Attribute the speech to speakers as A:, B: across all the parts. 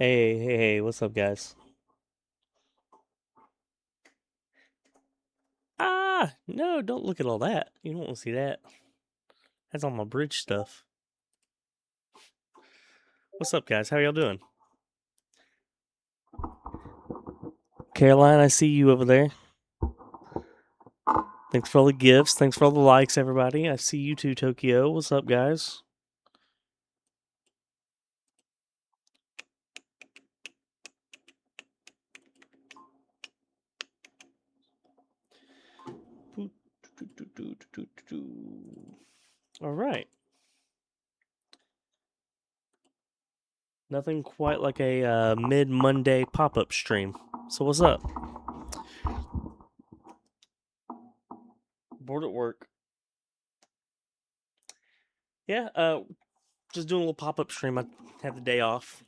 A: Hey, what's up, guys? Ah, no, don't look at all that. You don't want to see that. That's all my bridge stuff. What's up, guys? How y'all doing? Caroline, I see you over there. Thanks for all the gifts. Thanks for all the likes, everybody. I see you too, Tokyo. What's up, guys? All right. Nothing quite like a mid-Monday pop-up stream. So what's up? Bored at work. Yeah, just doing a little pop-up stream. I had the day off.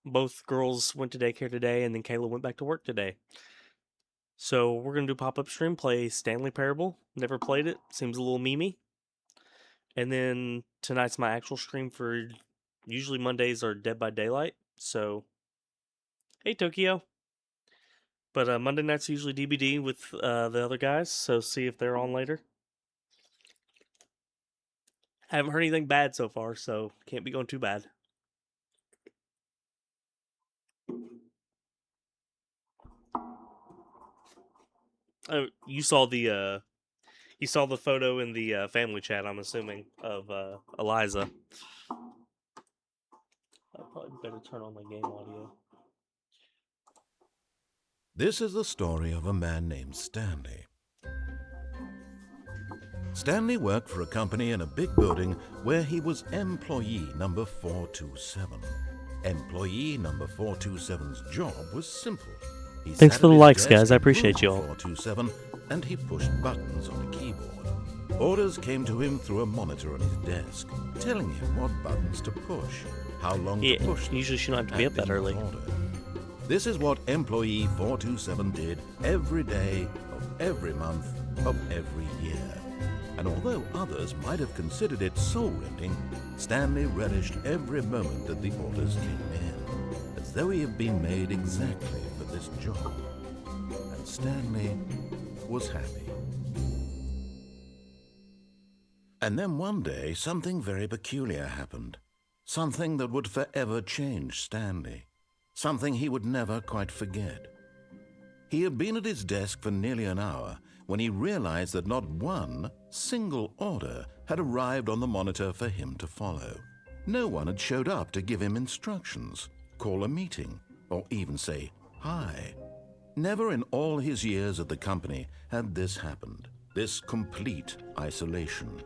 A: Both girls went to daycare today, and then Kayla went back to work today. So we're gonna do pop-up stream, play Stanley Parable. Never played it. Seems a little memey. And then tonight's my actual stream for usually Mondays are Dead by Daylight. So hey Tokyo. But Monday nights are usually DBD with the other guys, so see if they're on later. I haven't heard anything bad so far, so can't be going too bad. Oh, you saw the photo in the family chat, I'm assuming, of Eliza. I probably better turn on my game audio.
B: This is the story of a man named Stanley. Stanley worked for a company in a big building where he was employee number 427. Employee number 427's job was simple. He
A: Thanks
B: sat
A: for
B: at
A: the
B: his
A: likes,
B: desk
A: guys. I
B: in
A: appreciate
B: room
A: y'all.
B: 427 and he pushed buttons on a keyboard. Orders came to him through a monitor on his desk, telling him what buttons to push, how long
A: Yeah,
B: to push them,
A: usually shouldn't have to be up
B: and
A: that
B: in
A: early.
B: what order. This is what employee 427 did every day of every month of every year. And although others might have considered it soul-rending, Stanley relished every moment that the orders came in, as though he had been made exactly for this job. And Stanley was happy. And then one day, something very peculiar happened. Something that would forever change Stanley. Something he would never quite forget. He had been at his desk for nearly an hour when he realized that not one single order had arrived on the monitor for him to follow. No one had showed up to give him instructions, call a meeting, or even say hi. Never in all his years at the company had this happened, this complete isolation.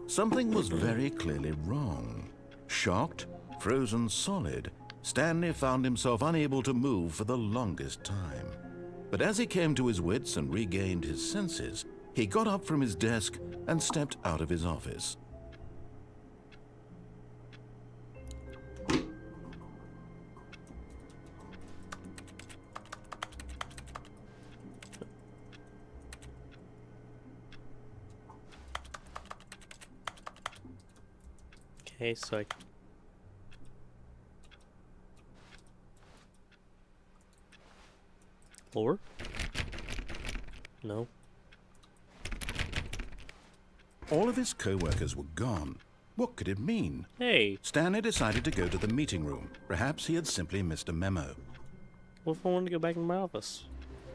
B: Something was very clearly wrong. Shocked, frozen solid, Stanley found himself unable to move for the longest time. But as he came to his wits and regained his senses, he got up from his desk and stepped out of his office.
A: Okay, so I... Lower? No.
B: All of his co-workers were gone. What could it mean?
A: Hey,
B: Stanley decided to go to the meeting room. Perhaps he had simply missed a memo.
A: what if I wanted to go back in my office?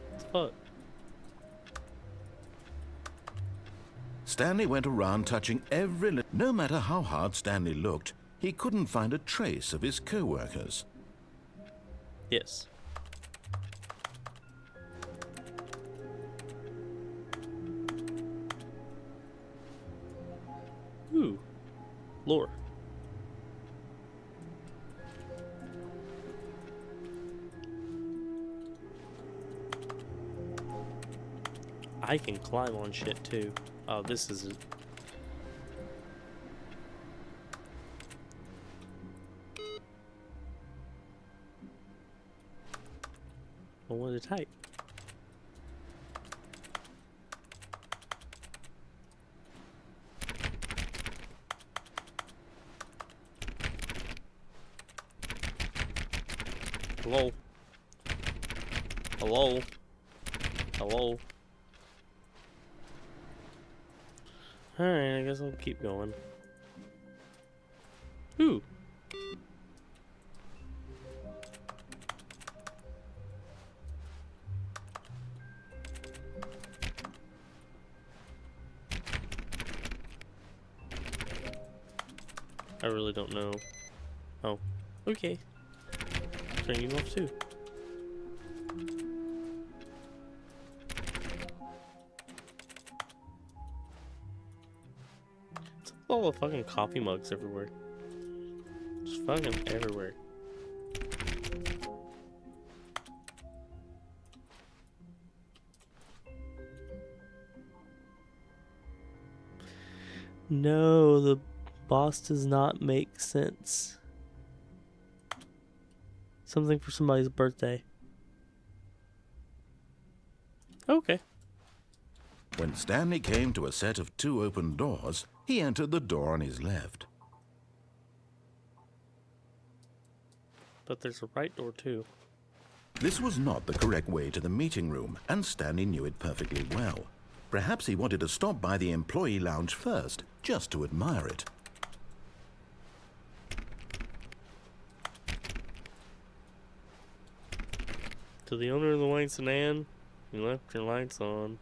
A: What the fuck?
B: Stanley went around touching every No matter how hard Stanley looked, he couldn't find a trace of his co-workers.
A: Yes. Ooh. Lore. I can climb on shit too. Oh, this is... I wanted to type. Hello? Hello? Hello? Alright, I guess I'll keep going. Ooh. I really don't know. Oh, okay. Turn you off too. It's all the fucking coffee mugs everywhere. Just fucking everywhere. No, the boss does not make sense. Something for somebody's birthday. Okay.
B: When Stanley came to a set of 2 open doors, he entered the door on his left.
A: But there's a right door too.
B: This was not the correct way to the meeting room, and Stanley knew it perfectly well. Perhaps he wanted to stop by the employee lounge first, just to admire it.
A: To the owner of the Langston Inn, you left your lights on.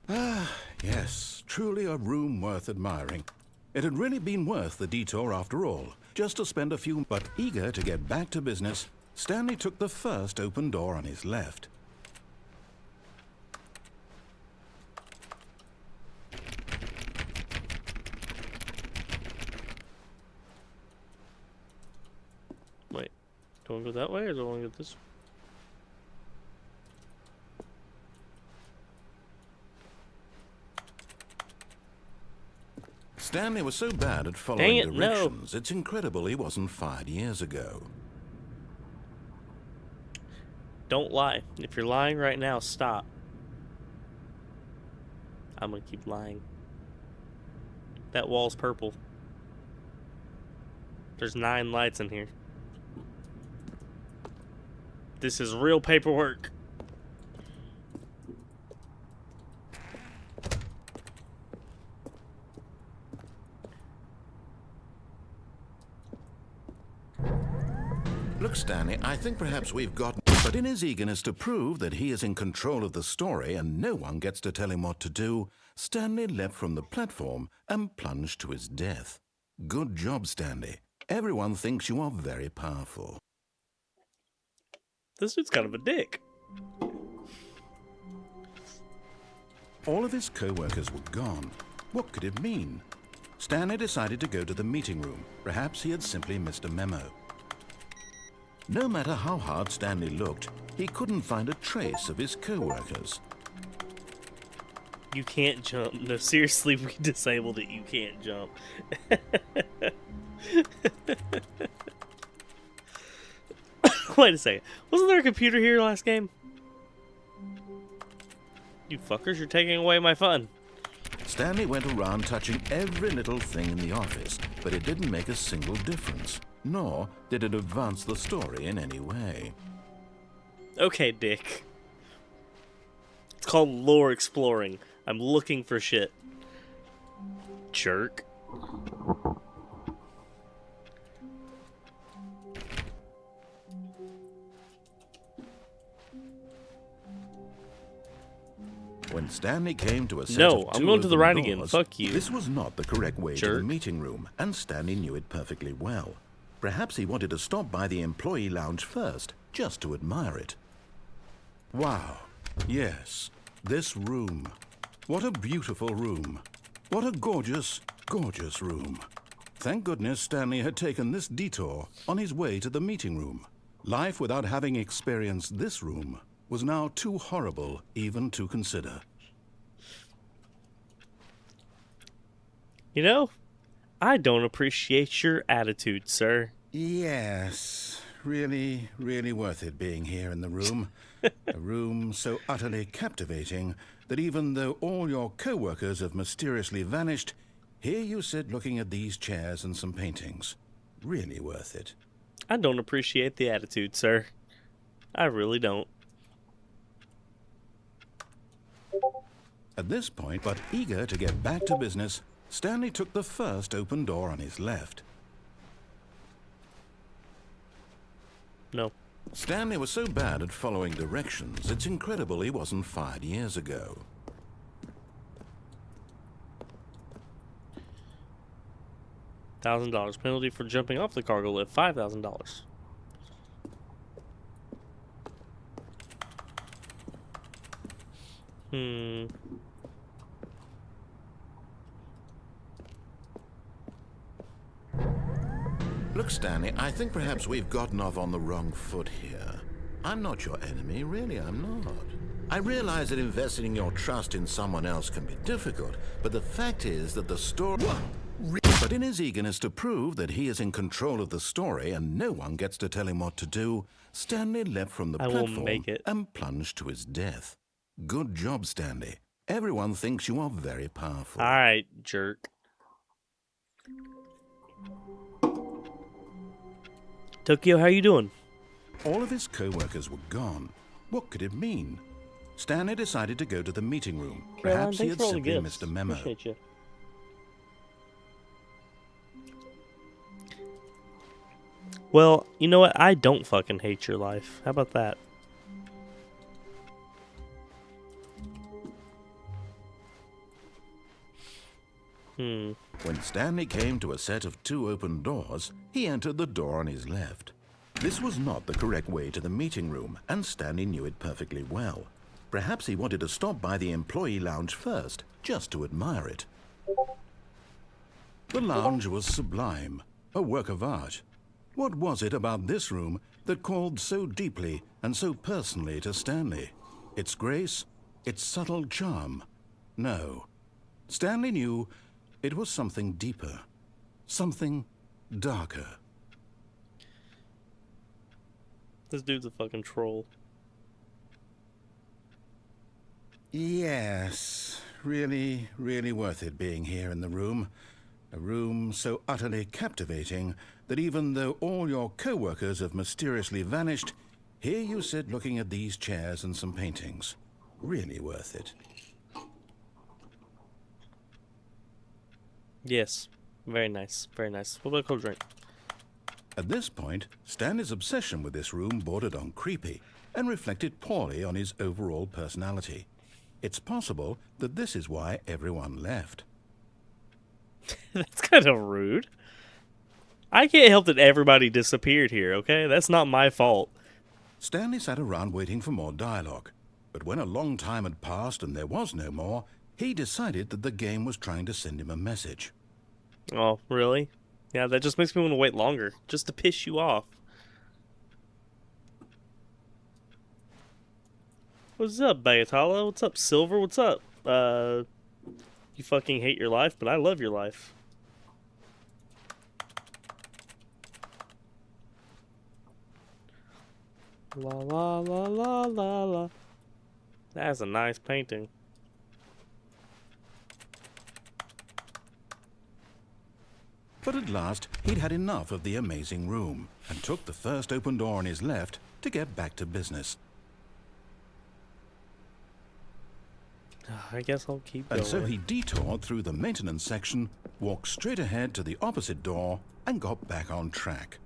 B: Ah, yes, truly a room worth admiring. It had really been worth the detour after all, just to spend a few... But eager to get back to business, Stanley took the first open door on his left.
A: Wait, do I want to go that way or do I want to go this way?
B: Stanley was so bad at following
A: Dang it, no.
B: directions, it's incredible he wasn't fired years ago.
A: Don't lie. If you're lying right now, stop. I'm gonna keep lying. That wall's purple. There's 9 lights in here. This is real paperwork.
B: Look, Stanley, I think perhaps we've got... But in his eagerness to prove that he is in control of the story and no one gets to tell him what to do, Stanley leapt from the platform and plunged to his death. Good job, Stanley. Everyone thinks you are very powerful.
A: This dude's kind of a dick.
B: All of his co-workers were gone. What could it mean? Stanley decided to go to the meeting room. Perhaps he had simply missed a memo. No matter how hard Stanley looked, he couldn't find a trace of his co-workers.
A: You can't jump. No, seriously, we disabled it. You can't jump. Wait a second. Wasn't there a computer here last game? You fuckers, you're taking away my fun.
B: Stanley went around touching every little thing in the office, but it didn't make a single difference, nor did it advance the story in any way.
A: Okay, Dick. It's called lore exploring. I'm looking for shit. Jerk.
B: When Stanley came to a set
A: No,
B: of
A: I'm
B: 2
A: going to the
B: open
A: right again.
B: doors,
A: Fuck you.
B: This was not the correct way to the
A: Jerk.
B: meeting room, and Stanley knew it perfectly well. Perhaps he wanted to stop by the employee lounge first, just to admire it. Wow. Yes, this room. What a beautiful room. What a gorgeous, gorgeous room. Thank goodness Stanley had taken this detour on his way to the meeting room. Life without having experienced this room was now too horrible even to consider.
A: You know, I don't appreciate your attitude, sir.
B: Yes, really, really worth it being here in the room. A room so utterly captivating that even though all your co-workers have mysteriously vanished, here you sit looking at these chairs and some paintings. Really worth it.
A: I don't appreciate the attitude, sir. I really don't.
B: At this point, but eager to get back to business, Stanley took the first open door on his left.
A: No.
B: Stanley was so bad at following directions, it's incredible he wasn't fired years ago.
A: $1,000 penalty for jumping off the cargo lift. $5,000.
B: Look, Stanley, I think perhaps we've gotten off on the wrong foot here. I'm not your enemy, really, I'm not. I realize that investing your trust in someone else can be difficult, but the fact is that the story... But in his eagerness to prove that he is in control of the story and no one gets to tell him what to do, Stanley leapt from the
A: I will
B: platform
A: make it.
B: and plunged to his death. Good job, Stanley. Everyone thinks you are very powerful.
A: Alright, jerk. Tokyo, how you doing?
B: All of his co-workers were gone. What could it mean? Stanley decided to go to the meeting room. Perhaps he had simply missed a memo.
A: Appreciate you. Well, you know what? I don't fucking hate your life. How about that?
B: When Stanley came to a set of 2 open doors, he entered the door on his left. This was not the correct way to the meeting room, and Stanley knew it perfectly well. Perhaps he wanted to stop by the employee lounge first, just to admire it. The lounge was sublime, a work of art. What was it about this room that called so deeply and so personally to Stanley? Its grace? Its subtle charm? No. Stanley knew it was something deeper, something darker.
A: This dude's a fucking troll.
B: Yes, really, really worth it being here in the room. A room so utterly captivating that even though all your co-workers have mysteriously vanished, here you sit looking at these chairs and some paintings. Really worth it.
A: Yes. Very nice. Very nice. What about a cold drink?
B: At this point, Stanley's obsession with this room bordered on creepy and reflected poorly on his overall personality. It's possible that this is why everyone left.
A: That's kind of rude. I can't help that everybody disappeared here, okay? That's not my fault.
B: Stanley sat around waiting for more dialogue, but when a long time had passed and there was no more, he decided that the game was trying to send him a message.
A: Oh, really? Yeah, that just makes me want to wait longer, just to piss you off. What's up, Bayatala? What's up, Silver? What's up? You fucking hate your life, but I love your life. La la la la la la. That's a nice painting.
B: But at last, he'd had enough of the amazing room and took the first open door on his left to get back to business.
A: I guess I'll keep going.
B: And so he detoured through the maintenance section, walked straight ahead to the opposite door, and got back on track.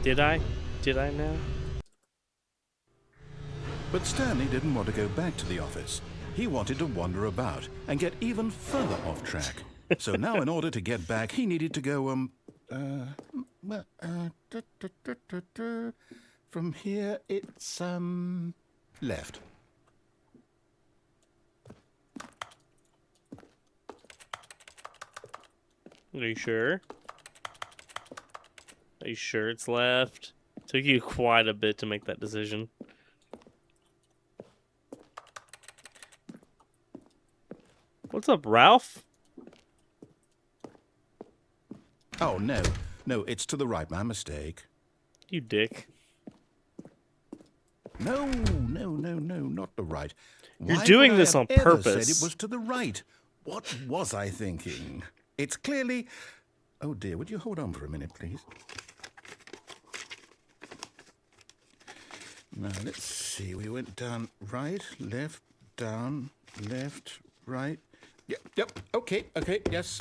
A: Did I? Did I now?
B: But Stanley didn't want to go back to the office. He wanted to wander about and get even further off track. So now in order to get back, he needed to go, from here it's, left.
A: Are you sure? Are you sure it's left? Took you quite a bit to make that decision. What's up, Ralph?
B: Oh, no. No, it's to the right. My mistake.
A: You dick.
B: No, not the right.
A: You're
B: Why
A: doing
B: would I
A: this
B: have
A: on
B: ever
A: purpose.
B: said it was to the right? What was I thinking? It's clearly... Oh, dear. Would you hold on for a minute, please? Now, let's see. We went down right, left, down, left, right. Yep. Okay, yes.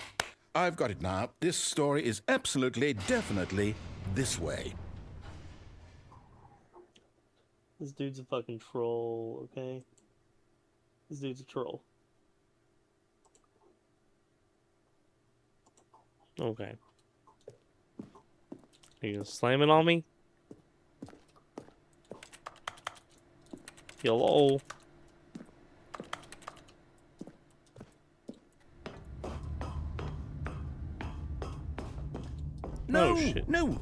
B: I've got it now. This story is absolutely, definitely this way.
A: This dude's a fucking troll, okay? This dude's a troll. Okay. Are you gonna slam it on me? Hello?
B: No,
A: Oh, shit.
B: no.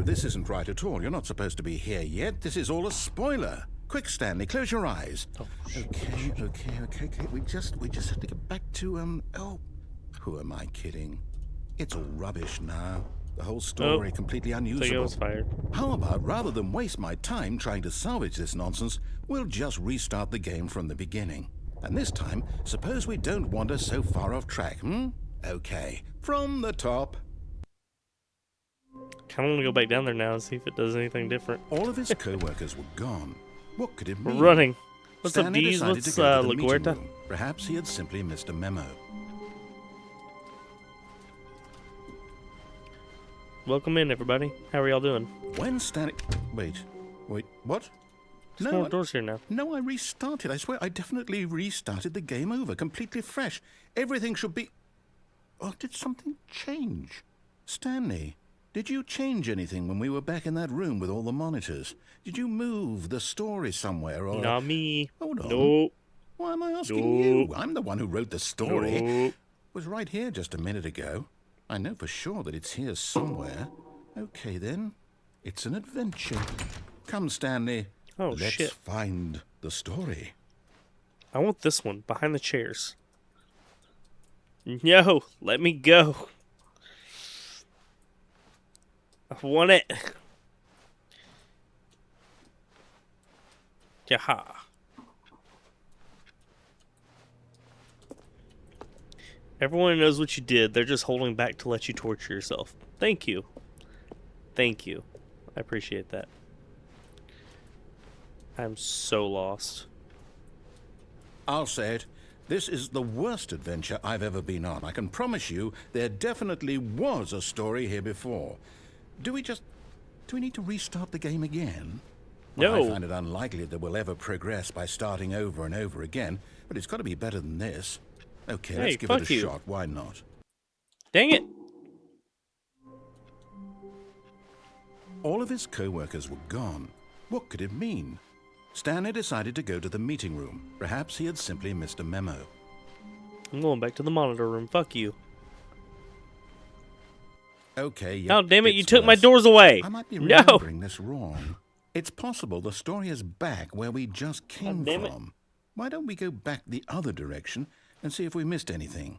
B: This isn't right at all. You're not supposed to be here yet. This is all a spoiler. Quick, Stanley, close your eyes.
A: Oh,
B: Okay. We just have to get back to, who am I kidding? It's all rubbish now. The whole story completely
A: I think I
B: unusable.
A: was fired.
B: How about, rather than waste my time trying to salvage this nonsense, we'll just restart the game from the beginning. And this time, suppose we don't wander so far off track, Okay, from the top.
A: Kind of want to go back down there now and see if it does anything different.
B: All of his co-workers were gone. What could it
A: We're
B: mean?
A: running. What's up,
B: Stanley
A: Deez?
B: decided
A: What's
B: to go to the
A: La
B: meeting
A: Guerta?
B: room. Perhaps he had simply missed a memo.
A: Welcome in, everybody. How are y'all doing?
B: When Stanley... Wait, what?
A: There's more doors here now.
B: No, I restarted. I swear, I definitely restarted the game over, completely fresh. Everything should be... Oh, did something change? Stanley, did you change anything when we were back in that room with all the monitors? Did you move the story somewhere, or...
A: Not me.
B: Hold on.
A: Nope.
B: Why am I asking you?
A: Nope.
B: I'm the one who wrote the story.
A: Nope.
B: It was right here just a minute ago. I know for sure that it's here somewhere. Okay, then. It's an adventure. Come, Stanley.
A: Oh,
B: Let's
A: shit.
B: find the story.
A: I want this one, behind the chairs. No, let me go. I want it. Yaha. Everyone knows what you did. They're just holding back to let you torture yourself. Thank you. Thank you. I appreciate that. I'm so lost.
B: I'll say it. This is the worst adventure I've ever been on. I can promise you there definitely was a story here before. Do we need to restart the game again? Well,
A: No.
B: I find it unlikely that we'll ever progress by starting over and over again, but it's got to be better than this. Okay,
A: Hey,
B: let's give it
A: fuck
B: a
A: you.
B: shot. Why not?
A: Dang it.
B: All of his co-workers were gone. What could it mean? Stanley decided to go to the meeting room. Perhaps he had simply missed a memo.
A: I'm going back to the monitor room. Fuck you.
B: Okay, yep,
A: Oh, damn it. You
B: it's
A: took my
B: worse.
A: doors away.
B: I might be
A: No.
B: remembering this wrong. It's possible the story is back where we just came
A: damn it.
B: from. Why don't we go back the other direction and see if we missed anything?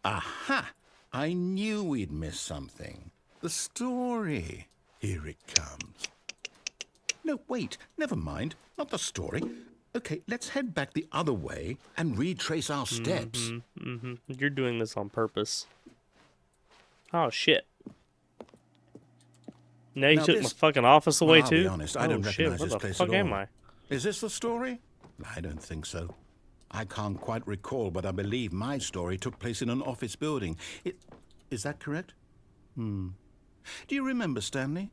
B: Aha! I knew we'd miss something. The story. Here it comes. No, wait. Never mind. Not the story. Okay, let's head back the other way and retrace our steps.
A: You're doing this on purpose. Oh, shit. Now you
B: Now
A: took
B: this-
A: my fucking office away,
B: I'll
A: too?
B: be honest, I
A: oh,
B: don't
A: shit.
B: recognize
A: Where
B: this
A: the
B: place
A: fuck
B: at all.
A: am I?
B: Is this the story? I don't think so. I can't quite recall, but I believe my story took place in an office building. Is that correct? Do you remember, Stanley?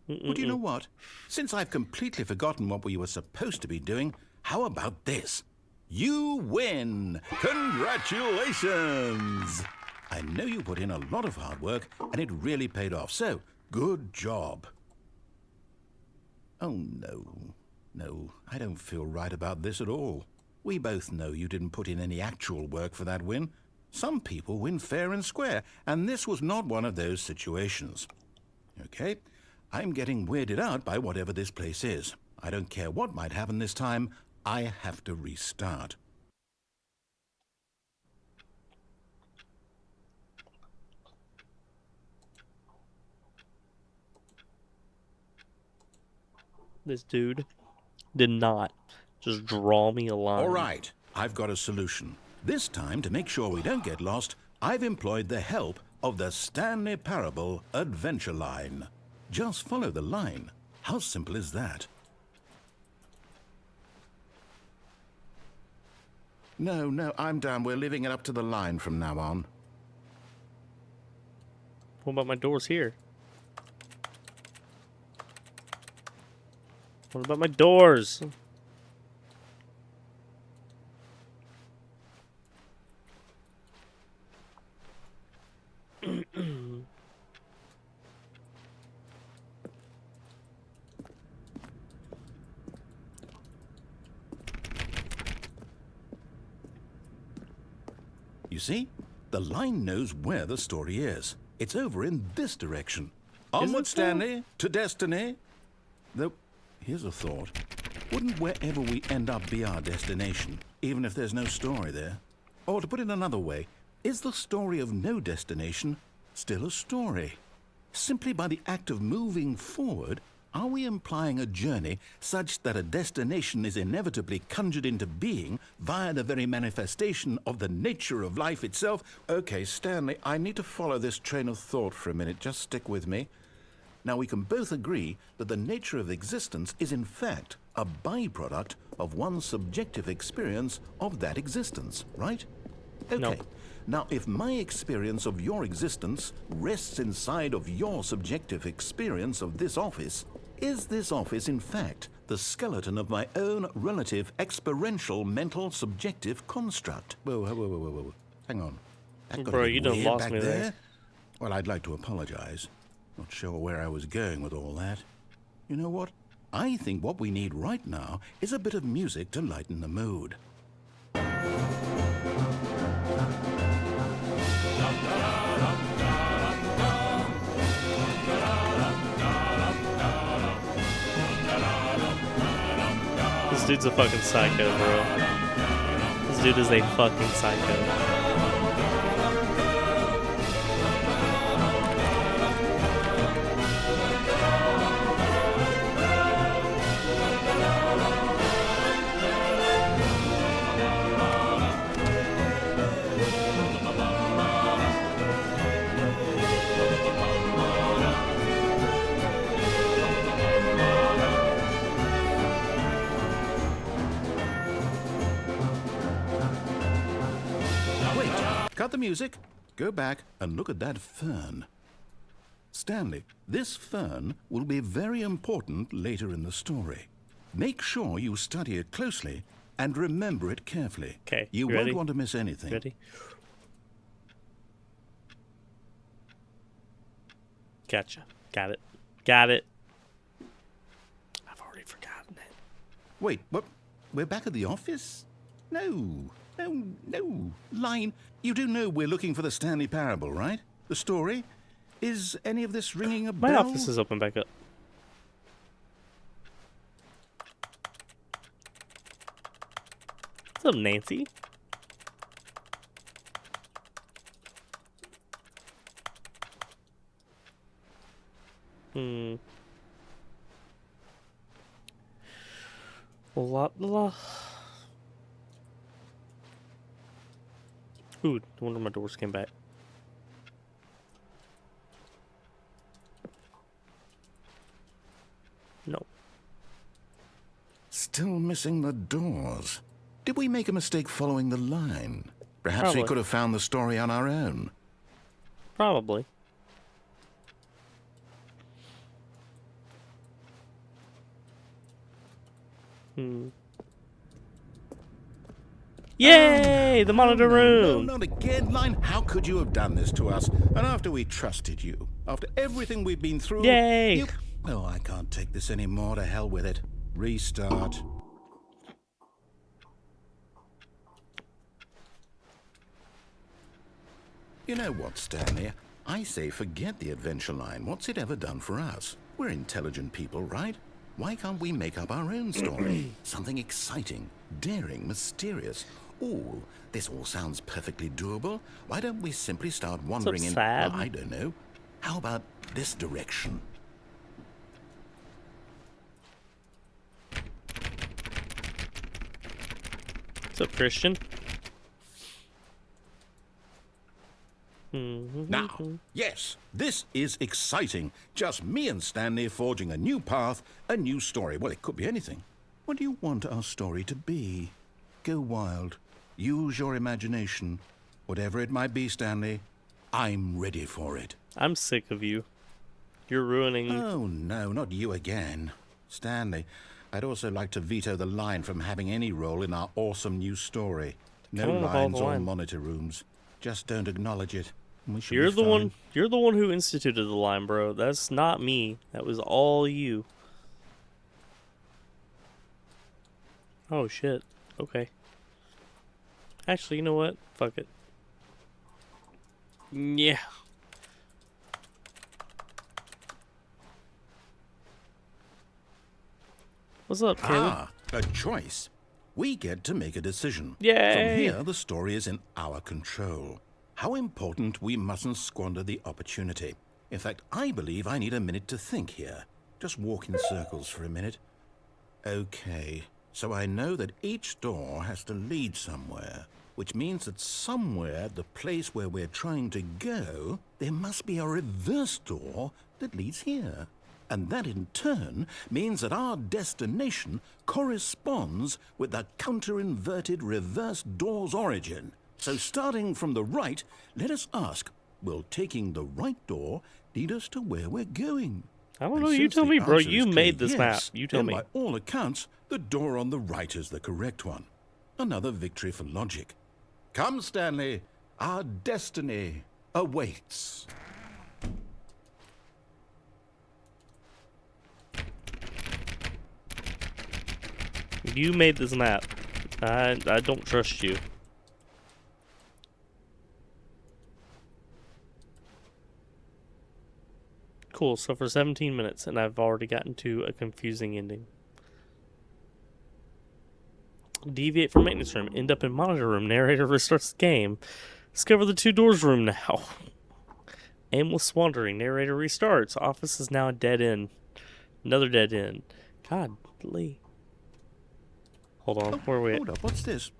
B: Well, do you know what? Since I've completely forgotten what we were supposed to be doing, how about this? You win! Congratulations! I know you put in a lot of hard work, and it really paid off, so good job. Oh, no. No, I don't feel right about this at all. We both know you didn't put in any actual work for that win. Some people win fair and square, and this was not one of those situations. Okay, I'm getting weirded out by whatever this place is. I don't care what might happen this time. I have to restart.
A: This dude did not just draw me a line.
B: All right, I've got a solution. This time, to make sure we don't get lost, I've employed the help of the Stanley Parable Adventure Line. Just follow the line. How simple is that? No, I'm done. We're leaving it up to the line from now on.
A: What about my doors here? What about my doors?
B: You see? The line knows where the story is. It's over in this direction. Onward, Stanley, to destiny. Though, here's a thought. Wouldn't wherever we end up be our destination, even if there's no story there? Or to put it another way, is the story of no destination still a story? Simply by the act of moving forward, are we implying a journey such that a destination is inevitably conjured into being via the very manifestation of the nature of life itself? Okay, Stanley, I need to follow this train of thought for a minute. Just stick with me. Now, we can both agree that the nature of existence is in fact a byproduct of one's subjective experience of that existence, right? Okay.
A: No.
B: Now, if my experience of your existence rests inside of your subjective experience of this office, is this office in fact the skeleton of my own relative experiential mental subjective construct? Whoa. Hang on. That got
A: Bro,
B: a bit
A: you done
B: weird
A: lost
B: back
A: me there.
B: Well, I'd like to apologize. Not sure where I was going with all that. You know what? I think what we need right now is a bit of music to lighten the mood.
A: This dude's a fucking psycho, bro. This dude is a fucking psycho.
B: Cut the music, go back and look at that fern. Stanley, this fern will be very important later in the story. Make sure you study it closely and remember it carefully.
A: Okay,
B: You
A: you ready?
B: won't want to miss anything.
A: Ready? Gotcha. Got it. Got it. I've already forgotten it.
B: Wait, what? We're back at the office? No. Line, you do know we're looking for the Stanley Parable, right? The story? Is any of this ringing a
A: My
B: bell?
A: office is open back up. What's up, Nancy? La. Ooh, no wonder my doors came back. No.
B: Still missing the doors. Did we make a mistake following the line? Perhaps we
A: Probably.
B: could have found the story on our own.
A: Probably. Yay! The monitor room!
B: No, not again, Line. How could you have done this to us? And after we trusted you, after everything we've been through...
A: Yay!
B: You... Oh, I can't take this anymore. To hell with it. Restart. You know what, Stanley? I say forget the adventure line. What's it ever done for us? We're intelligent people, right? Why can't we make up our own story? Something exciting, daring, mysterious. Ooh, this all sounds perfectly doable. Why don't we simply start wandering in...
A: sad.
B: I don't know. How about this direction?
A: What's up, Christian?
B: Now, yes, this is exciting. Just me and Stanley forging a new path, a new story. Well, it could be anything. What do you want our story to be? Go wild. Use your imagination. Whatever it might be, Stanley, I'm ready for it.
A: I'm sick of you. You're ruining...
B: Oh, no, not you again. Stanley, I'd also like to veto the line from having any role in our awesome new story. No
A: Come on, follow
B: lines
A: the
B: or
A: line.
B: monitor rooms. Just don't acknowledge it. We should
A: You're
B: be
A: the
B: fine.
A: one. You're the one who instituted the line, bro. That's not me. That was all you. Oh shit. Okay. Actually, you know what? Fuck it. Yeah. What's up, Caleb?
B: Ah, a choice. We get to make a decision.
A: Yay!
B: From here, the story is in our control. How important we mustn't squander the opportunity. In fact, I believe I need a minute to think here. Just walk in circles for a minute. Okay, so I know that each door has to lead somewhere, which means that somewhere, the place where we're trying to go, there must be a reverse door that leads here. And that in turn means that our destination corresponds with the counter-inverted reverse door's origin. So starting from the right, let us ask, will taking the right door lead us to where we're going?
A: I don't
B: And
A: know. You
B: since
A: tell
B: the
A: me, bro.
B: answer
A: You
B: is
A: made
B: clear
A: this map.
B: yes,
A: You tell
B: then
A: me.
B: by all accounts, the door on the right is the correct one. Another victory for logic. Come, Stanley. Our destiny awaits.
A: You made this map. I don't trust you. Cool, so for 17 minutes, and I've already gotten to a confusing ending. Deviate from maintenance room, end up in monitor room, narrator restarts the game. Discover the two doors room now. Aimless wandering, narrator restarts. Office is now a dead end. Another dead end. God, Lee. Hold on, where are we at?
B: Hold up, what's this?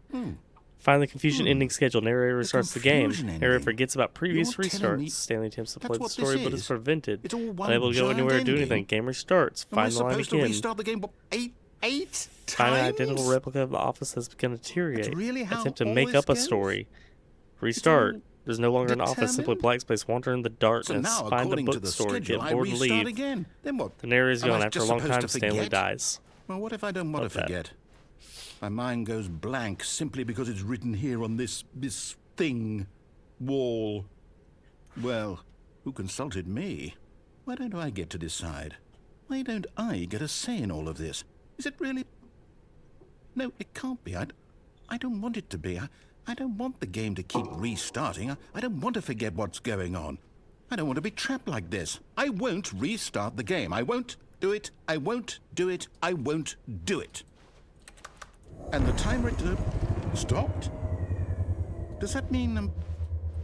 A: Find the confusion ending schedule. Narrator restarts the game.
B: confusion
A: Narrator
B: ending.
A: forgets about previous
B: You're telling
A: restarts.
B: me
A: Stanley attempts to
B: that's
A: play the
B: what
A: story,
B: this
A: but is
B: is?
A: prevented.
B: It's all one
A: Unable to go
B: giant
A: anywhere or do
B: ending.
A: anything. Game restarts.
B: Am I
A: Find the line
B: supposed to
A: again.
B: restart the game eight
A: Find an
B: times?
A: identical replica of the office has begun to deteriorate.
B: That's really how
A: Attempt to
B: all
A: make
B: this
A: up a
B: goes?
A: story. Restart.
B: all
A: There's no longer an office. Simply
B: determined?
A: blank space. Wander in the
B: So
A: darkness.
B: now,
A: Find a
B: according to the
A: bookstore.
B: schedule,
A: Get
B: I
A: bored and
B: restart
A: leave.
B: again. Then what?
A: The narrator's
B: Am I
A: gone. After a
B: just
A: long
B: supposed
A: time,
B: to
A: Stanley
B: forget?
A: dies.
B: Well, what if I don't want
A: Love
B: to
A: that.
B: forget? My mind goes blank simply because it's written here on this thing, wall. Well, who consulted me? Why don't I get to decide? Why don't I get a say in all of this? Is it really? No, it can't be. I don't want it to be. I don't want the game to keep restarting. I don't want to forget what's going on. I don't want to be trapped like this. I won't restart the game. I won't do it. I won't do it. I won't do it. And the timer stopped? Does that mean,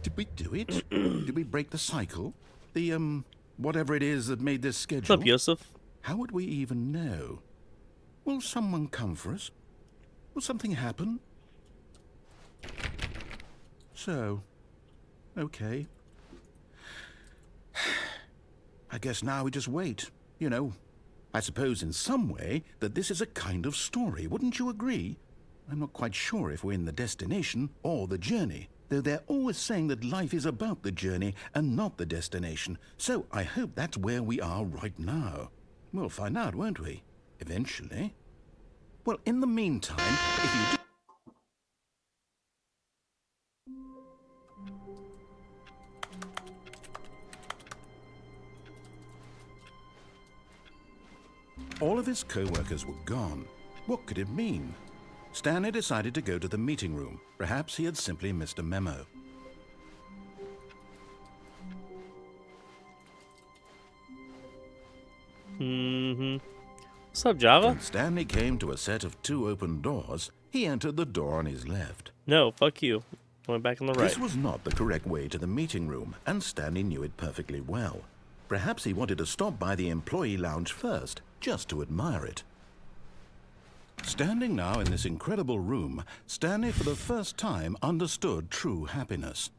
B: did we do it? Did we break the cycle? The, whatever it is that made this
A: What's
B: schedule?
A: up, Yosef?
B: How would we even know? Will someone come for us? Will something happen? So, okay. I guess now we just wait. You know, I suppose in some way that this is a kind of story. Wouldn't you agree? I'm not quite sure if we're in the destination or the journey, though they're always saying that life is about the journey and not the destination. So I hope that's where we are right now. We'll find out, won't we? Eventually. Well, in the meantime, if you do... All of his co-workers were gone. What could it mean? Stanley decided to go to the meeting room. Perhaps he had simply missed a memo.
A: Mm-hmm. What's up, Java?
B: When Stanley came to a set of 2 open doors, he entered the door on his left.
A: No, fuck you. Went back on the right.
B: This was not the correct way to the meeting room, and Stanley knew it perfectly well. Perhaps he wanted to stop by the employee lounge first, just to admire it. Standing now in this incredible room, Stanley for the first time understood true happiness.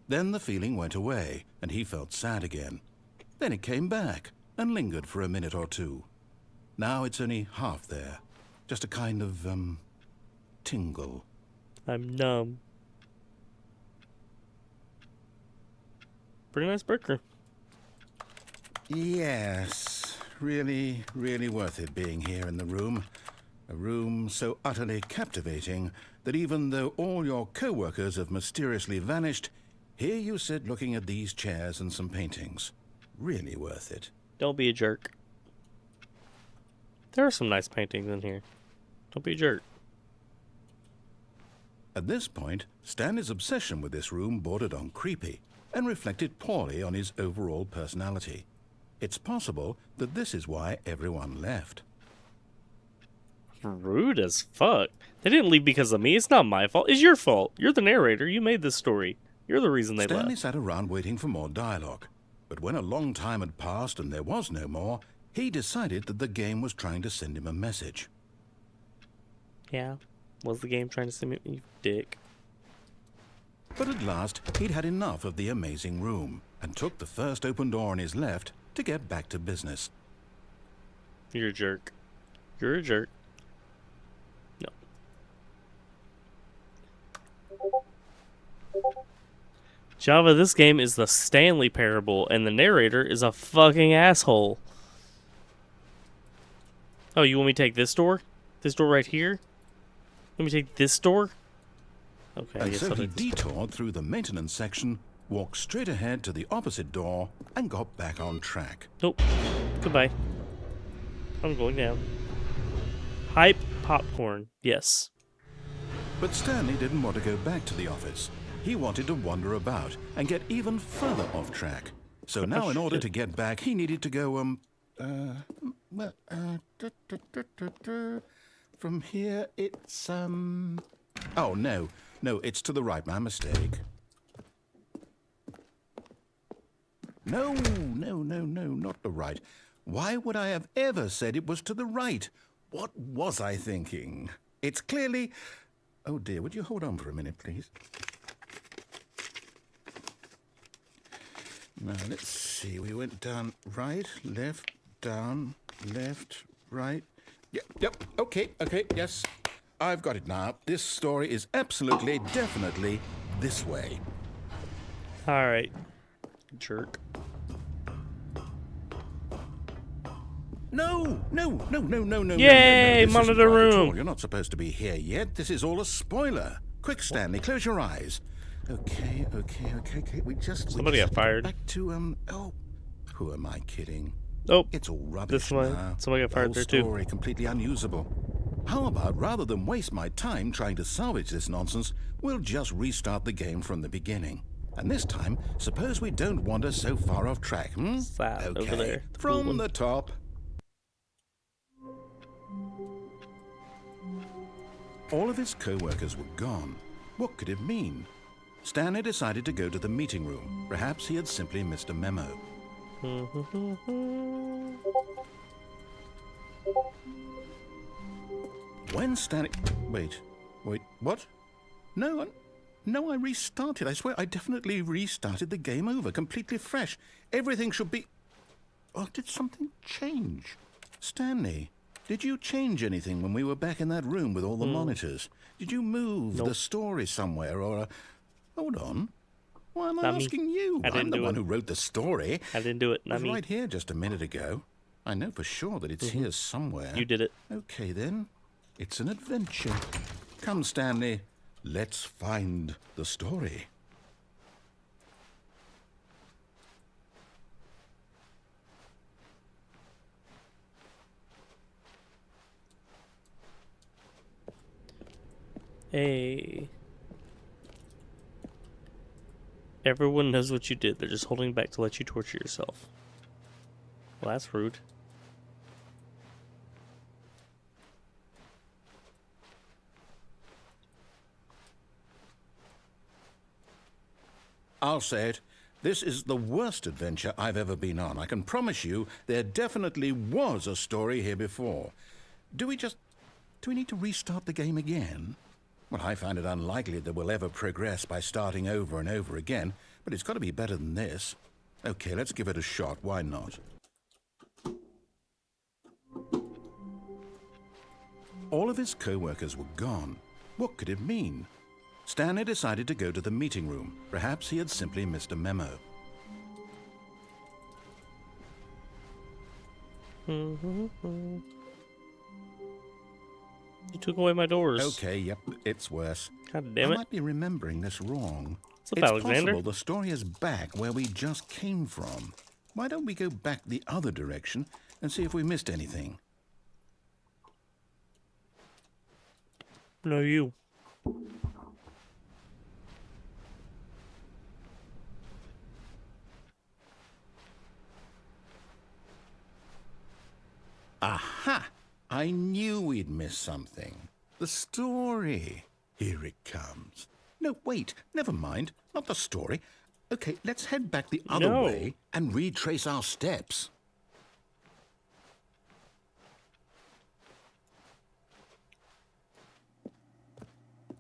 B: Then the feeling went away, and he felt sad again. Then it came back, and lingered for a minute or two. Now it's only half there. Just a kind of, tingle.
A: I'm numb. Pretty nice burger.
B: Yes, really, really worth it being here in the room. A room so utterly captivating that even though all your co-workers have mysteriously vanished, here you sit looking at these chairs and some paintings. Really worth it.
A: Don't be a jerk. There are some nice paintings in here. Don't be a jerk.
B: At this point, Stanley's obsession with this room bordered on creepy and reflected poorly on his overall personality. It's possible that this is why everyone left.
A: Rude as fuck. They didn't leave because of me. It's not my fault. It's your fault. You're the narrator. You made this story. You're the reason they
B: Stanley
A: left.
B: sat around waiting for more dialogue. But when a long time had passed and there was no more, he decided that the game was trying to send him a message.
A: Yeah. Was the game trying to send me, you dick?
B: But at last, he'd had enough of the amazing room and took the first open door on his left to get back to business.
A: You're a jerk. You're a jerk. No. Java, this game is the Stanley Parable, and the narrator is a fucking asshole. Oh, you want me to take this door? This door right here? Let me take this door? Okay, I
B: And
A: guess
B: so
A: I'll
B: he
A: take this.
B: detoured through the maintenance section, walked straight ahead to the opposite door, and got back on track.
A: Nope. Goodbye. I'm going down. Hype popcorn. Yes.
B: But Stanley didn't want to go back to the office. He wanted to wander about and get even further off track. So now in order to get back, he needed to go, from here it's, oh, no, it's to the right, my mistake. No, not the right. Why would I have ever said it was to the right? What was I thinking? It's clearly... Oh dear, would you hold on for a minute, please? Now, let's see. We went down right, left, down, left, right. Yep, okay, yes. I've got it now. This story is absolutely, definitely this way.
A: Alright. Jerk.
B: No.
A: Yay,
B: This
A: monitor
B: isn't right at
A: room.
B: all. You're not supposed to be here yet. This is all a spoiler. Quick, Stanley, close your eyes. Okay. We
A: Somebody got fired.
B: Back to, oh, who am I kidding?
A: Oh,
B: It's all rubbish
A: this one.
B: now.
A: Somebody got
B: The
A: fired
B: whole
A: there too.
B: story completely unusable. How about rather than waste my time trying to salvage this nonsense, we'll just restart the game from the beginning. And this time, suppose we don't wander so far off track, hmm?
A: That
B: Okay,
A: over there. The cool
B: from
A: one.
B: the top. All of his co-workers were gone. What could it mean? Stanley decided to go to the meeting room. Perhaps he had simply missed a memo. When Stanley... Wait, what? No, I restarted. I swear, I definitely restarted the game over, completely fresh. Everything should be... Oh, did something change? Stanley, did you change anything when we were back in that room with all the monitors? Did you move
A: Nope.
B: the story somewhere, or... Hold on. Why am I
A: Not me.
B: asking you?
A: I didn't
B: I'm the
A: do
B: one
A: it.
B: who wrote the story.
A: I didn't do it.
B: It
A: Not
B: was
A: me.
B: right here just a minute ago. I know for sure that it's here somewhere.
A: You did it.
B: Okay, then. It's an adventure. Come, Stanley. Let's find the story.
A: Hey. Everyone knows what you did. They're just holding back to let you torture yourself. Well, that's rude.
B: I'll say it. This is the worst adventure I've ever been on. I can promise you there definitely was a story here before. Do we need to restart the game again? Well, I find it unlikely that we'll ever progress by starting over and over again, but it's got to be better than this. Okay, let's give it a shot. Why not? All of his co-workers were gone. What could it mean? Stanley decided to go to the meeting room. Perhaps he had simply missed a memo.
A: You took away my doors.
B: Okay, yep, it's worse.
A: God damn
B: I
A: it.
B: might be remembering this wrong.
A: What's up,
B: It's
A: Alexander?
B: possible the story is back where we just came from. Why don't we go back the other direction and see if we missed anything?
A: No, you.
B: Aha! I knew we'd missed something. The story. Here it comes. No, wait, never mind. Not the story. Okay, let's head back the other
A: No.
B: way and retrace our steps.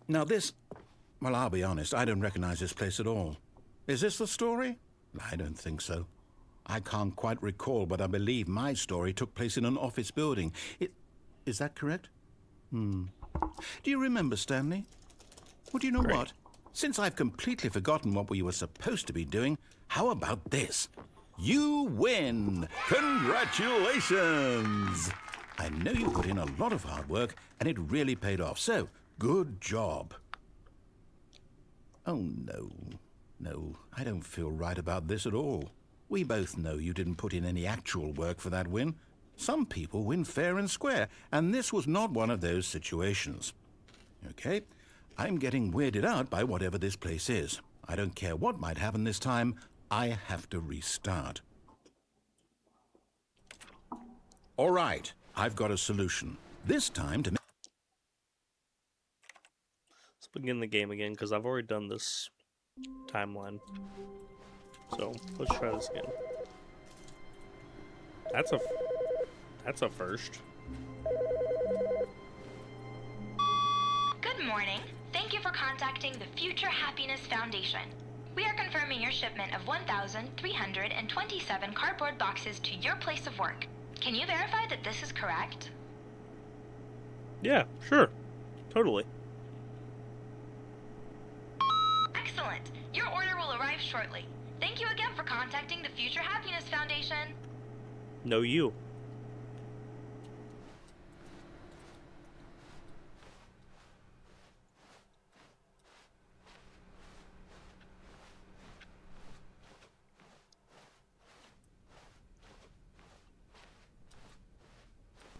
B: Now this... Well, I'll be honest, I don't recognize this place at all. Is this the story? I don't think so. I can't quite recall, but I believe my story took place in an office building. Is that correct? Do you remember, Stanley? Well, do you know
A: Great.
B: what? Since I've completely forgotten what we were supposed to be doing, how about this? You win! Congratulations! I know you put in a lot of hard work, and it really paid off, so good job. Oh, no. No, I don't feel right about this at all. We both know you didn't put in any actual work for that win. Some people win fair and square, and this was not one of those situations. Okay, I'm getting weirded out by whatever this place is. I don't care what might happen this time. I have to restart. All right, I've got a solution. This time to...
A: Let's begin the game again, because I've already done this timeline. So, let's try this again. That's a first.
C: Good morning. Thank you for contacting the Future Happiness Foundation. We are confirming your shipment of 1,327 cardboard boxes to your place of work. Can you verify that this is correct?
A: Yeah, sure. Totally.
C: Excellent. Your order will arrive shortly. Thank you again for contacting the Future Happiness Foundation.
A: No, you.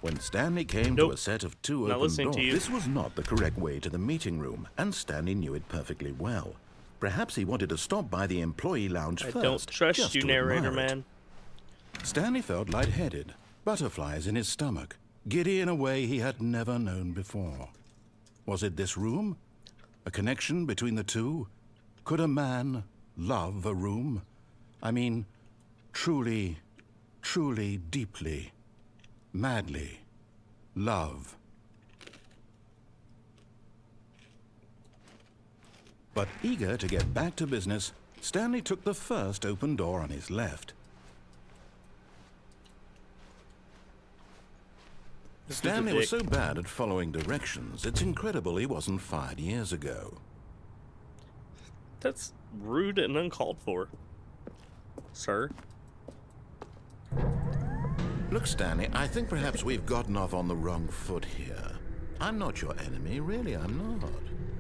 B: When Stanley came
A: Nope.
B: to a set of two
A: Not
B: open
A: listening
B: doors,
A: to you.
B: this was not the correct way to the meeting room, and Stanley knew it perfectly well. Perhaps he wanted to stop by the employee lounge
A: I
B: first.
A: don't trust
B: just
A: you,
B: to
A: narrator
B: admire it.
A: man.
B: Stanley felt lightheaded, butterflies in his stomach, giddy in a way he had never known before. Was it this room? A connection between the two? Could a man love a room? I mean, truly, truly, deeply, madly love. But eager to get back to business, Stanley took the first open door on his left.
A: This dude's a
B: Stanley was
A: dick.
B: so bad at following directions, it's incredible he wasn't fired years ago.
A: That's rude and uncalled for, sir.
B: Look, Stanley, I think perhaps we've gotten off on the wrong foot here. I'm not your enemy, really, I'm not.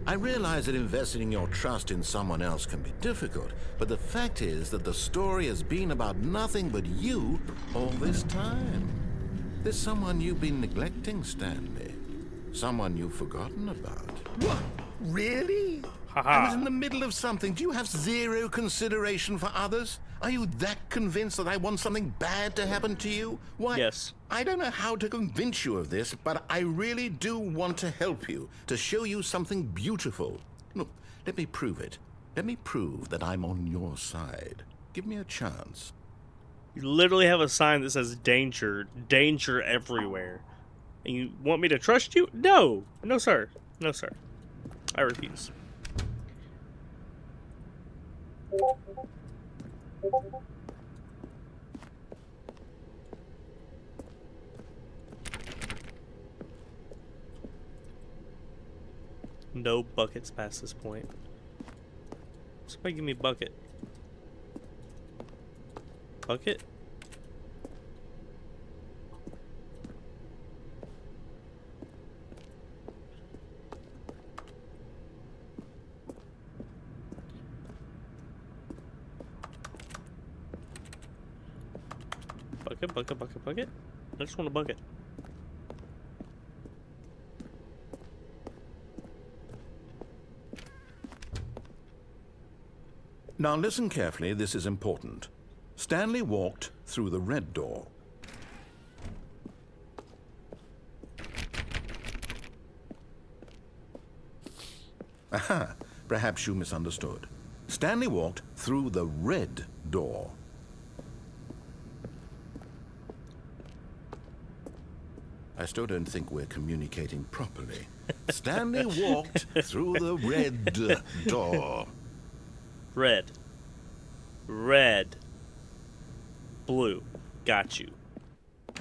B: I realize that investing your trust in someone else can be difficult, but the fact is that the story has been about nothing but you all this time. There's someone you've been neglecting, Stanley. Someone you've forgotten about. What? Really? I was in the middle of something. Do you have zero consideration for others? Are you that convinced that I want something bad to happen to you? Why?
A: Yes.
B: I don't know how to convince you of this, but I really do want to help you, to show you something beautiful. Look, let me prove it. Let me prove that I'm on your side. Give me a chance.
A: You literally have a sign that says danger, danger everywhere. And you want me to trust you? No. No, sir. No, sir. I refuse. No buckets past this point. Somebody give me a bucket. Bucket? Bucket, bucket, bucket, bucket. I just want a bucket.
B: Now listen carefully, this is important. Stanley walked through the red door. Aha, perhaps you misunderstood. Stanley walked through the red door. I still don't think we're communicating properly. Stanley walked through the red door.
A: Red. Red. Blue. Got you.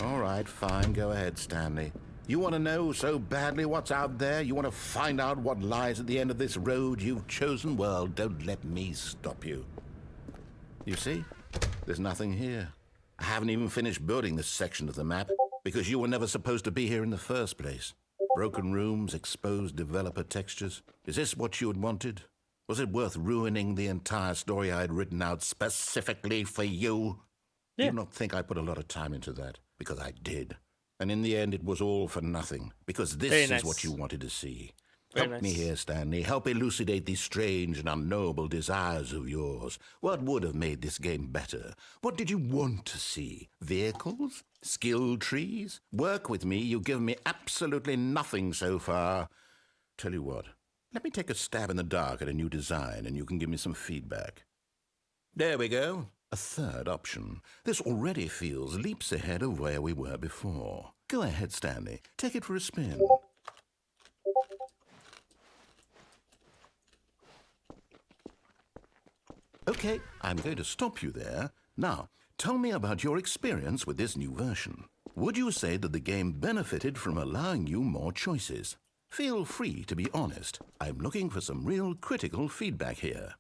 B: All right, fine. Go ahead, Stanley. You want to know so badly what's out there? You want to find out what lies at the end of this road you've chosen? Well, don't let me stop you. You see? There's nothing here. I haven't even finished building this section of the map because you were never supposed to be here in the first place. Broken rooms, exposed developer textures. Is this what you had wanted? Was it worth ruining the entire story I had written out specifically for you?
A: Yeah.
B: Do not think I put a lot of time into that, because I did. And in the end, it was all for nothing, because this
A: Very nice.
B: is what you wanted to see.
A: Very
B: Help me
A: nice.
B: here, Stanley. Help elucidate these strange and unknowable desires of yours. What would have made this game better? What did you want to see? Vehicles? Skill trees? Work with me. You've given me absolutely nothing so far. Tell you what, let me take a stab in the dark at a new design, and you can give me some feedback. There we go. A third option. This already feels leaps ahead of where we were before. Go ahead, Stanley. Take it for a spin. Okay, I'm going to stop you there. Now, tell me about your experience with this new version. Would you say that the game benefited from allowing you more choices? Feel free to be honest. I'm looking for some real critical feedback here.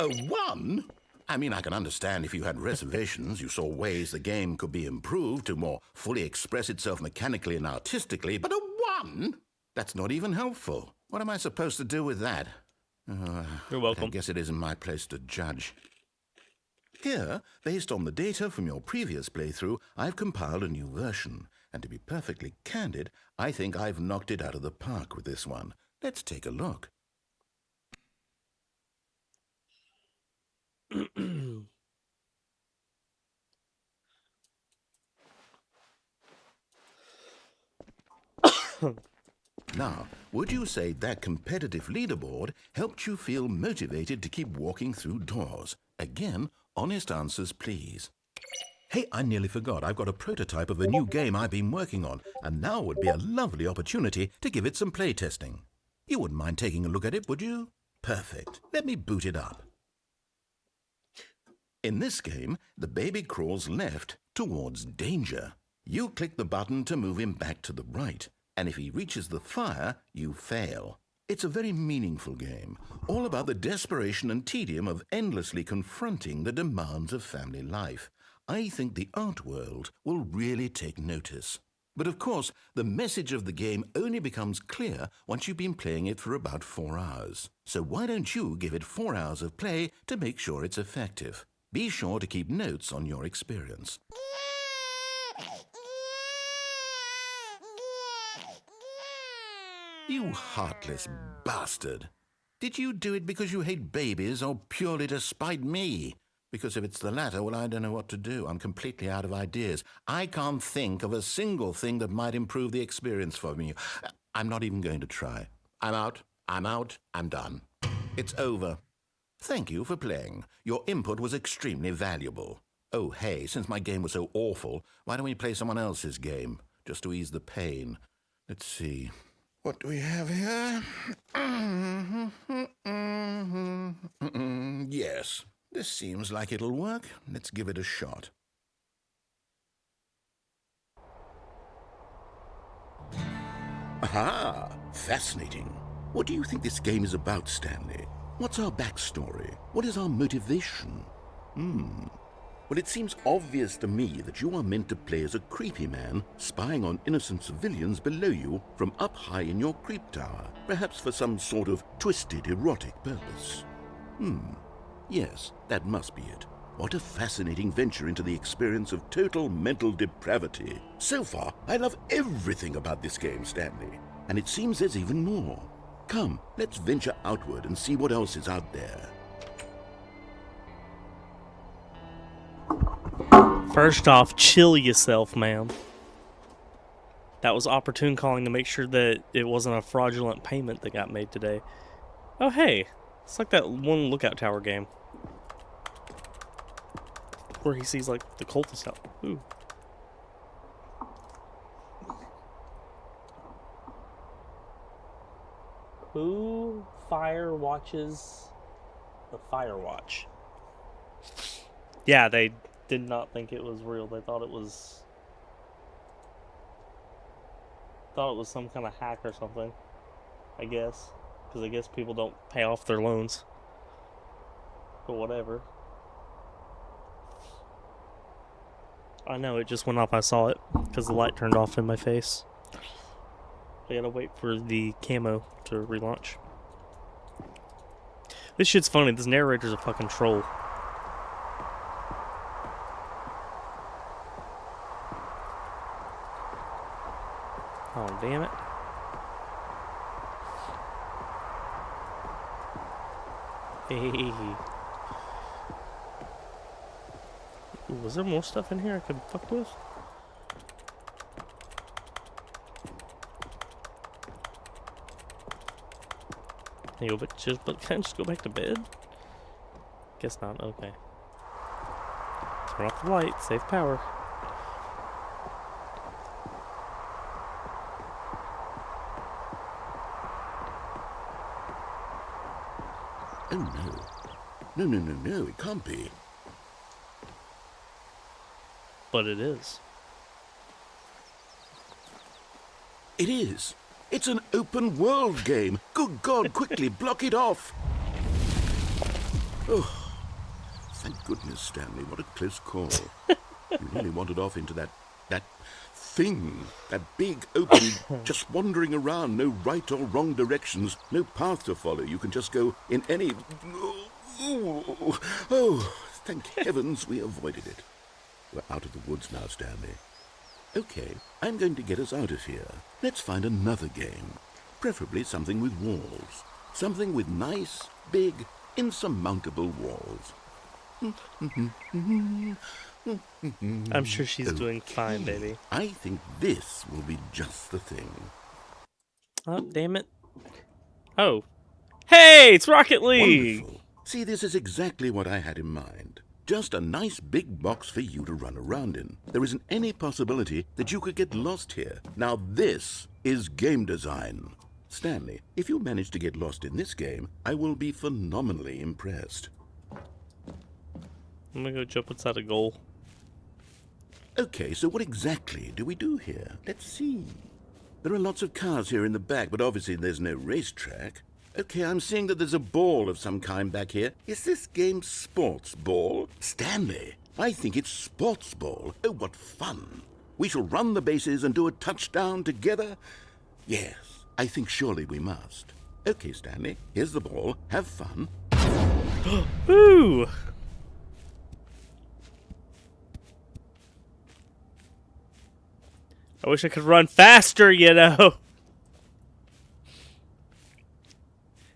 B: A 1? I mean, I can understand if you had reservations, you saw ways the game could be improved to more fully express itself mechanically and artistically, but a 1? That's not even helpful. What am I supposed to do with that?
A: You're welcome.
B: I guess it isn't my place to judge. Here, based on the data from your previous playthrough, I've compiled a new version. And to be perfectly candid, I think I've knocked it out of the park with this one. Let's take a look. Now, would you say that competitive leaderboard helped you feel motivated to keep walking through doors? Again, honest answers, please. Hey, I nearly forgot. I've got a prototype of a new game I've been working on, and now would be a lovely opportunity to give it some playtesting. You wouldn't mind taking a look at it, would you? Perfect. Let me boot it up. In this game, the baby crawls left towards danger. You click the button to move him back to the right, and if he reaches the fire, you fail. It's a very meaningful game, all about the desperation and tedium of endlessly confronting the demands of family life. I think the art world will really take notice. But of course, the message of the game only becomes clear once you've been playing it for about 4 hours. So why don't you give it 4 hours of play to make sure it's effective? Be sure to keep notes on your experience. You heartless bastard. Did you do it because you hate babies or purely to spite me? Because if it's the latter, well, I don't know what to do. I'm completely out of ideas. I can't think of a single thing that might improve the experience for me. I'm not even going to try. I'm out. I'm done. It's over. Thank you for playing. Your input was extremely valuable. Oh, hey, since my game was so awful, why don't we play someone else's game, just to ease the pain? Let's see. What do we have here? Yes, this seems like it'll work. Let's give it a shot. Aha! Fascinating. What do you think this game is about, Stanley? What's our backstory? What is our motivation? Well, it seems obvious to me that you are meant to play as a creepy man spying on innocent civilians below you from up high in your creep tower, perhaps for some sort of twisted erotic purpose. Yes, that must be it. What a fascinating venture into the experience of total mental depravity. So far, I love everything about this game, Stanley. And it seems there's even more. Come, let's venture outward and see what else is out there.
A: First off, chill yourself, ma'am. That was opportune calling to make sure that it wasn't a fraudulent payment that got made today. Oh, hey. It's like that one Lookout Tower game. Where he sees, like, the cultist out. Ooh. Who fire watches the Fire Watch? Yeah, they did not think it was real. They thought it was some kind of hack or something, I guess, because I guess people don't pay off their loans, but whatever. I know, it just went off. I saw it because the light turned off in my face. I gotta wait for the camo to relaunch. This shit's funny. This narrator's a fucking troll. Oh, damn it. Hey. Ooh, was there more stuff in here I could fuck with? Can I just go back to bed? Guess not. Okay. Turn off the light. Save power.
B: Oh, no. No, it can't be.
A: But it is.
B: It is. It's an open world game. Good God, quickly block it off. Oh, thank goodness, Stanley. What a close call. You nearly wandered off into that thing. That big, open, just wandering around. No right or wrong directions. No path to follow. You can just go in any... Oh, thank heavens we avoided it. We're out of the woods now, Stanley. Okay, I'm going to get us out of here. Let's find another game. Preferably something with walls. Something with nice, big, insurmountable walls.
A: I'm sure she's doing fine, baby.
B: I think this will be just the thing.
A: Oh, damn it. Oh. Hey, it's Rocket League!
B: Wonderful. See, this is exactly what I had in mind. Just a nice big box for you to run around in. There isn't any possibility that you could get lost here. Now this is game design. Stanley, if you manage to get lost in this game, I will be phenomenally impressed.
A: I'm gonna go jump inside a goal.
B: Okay, so what exactly do we do here? Let's see. There are lots of cars here in the back, but obviously there's no racetrack. Okay, I'm seeing that there's a ball of some kind back here. Is this game sports ball? Stanley, I think it's sports ball. Oh, what fun. We shall run the bases and do a touchdown together? Yes, I think surely we must. Okay, Stanley, here's the ball. Have fun.
A: Woo! I wish I could run faster, you know.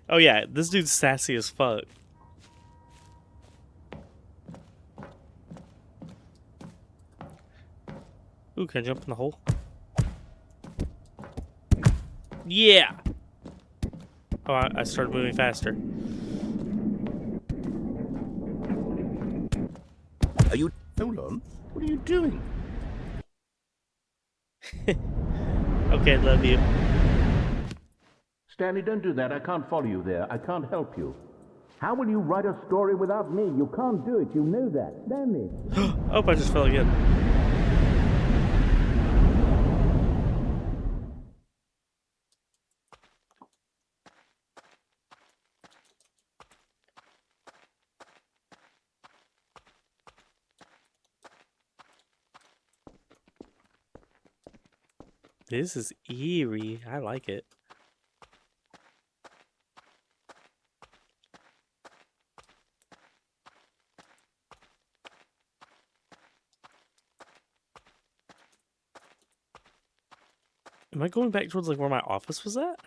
A: Oh yeah, this dude's sassy as fuck. Ooh, can I jump in the hole? Yeah! Oh, I started moving faster.
B: doing?
A: Okay, love you.
B: Stanley, don't do that. I can't follow you there. I can't help you. How will you write a story without me? You can't do it. You know that. Stanley.
A: Oh, I just fell again. This is eerie. I like it. Am I going back towards like where my office was at?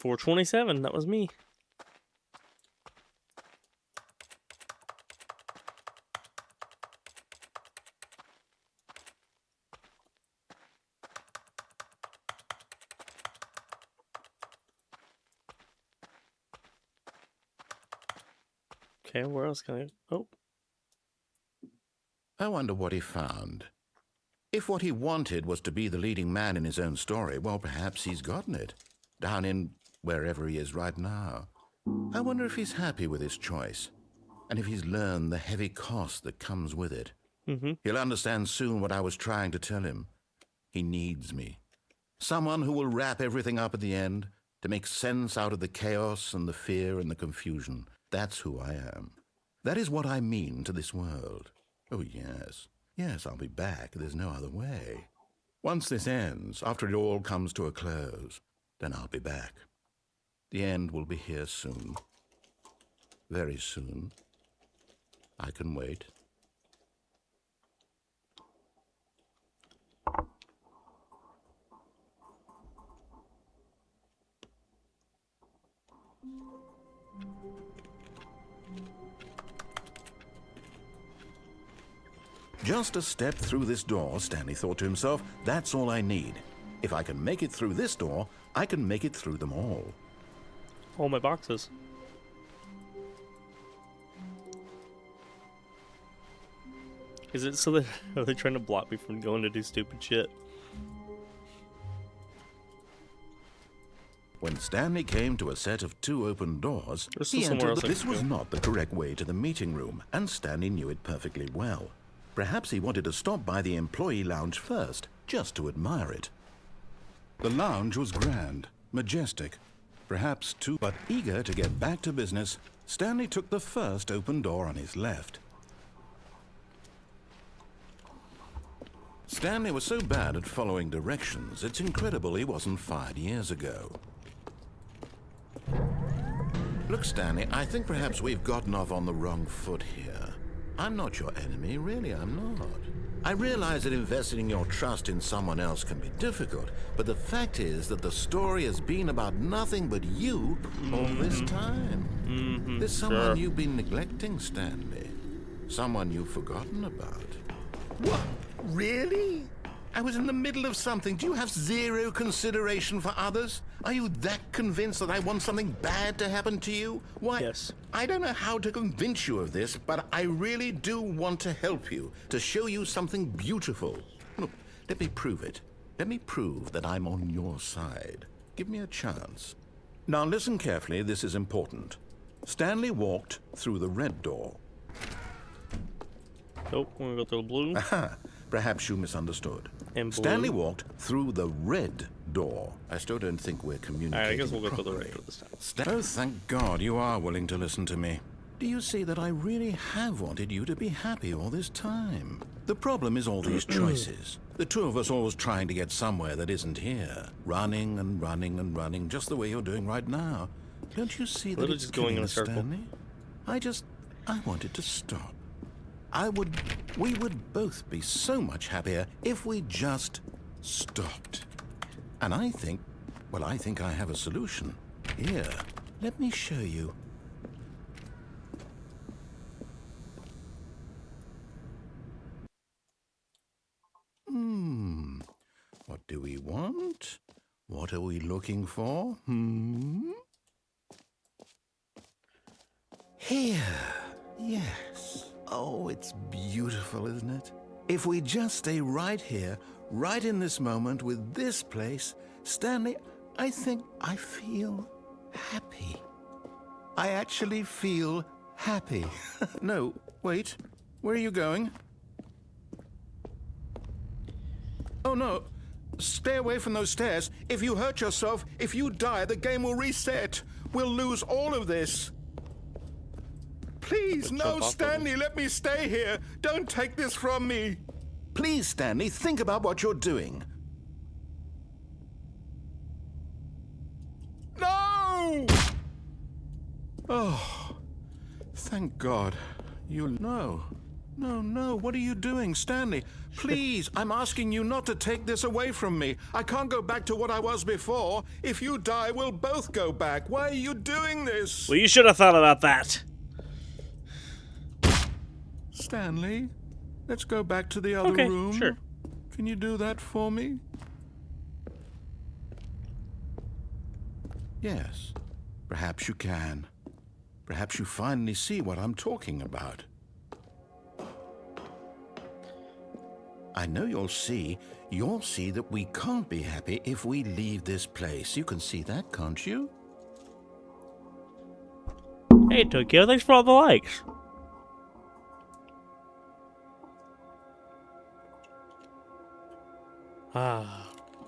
A: $427. That was me. Okay, where else can I? Oh,
B: I wonder what he found. If what he wanted was to be the leading man in his own story, well, perhaps he's gotten it. Down in wherever he is right now. I wonder if he's happy with his choice, and if he's learned the heavy cost that comes with it. He'll understand soon what I was trying to tell him. He needs me. Someone who will wrap everything up at the end, to make sense out of the chaos and the fear and the confusion. That's who I am. That is what I mean to this world. Oh, yes. Yes, I'll be back. There's no other way. Once this ends, after it all comes to a close, then I'll be back. The end will be here soon. Very soon. I can wait. Just a step through this door, Stanley thought to himself. That's all I need. If I can make it through this door, I can make it through them all.
A: all my boxes. Is it so that are they trying to block me from going to do stupid shit?
B: When Stanley came to a set of 2 open doors,
A: There's
B: he
A: still somewhere
B: entered.
A: else I
B: This
A: could
B: was
A: go.
B: not the correct way to the meeting room, and Stanley knew it perfectly well. Perhaps he wanted to stop by the employee lounge first, just to admire it. The lounge was grand, majestic, perhaps too, but eager to get back to business, Stanley took the first open door on his left. Stanley was so bad at following directions, it's incredible he wasn't fired years ago. Look, Stanley, I think perhaps we've gotten off on the wrong foot here. I'm not your enemy, really, I'm not. I realize that investing your trust in someone else can be difficult, but the fact is that the story has been about nothing but you all this time. There's someone you've been neglecting, Stanley. Someone you've forgotten about. What? Really? I was in the middle of something. Do you have zero consideration for others? Are you that convinced that I want something bad to happen to you? Why?
A: Yes.
B: I don't know how to convince you of this, but I really do want to help you, to show you something beautiful. Look, let me prove it. Let me prove that I'm on your side. Give me a chance. Now listen carefully, this is important. Stanley walked through the red door.
A: Nope, we're gonna go through blue.
B: Aha, perhaps you misunderstood.
A: And blue.
B: Stanley walked through the red door. I still don't think we're communicating
A: Alright, I guess we'll go through the
B: properly.
A: red door this time.
B: Oh, thank God you are willing to listen to me. Do you see that I really have wanted you to be happy all this time? The problem is all these choices. The two of us always trying to get somewhere that isn't here. Running and running and running, just the way you're doing right now. Don't you see that
A: Literally
B: it's
A: just going in
B: killing
A: a
B: us,
A: circle.
B: Stanley? I wanted to stop. We would both be so much happier if we just stopped. And I think I have a solution. Here, let me show you. What do we want? What are we looking for? Here. Yes. Oh, it's beautiful, isn't it? If we just stay right here, right in this moment with this place, Stanley, I think I feel happy. I actually feel happy. No, wait. Where are you going? Oh, no. Stay away from those stairs. If you hurt yourself, if you die, the game will reset. We'll lose all of this. Please, no, Stanley, let me stay here. Don't take this from me. Please, Stanley, think about what you're doing. No! Oh, thank God. No. No, what are you doing, Stanley? Please, I'm asking you not to take this away from me. I can't go back to what I was before. If you die, we'll both go back. Why are you doing this?
A: Well, you should have thought about that.
B: Stanley, let's go back to the other room.
A: Sure.
B: Can you do that for me? Yes, perhaps you can. Perhaps you finally see what I'm talking about. I know you'll see that we can't be happy if we leave this place. You can see that, can't you?
A: Hey, Tokyo, thanks for all the likes.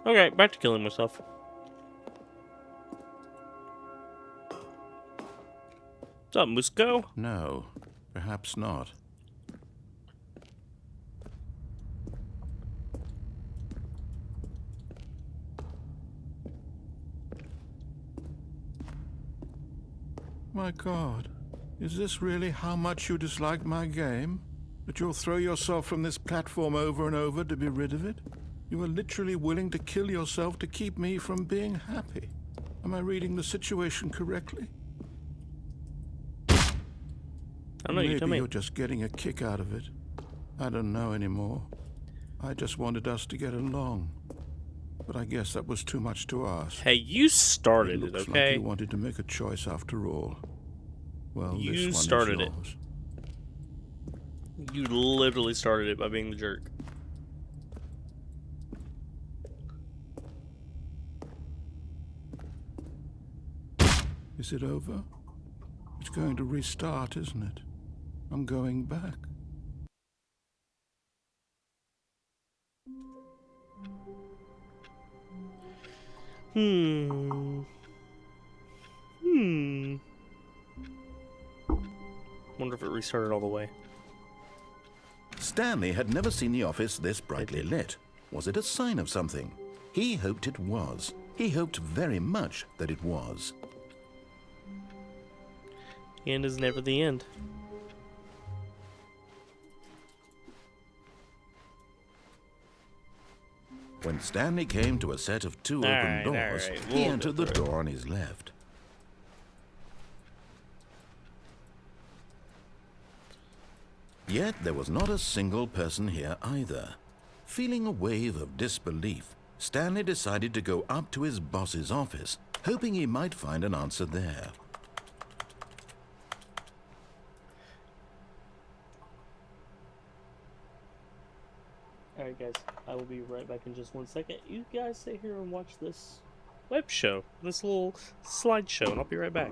A: Okay, back to killing myself. What's up, Musco?
B: No, perhaps not. My God, is this really how much you dislike my game? That you'll throw yourself from this platform over and over to be rid of it? You are literally willing to kill yourself to keep me from being happy. Am I reading the situation correctly?
A: I don't know, you tell me.
B: Maybe you're just getting a kick out of it. I don't know anymore. I just wanted us to get along. But I guess that was too much to ask.
A: Hey, you started it,
B: Looks
A: okay?
B: like you wanted to make a choice after all. Well,
A: You
B: this one
A: started
B: is
A: it.
B: yours.
A: You literally started it by being the jerk.
B: Is it over? It's going to restart, isn't it? I'm going back.
A: Wonder if it restarted all the way.
B: Stanley had never seen the office this brightly lit. Was it a sign of something? He hoped it was. He hoped very much that it was.
A: The end is never the end.
B: When Stanley came to a set of two open doors, he entered the door on his left. Yet there was not a single person here either. Feeling a wave of disbelief, Stanley decided to go up to his boss's office, hoping he might find an answer there.
A: Alright guys, I will be right back in just 1 second. You guys sit here and watch this web show, this little slideshow, and I'll be right back.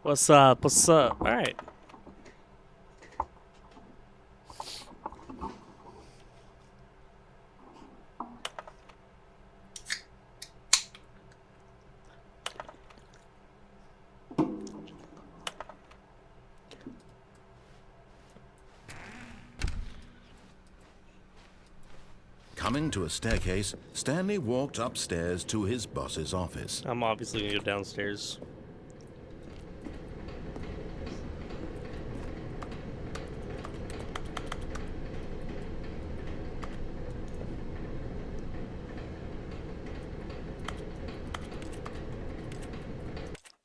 A: What's up? What's up? All right.
B: Coming to a staircase, Stanley walked upstairs to his boss's office.
A: I'm obviously gonna go downstairs.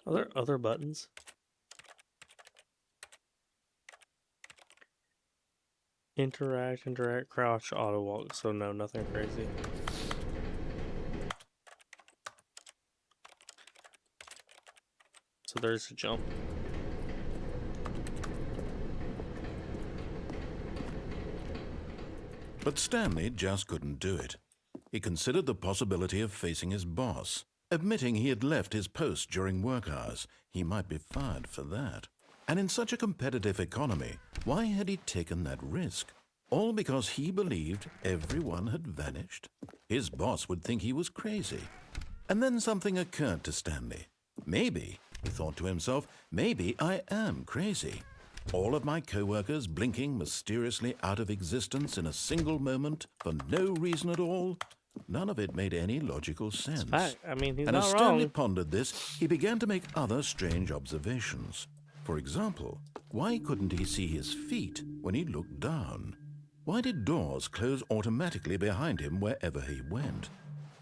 A: Are there other buttons? Interact, crouch, auto walk. So no, nothing crazy. So there's a jump.
B: But Stanley just couldn't do it. He considered the possibility of facing his boss. Admitting he had left his post during work hours, he might be fired for that. And in such a competitive economy, why had he taken that risk? All because he believed everyone had vanished? His boss would think he was crazy. And then something occurred to Stanley. Maybe, he thought to himself, maybe I am crazy. All of my co-workers blinking mysteriously out of existence in a single moment for no reason at all? None of it made any logical sense.
A: Fact. I mean, he's
B: And as
A: not
B: Stanley
A: wrong.
B: pondered this, he began to make other strange observations. For example, why couldn't he see his feet when he looked down? Why did doors close automatically behind him wherever he went?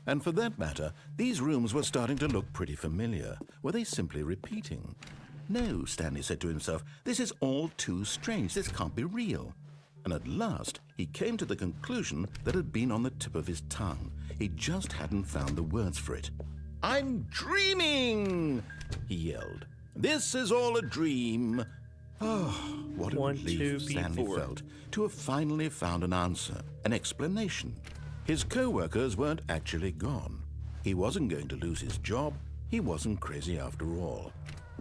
B: And for that matter, these rooms were starting to look pretty familiar. Were they simply repeating? No, Stanley said to himself, this is all too strange. This can't be real. And at last, he came to the conclusion that had been on the tip of his tongue. He just hadn't found the words for it. I'm dreaming, he yelled. This is all a dream. Oh, what a
A: 1,
B: relief
A: 2,
B: Stanley
A: B4.
B: felt to have finally found an answer, an explanation. His co-workers weren't actually gone. He wasn't going to lose his job. He wasn't crazy after all.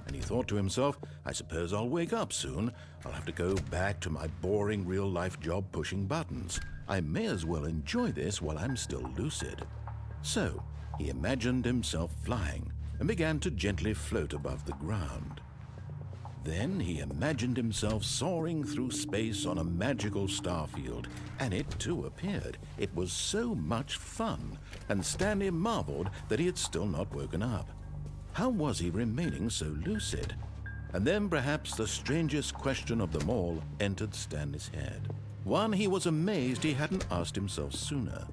B: And he thought to himself, I suppose I'll wake up soon. I'll have to go back to my boring real-life job pushing buttons. I may as well enjoy this while I'm still lucid. So, he imagined himself flying and began to gently float above the ground. Then he imagined himself soaring through space on a magical starfield, and it too appeared. It was so much fun, and Stanley marveled that he had still not woken up. How was he remaining so lucid? And then perhaps the strangest question of them all entered Stanley's head. One he was amazed he hadn't asked himself sooner.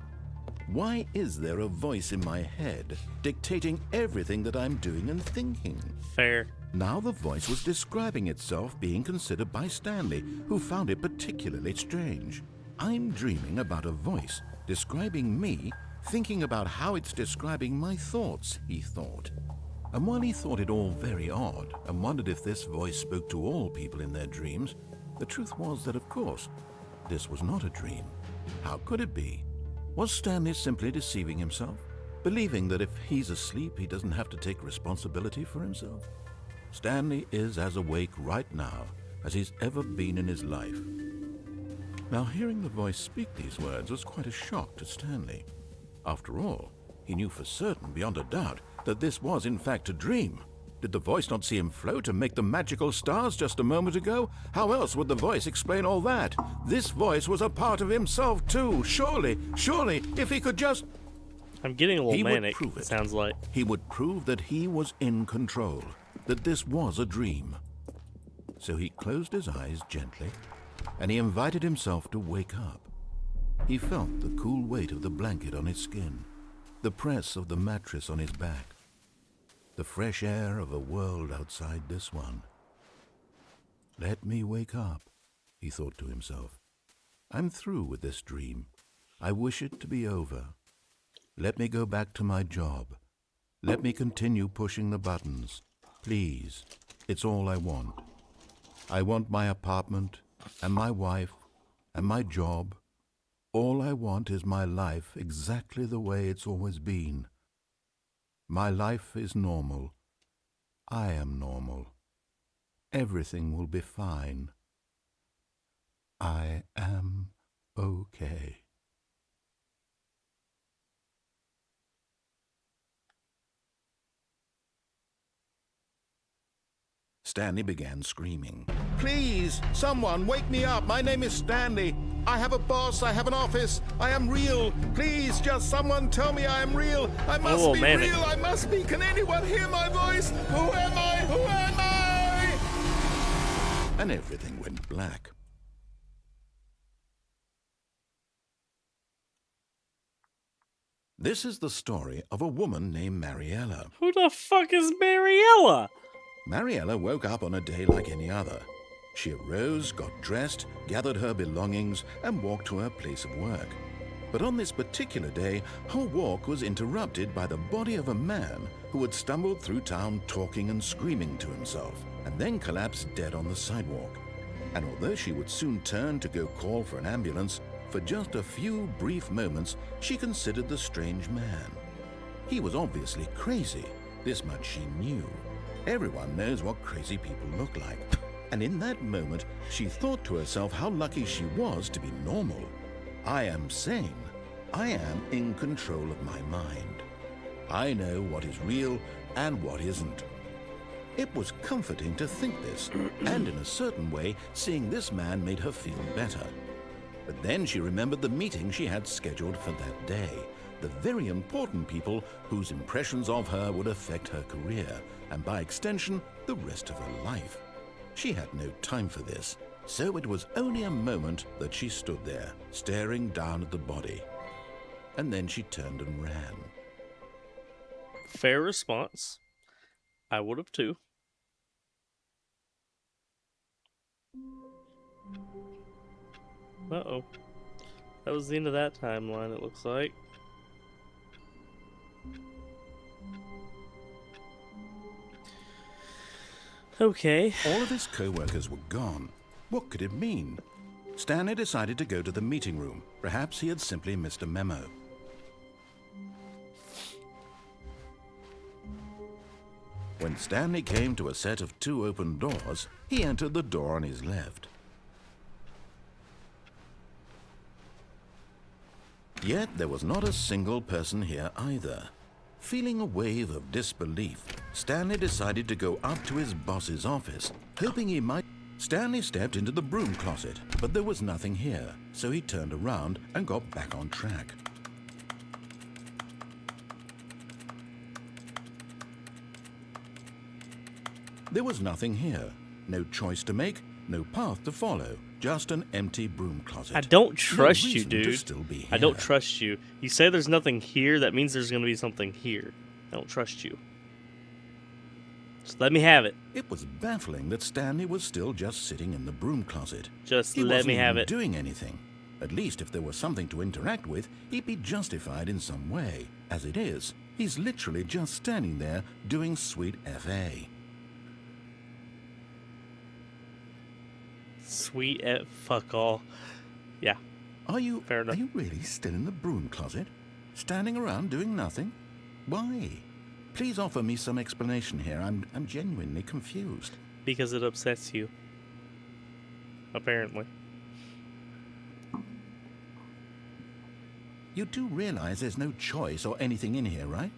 B: Why is there a voice in my head dictating everything that I'm doing and thinking?
A: Fair.
B: Now the voice was describing itself being considered by Stanley, who found it particularly strange. I'm dreaming about a voice describing me, thinking about how it's describing my thoughts, he thought. And while he thought it all very odd and wondered if this voice spoke to all people in their dreams, the truth was that, of course, this was not a dream. How could it be? Was Stanley simply deceiving himself, believing that if he's asleep, he doesn't have to take responsibility for himself? Stanley is as awake right now as he's ever been in his life. Now, hearing the voice speak these words was quite a shock to Stanley. After all, he knew for certain, beyond a doubt, that this was in fact a dream. Did the voice not see him float and make the magical stars just a moment ago? How else would the voice explain all that? This voice was a part of himself too. Surely, if he could just...
A: I'm getting a little
B: He would
A: manic,
B: prove it.
A: sounds like.
B: He would prove that he was in control, that this was a dream. So he closed his eyes gently, and he invited himself to wake up. He felt the cool weight of the blanket on his skin, the press of the mattress on his back, the fresh air of a world outside this one. Let me wake up, he thought to himself. I'm through with this dream. I wish it to be over. Let me go back to my job. Let me continue pushing the buttons. Please, it's all I want. I want my apartment and my wife and my job. All I want is my life exactly the way it's always been. My life is normal. I am normal. Everything will be fine. I am okay. Stanley began screaming. Please, someone, wake me up. My name is Stanley. I have a boss. I have an office. I am real. Please, just someone tell me I am real. I must be real. I must be. Can anyone hear my voice? Who am I? Who am I? And everything went black. This is the story of a woman named Mariella.
A: Who the fuck is Mariella?
B: Mariella woke up on a day like any other. She arose, got dressed, gathered her belongings, and walked to her place of work. But on this particular day, her walk was interrupted by the body of a man who had stumbled through town talking and screaming to himself, and then collapsed dead on the sidewalk. And although she would soon turn to go call for an ambulance, for just a few brief moments she considered the strange man. He was obviously crazy, this much she knew. Everyone knows what crazy people look like. And in that moment, she thought to herself how lucky she was to be normal. I am sane. I am in control of my mind. I know what is real and what isn't. It was comforting to think this, and in a certain way, seeing this man made her feel better. But then she remembered the meeting she had scheduled for that day, the very important people whose impressions of her would affect her career, and by extension, the rest of her life. She had no time for this, so it was only a moment that she stood there, staring down at the body. And then she turned and ran.
A: Fair response. I would have too. Uh-oh. That was the end of that timeline, it looks like. Okay.
B: All of his co-workers were gone. What could it mean? Stanley decided to go to the meeting room. Perhaps he had simply missed a memo. When Stanley came to a set of 2 open doors, he entered the door on his left. Yet there was not a single person here either. Feeling a wave of disbelief, Stanley decided to go up to his boss's office, hoping he might. Stanley stepped into the broom closet, but there was nothing here, so he turned around and got back on track. There was nothing here. No choice to make, no path to follow. Just an empty broom closet.
A: I don't trust
B: No
A: you,
B: reason to
A: dude.
B: still be
A: I don't
B: here.
A: trust you. You say there's nothing here, that means there's going to be something here. I don't trust you. Just let me have it.
B: It was baffling that Stanley was still just sitting in the broom closet.
A: Just
B: He
A: let
B: wasn't
A: me have
B: even
A: it.
B: doing anything. At least if there was something to interact with, he'd be justified in some way. As it is, he's literally just standing there doing sweet FA.
A: Sweet fuck all. Yeah.
B: Are you
A: Fair enough.
B: Are you really still in the broom closet? Standing around doing nothing? Why? Please offer me some explanation here. I'm genuinely confused.
A: Because it upsets you. Apparently.
B: You do realize there's no choice or anything in here, right?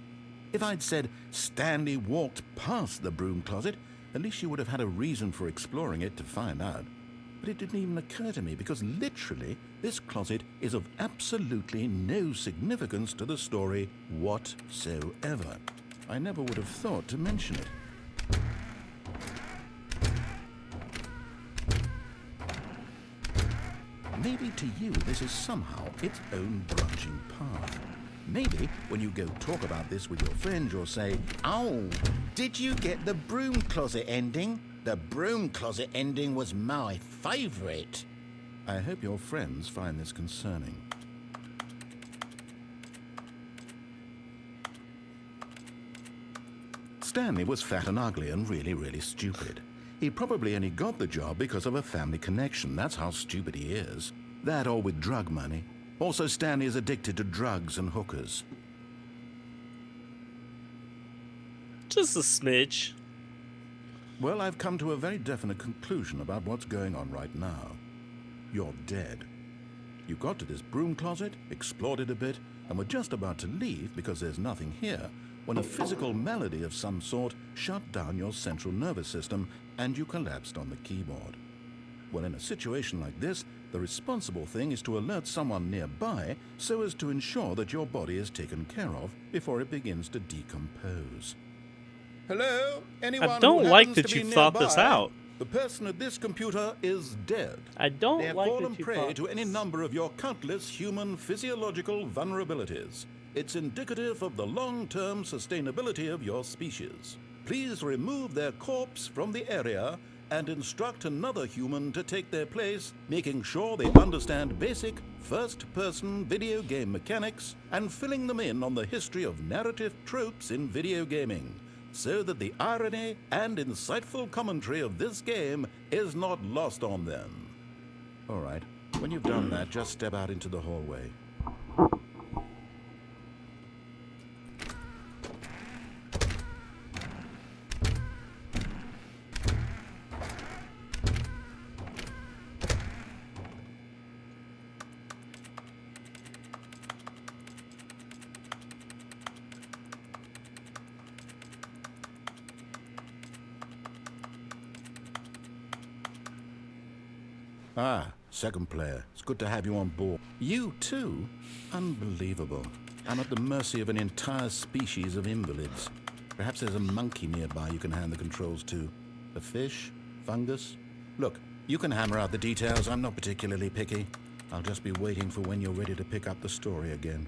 B: If I'd said Stanley walked past the broom closet, at least you would have had a reason for exploring it to find out. But it didn't even occur to me because literally this closet is of absolutely no significance to the story whatsoever. I never would have thought to mention it. Maybe to you this is somehow its own branching path. Maybe when you go talk about this with your friends, you'll say, "Oh, did you get the broom closet ending? The broom closet ending was my favorite." I hope your friends find this concerning. Stanley was fat and ugly and really stupid. He probably only got the job because of a family connection. That's how stupid he is. That or with drug money. Also, Stanley is addicted to drugs and hookers.
A: Just a smidge.
B: Well, I've come to a very definite conclusion about what's going on right now. You're dead. You got to this broom closet, explored it a bit, and were just about to leave because there's nothing here, when a physical malady of some sort shut down your central nervous system and you collapsed on the keyboard. Well, in a situation like this, the responsible thing is to alert someone nearby so as to ensure that your body is taken care of before it begins to decompose. Hello? Anyone
A: I don't
B: who
A: like
B: happens
A: that
B: to
A: you
B: be
A: thought this
B: nearby?
A: out.
B: The person at this computer is dead.
A: I don't
B: They have
A: like
B: fallen
A: that you
B: prey
A: thought
B: to any
A: this.
B: number of your countless human physiological vulnerabilities. It's indicative of the long-term sustainability of your species. Please remove their corpse from the area and instruct another human to take their place, making sure they understand basic first-person video game mechanics and filling them in on the history of narrative tropes in video gaming, so that the irony and insightful commentary of this game is not lost on them. All right, when you've done that, just step out into the hallway. Ah, second player. It's good to have you on board. You too? Unbelievable. I'm at the mercy of an entire species of invalids. Perhaps there's a monkey nearby you can hand the controls to. A fish? Fungus? Look, you can hammer out the details. I'm not particularly picky. I'll just be waiting for when you're ready to pick up the story again.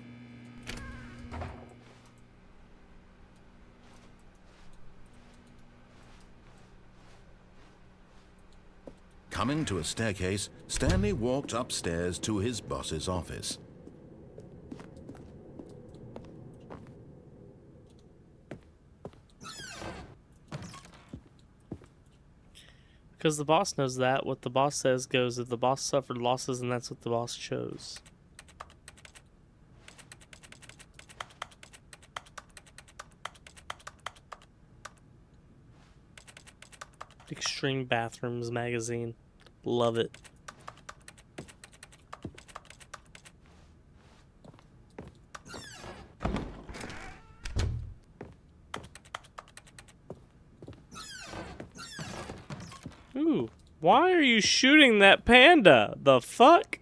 B: Coming to a staircase, Stanley walked upstairs to his boss's office.
A: Because the boss knows that. What the boss says goes. If the boss suffered losses, and that's what the boss chose. Extreme Bathrooms magazine. Love it. Ooh, why are you shooting that panda? The fuck?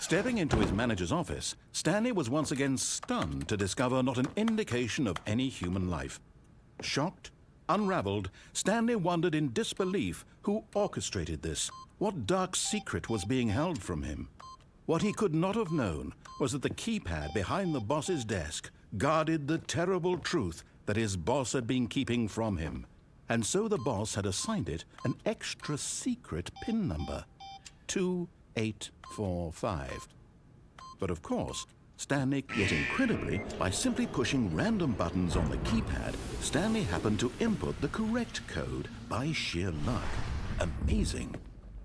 B: Stepping into his manager's office, Stanley was once again stunned to discover not an indication of any human life. Shocked, unraveled, Stanley wondered in disbelief who orchestrated this. What dark secret was being held from him? What he could not have known was that the keypad behind the boss's desk guarded the terrible truth that his boss had been keeping from him. And so the boss had assigned it an extra secret PIN number, 2845. But of course, Stanley, yet incredibly, by simply pushing random buttons on the keypad, Stanley happened to input the correct code by sheer luck. Amazing.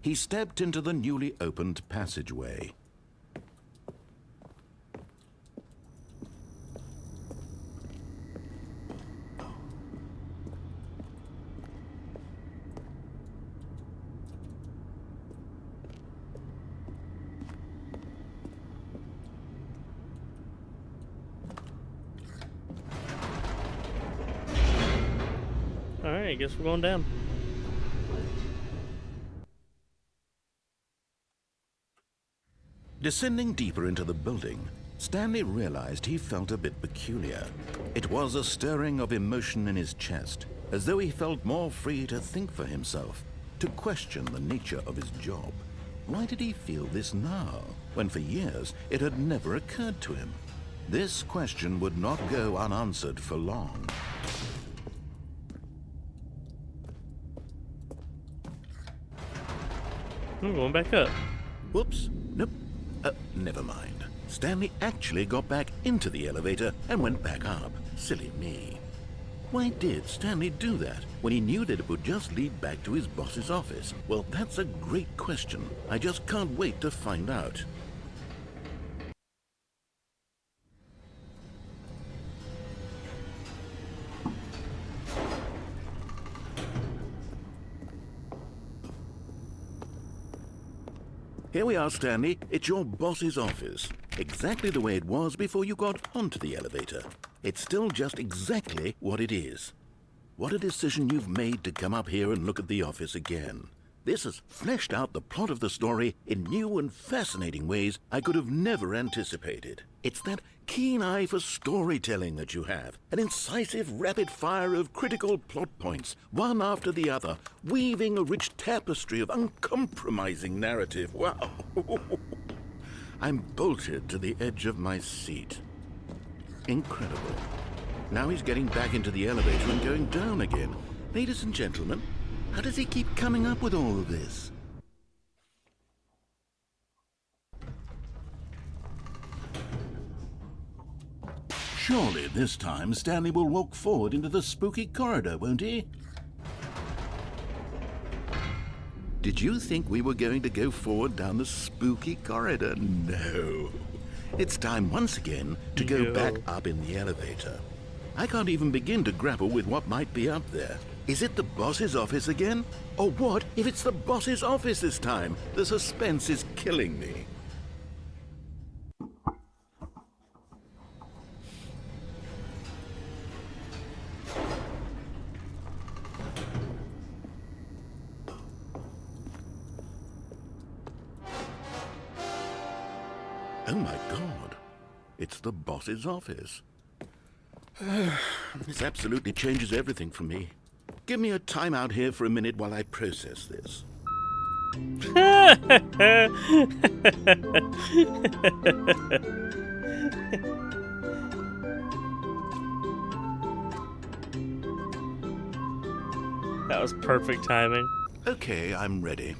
B: He stepped into the newly opened passageway.
A: Alright, I guess we're going down.
B: Descending deeper into the building, Stanley realized he felt a bit peculiar. It was a stirring of emotion in his chest, as though he felt more free to think for himself, to question the nature of his job. Why did he feel this now, when for years it had never occurred to him? This question would not go unanswered for long.
A: I'm going back up.
B: Whoops. Nope. Never mind. Stanley actually got back into the elevator and went back up. Silly me. Why did Stanley do that when he knew that it would just lead back to his boss's office? Well, that's a great question. I just can't wait to find out. Here we are, Stanley. It's your boss's office. Exactly the way it was before you got onto the elevator. It's still just exactly what it is. What a decision you've made to come up here and look at the office again. This has fleshed out the plot of the story in new and fascinating ways I could have never anticipated. It's that keen eye for storytelling that you have, an incisive rapid fire of critical plot points, one after the other, weaving a rich tapestry of uncompromising narrative. Wow! I'm bolted to the edge of my seat. Incredible. Now he's getting back into the elevator and going down again. Ladies and gentlemen, how does he keep coming up with all of this? Surely this time Stanley will walk forward into the spooky corridor, won't he? Did you think we were going to go forward down the spooky corridor? No. It's time once again to go back up in the elevator. I can't even begin to grapple with what might be up there. Is it the boss's office again? Or what if it's the boss's office this time? The suspense is killing me. Oh my God, it's the boss's office. This absolutely changes everything for me. Give me a time out here for a minute while I process this.
A: That was perfect timing.
B: Okay, I'm ready.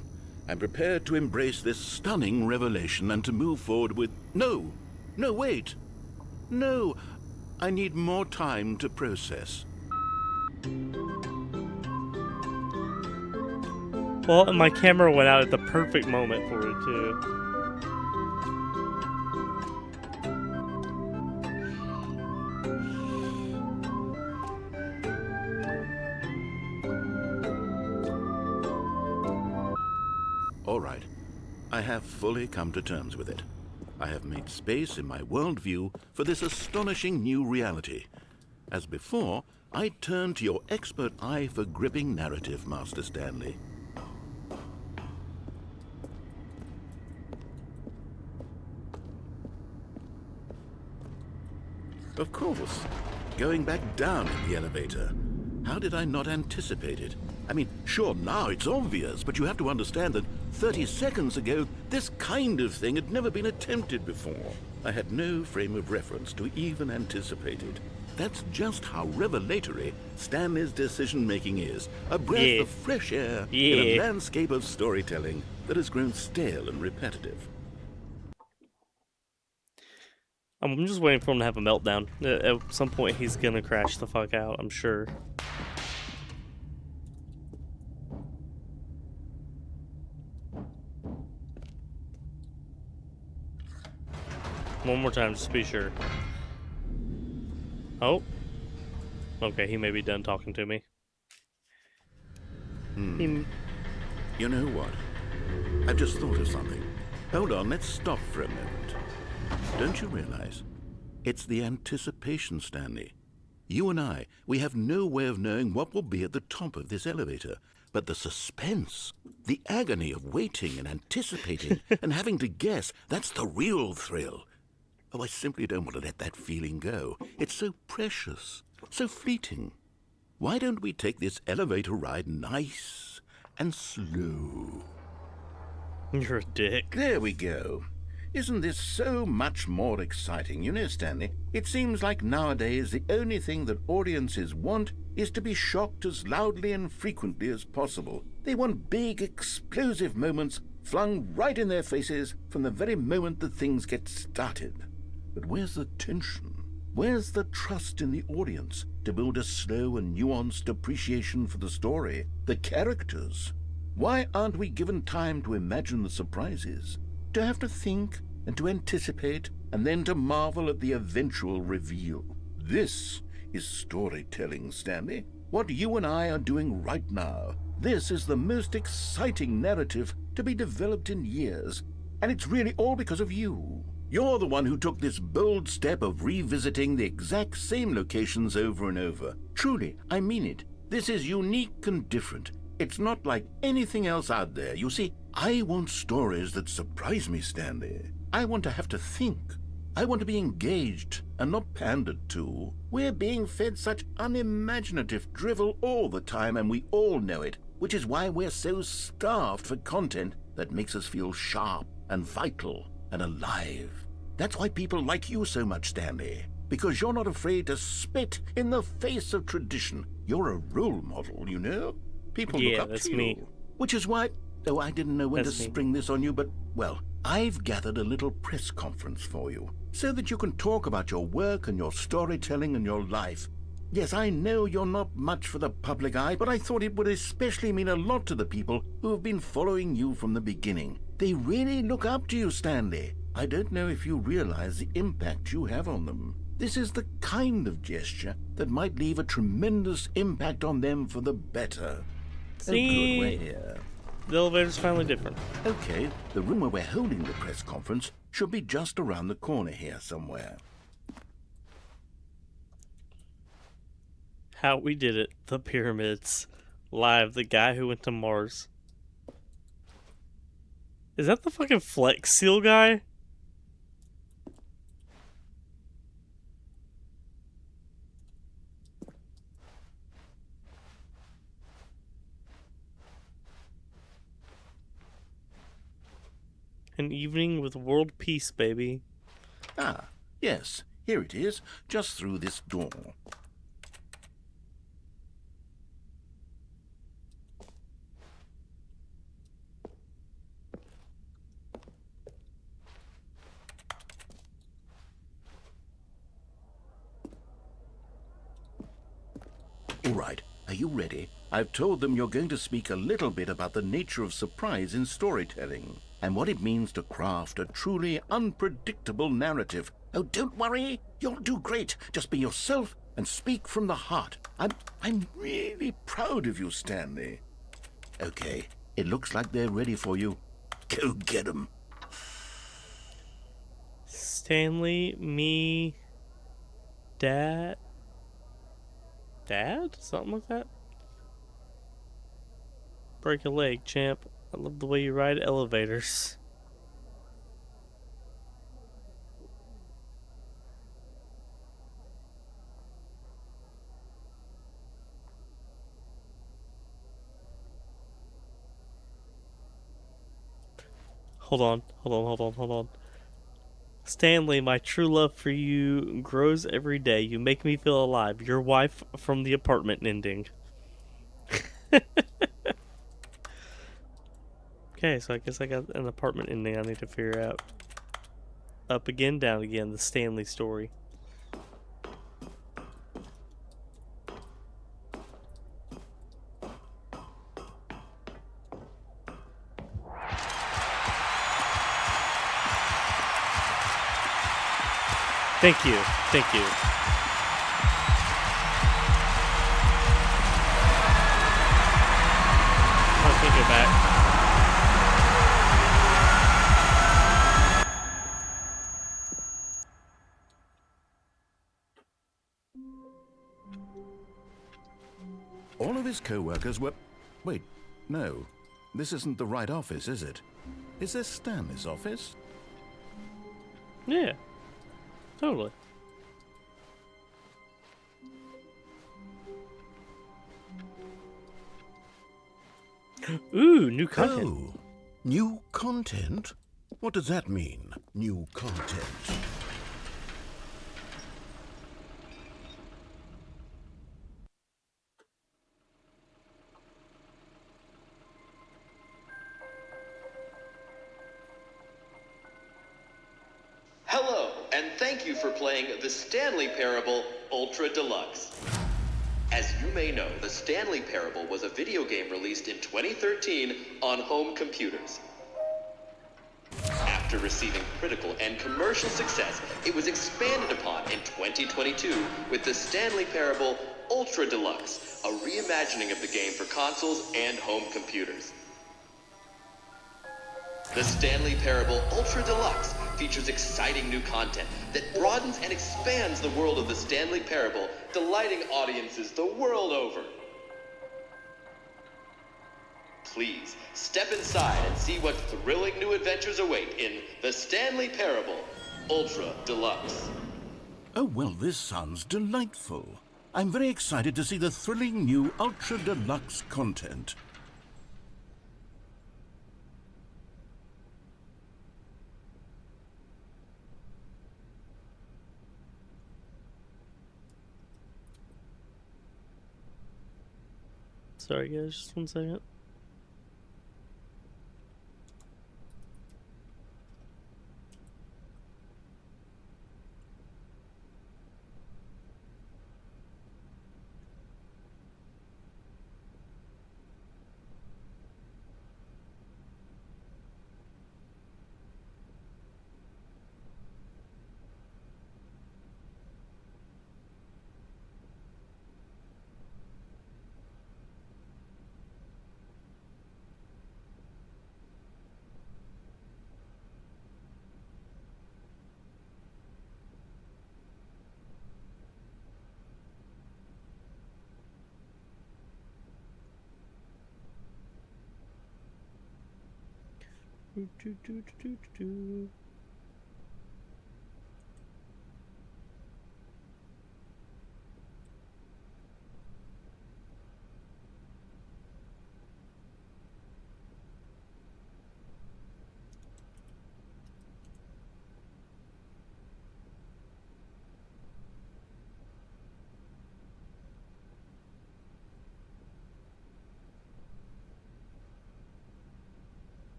B: I'm prepared to embrace this stunning revelation and to move forward with... No, wait. No, I need more time to process.
A: Well, and my camera went out at the perfect moment for it, too.
B: All right, I have fully come to terms with it. I have made space in my worldview for this astonishing new reality. As before, I turn to your expert eye for gripping narrative, Master Stanley. Of course, going back down in the elevator. How did I not anticipate it? I mean, sure, now it's obvious, but you have to understand that 30 seconds ago, this kind of thing had never been attempted before. I had no frame of reference to even anticipate it. That's just how revelatory Stanley's decision-making is. A breath of fresh air in a landscape of storytelling that has grown stale and repetitive.
A: I'm just waiting for him to have a meltdown. At some point, he's gonna crash the fuck out, I'm sure. One more time, just to be sure. Oh. Okay, he may be done talking to me.
B: You know what? I've just thought of something. Hold on, let's stop for a moment. Don't you realize? It's the anticipation, Stanley. You and I, we have no way of knowing what will be at the top of this elevator. But the suspense, the agony of waiting and anticipating and having to guess, that's the real thrill. Oh, I simply don't want to let that feeling go. It's so precious, so fleeting. Why don't we take this elevator ride nice and slow?
A: You're a dick.
B: There we go. Isn't this so much more exciting? You know, Stanley, it seems like nowadays the only thing that audiences want is to be shocked as loudly and frequently as possible. They want big, explosive moments flung right in their faces from the very moment that things get started. But where's the tension? Where's the trust in the audience to build a slow and nuanced appreciation for the story, the characters? Why aren't we given time to imagine the surprises, to have to think and to anticipate, and then to marvel at the eventual reveal? This is storytelling, Stanley. What you and I are doing right now. This is the most exciting narrative to be developed in years, and it's really all because of you. You're the one who took this bold step of revisiting the exact same locations over and over. Truly, I mean it. This is unique and different. It's not like anything else out there. You see, I want stories that surprise me, Stanley. I want to have to think. I want to be engaged and not pandered to. We're being fed such unimaginative drivel all the time, and we all know it, which is why we're so starved for content that makes us feel sharp and vital and alive. That's why people like you so much, Stanley, because you're not afraid to spit in the face of tradition. You're a role model, you know? People look up
A: that's
B: to you.
A: me.
B: Which is why, oh, I didn't know when
A: That's
B: to
A: me.
B: spring this on you, but, well, I've gathered a little press conference for you so that you can talk about your work and your storytelling and your life. Yes, I know you're not much for the public eye, but I thought it would especially mean a lot to the people who have been following you from the beginning. They really look up to you, Stanley. I don't know if you realize the impact you have on them. This is the kind of gesture that might leave a tremendous impact on them for the better. Oh, good, we're
A: See,
B: here.
A: the elevator's finally different.
B: Okay, the room where we're holding the press conference should be just around the corner here somewhere.
A: How we did it. The pyramids. Live. The guy who went to Mars. Is that the fucking Flex Seal guy? An evening with world peace, baby.
B: Ah, yes, here it is, just through this door. All right, are you ready? I've told them you're going to speak a little bit about the nature of surprise in storytelling and what it means to craft a truly unpredictable narrative. Oh, don't worry, you'll do great. Just be yourself and speak from the heart. I'm really proud of you, Stanley. Okay, it looks like they're ready for you. Go get 'em.
A: Stanley, me, Dad? Dad? Something like that? Break a leg, champ. I love the way you ride elevators. Hold on. Stanley, my true love for you grows every day. You make me feel alive. Your wife from the apartment ending. Okay, so I guess I got an apartment ending I need to figure out. Up again, down again, the Stanley story. Thank you. I'll take it back.
B: All of his co-workers were... Wait, no. This isn't the right office, is it? Is this Stanley's office?
A: Yeah. Totally. Ooh, new content.
B: Oh, new content? What does that mean, new content?
D: Hello, and thank thank you for playing the Stanley Parable Ultra Deluxe. As you may know, the Stanley Parable was a video game released in 2013 on home computers. After receiving critical and commercial success, it was expanded upon in 2022 with the Stanley Parable Ultra Deluxe, a reimagining of the game for consoles and home computers. The Stanley Parable Ultra Deluxe features exciting new content that broadens and expands the world of the Stanley Parable, delighting audiences the world over. Please, step inside and see what thrilling new adventures await in the Stanley Parable Ultra Deluxe.
B: Oh, well, this sounds delightful. I'm very excited to see the thrilling new Ultra Deluxe content.
A: Sorry, guys, just 1 second. Do.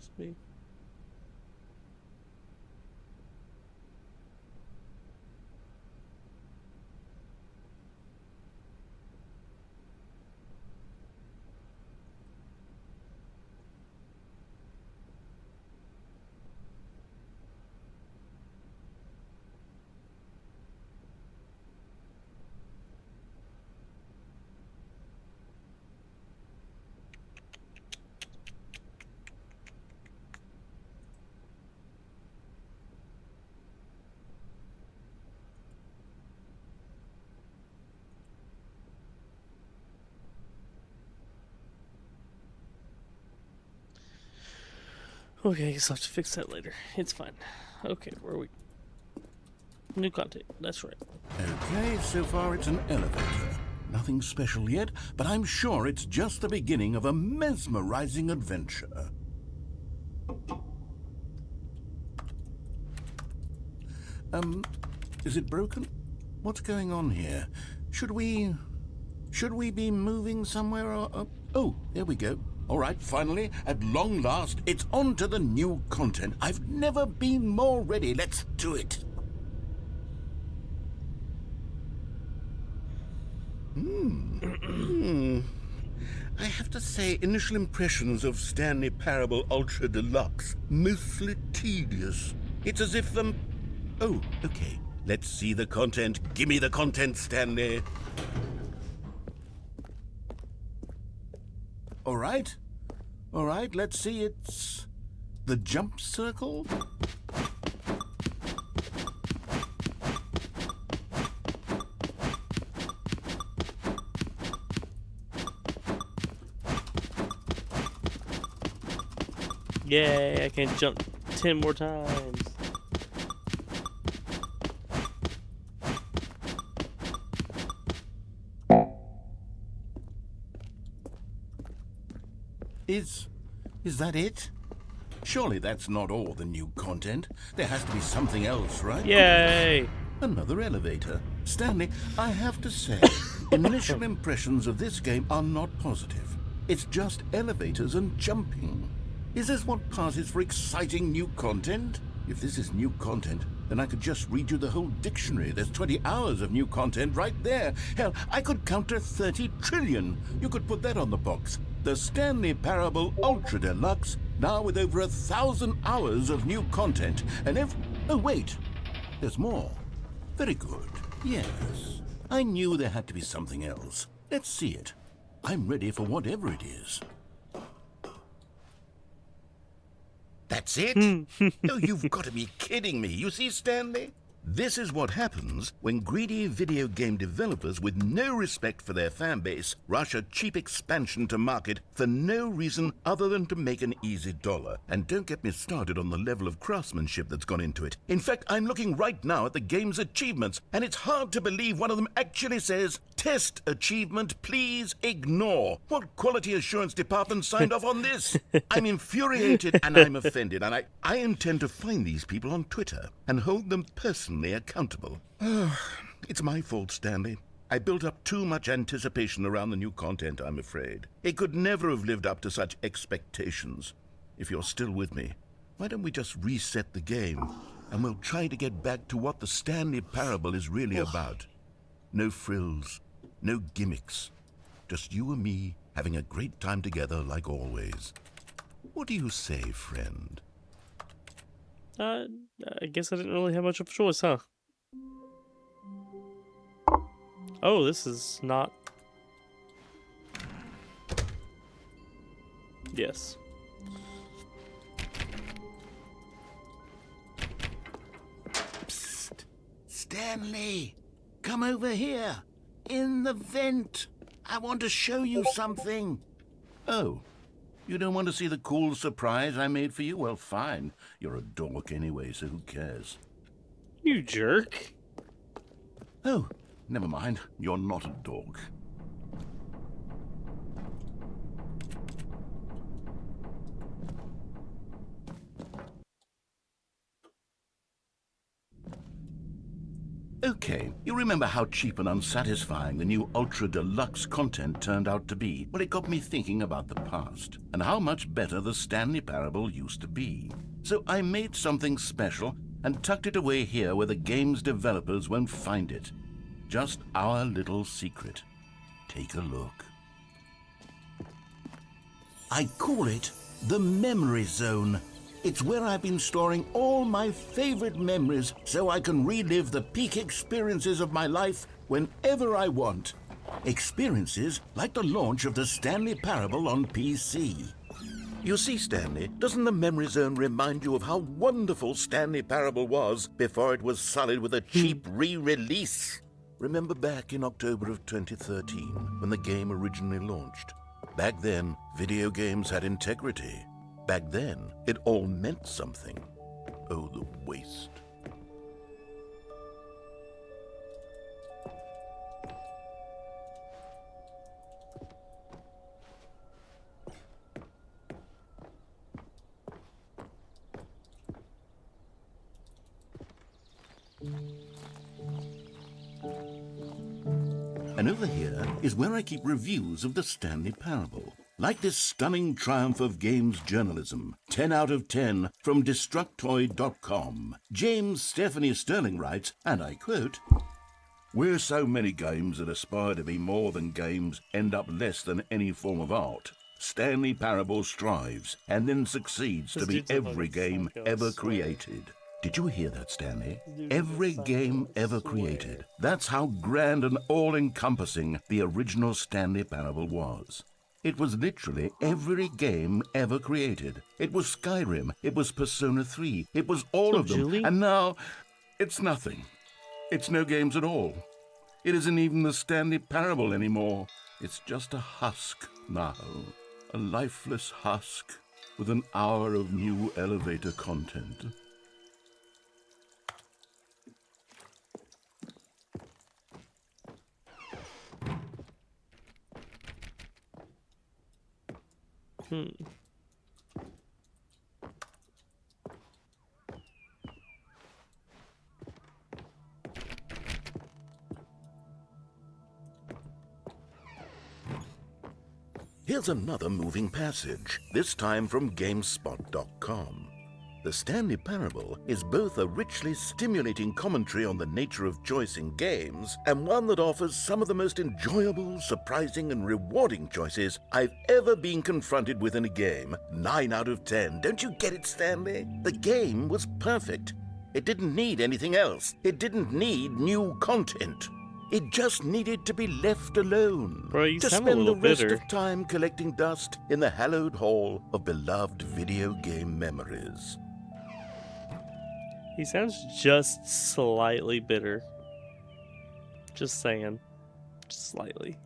A: Excuse me. Okay, I guess I'll have to fix that later. It's fine. Okay, where are we? New content. That's right.
B: Okay, so far it's an elevator. Nothing special yet, but I'm sure it's just the beginning of a mesmerizing adventure. Is it broken? What's going on here? Should we be moving somewhere or... Oh, there we go. All right, finally, at long last, it's on to the new content. I've never been more ready. Let's do it. I have to say, initial impressions of Stanley Parable Ultra Deluxe, mostly tedious. It's as if Oh, okay. Let's see the content. Give me the content, Stanley. All right, let's see. It's the jump circle.
A: Yay, I can jump 10 more times.
B: Is that it? Surely that's not all the new content. There has to be something else, right?
A: Yay!
B: Another elevator. Stanley, I have to say, initial impressions of this game are not positive. It's just elevators and jumping. Is this what passes for exciting new content? If this is new content, then I could just read you the whole dictionary. There's 20 hours of new content right there. Hell, I could count to 30 trillion. You could put that on the box. The Stanley Parable Ultra Deluxe, now with over 1,000 hours of new content. And oh wait, there's more. Very good. Yes. I knew there had to be something else. Let's see it. I'm ready for whatever it is. That's it? Oh, you've got to be kidding me. You see, Stanley? This is what happens when greedy video game developers with no respect for their fan base rush a cheap expansion to market for no reason other than to make an easy dollar. And don't get me started on the level of craftsmanship that's gone into it. In fact, I'm looking right now at the game's achievements, and it's hard to believe one of them actually says, "Test achievement, please ignore." What quality assurance department signed off on this? I'm infuriated and I'm offended, and I intend to find these people on Twitter and hold them personally accountable. It's my fault, Stanley. I built up too much anticipation around the new content, I'm afraid. It could never have lived up to such expectations. If you're still with me, why don't we just reset the game, and we'll try to get back to what the Stanley Parable is really about. No frills, no gimmicks. Just you and me having a great time together like always. What do you say, friend?
A: I guess I didn't really have much of a choice, huh? Oh, this is not... Yes.
B: Psst! Stanley! Come over here! In the vent! I want to show you something! Oh, you don't want to see the cool surprise I made for you? Well, fine. You're a dork anyway, so who cares?
A: You jerk.
B: Oh, never mind. You're not a dork. Okay, you remember how cheap and unsatisfying the new Ultra Deluxe content turned out to be? Well, it got me thinking about the past, and how much better the Stanley Parable used to be. So I made something special and tucked it away here where the game's developers won't find it. Just our little secret. Take a look. I call it the Memory Zone. It's where I've been storing all my favorite memories so I can relive the peak experiences of my life whenever I want. Experiences like the launch of the Stanley Parable on PC. You see, Stanley, doesn't the Memory Zone remind you of how wonderful Stanley Parable was before it was sullied with a cheap re-release? Remember back in October of 2013 when the game originally launched? Back then, video games had integrity. Back then, it all meant something. Oh, the waste. And over here is where I keep reviews of the Stanley Parable. Like this stunning triumph of games journalism, 10 out of 10 from Destructoid.com. James Stephanie Sterling writes, and I quote, "Where so many games that aspire to be more than games end up less than any form of art, Stanley Parable strives and then succeeds to be every game ever created." Did you hear that, Stanley? Every game ever created. That's how grand and all-encompassing the original Stanley Parable was. It was literally every game ever created. It was Skyrim, it was Persona 3, it was all of them.
A: Julie?
B: And now, it's nothing. It's no games at all. It isn't even the Stanley Parable anymore. It's just a husk now. A lifeless husk with an hour of new elevator content. Here's another moving passage, this time from GameSpot.com. The Stanley Parable is both a richly stimulating commentary on the nature of choice in games and one that offers some of the most enjoyable, surprising, and rewarding choices I've ever been confronted with in a game. 9 out of 10. Don't you get it, Stanley? The game was perfect. It didn't need anything else. It didn't need new content. It just needed to be left alone.
A: Bro, you
B: to
A: sound a
B: spend the
A: little
B: rest
A: bitter.
B: of time collecting dust in the hallowed hall of beloved video game memories.
A: He sounds just slightly bitter. Just saying. Just slightly.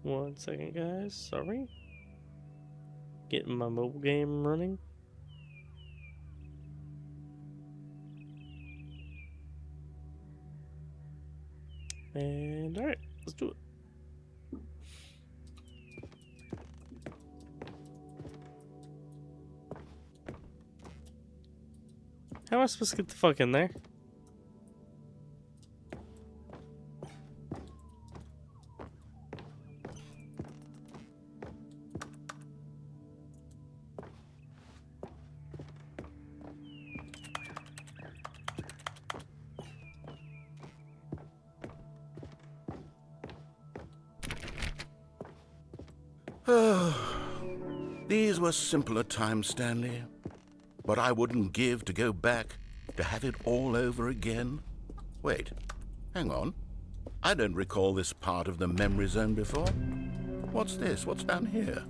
A: One second, guys. Sorry. Getting my mobile game running. And alright, let's do it. How am I supposed to get the fuck in there?
B: These were simpler times, Stanley. What I wouldn't give to go back, to have it all over again. Wait, hang on. I don't recall this part of the memory zone before. What's this? What's down here?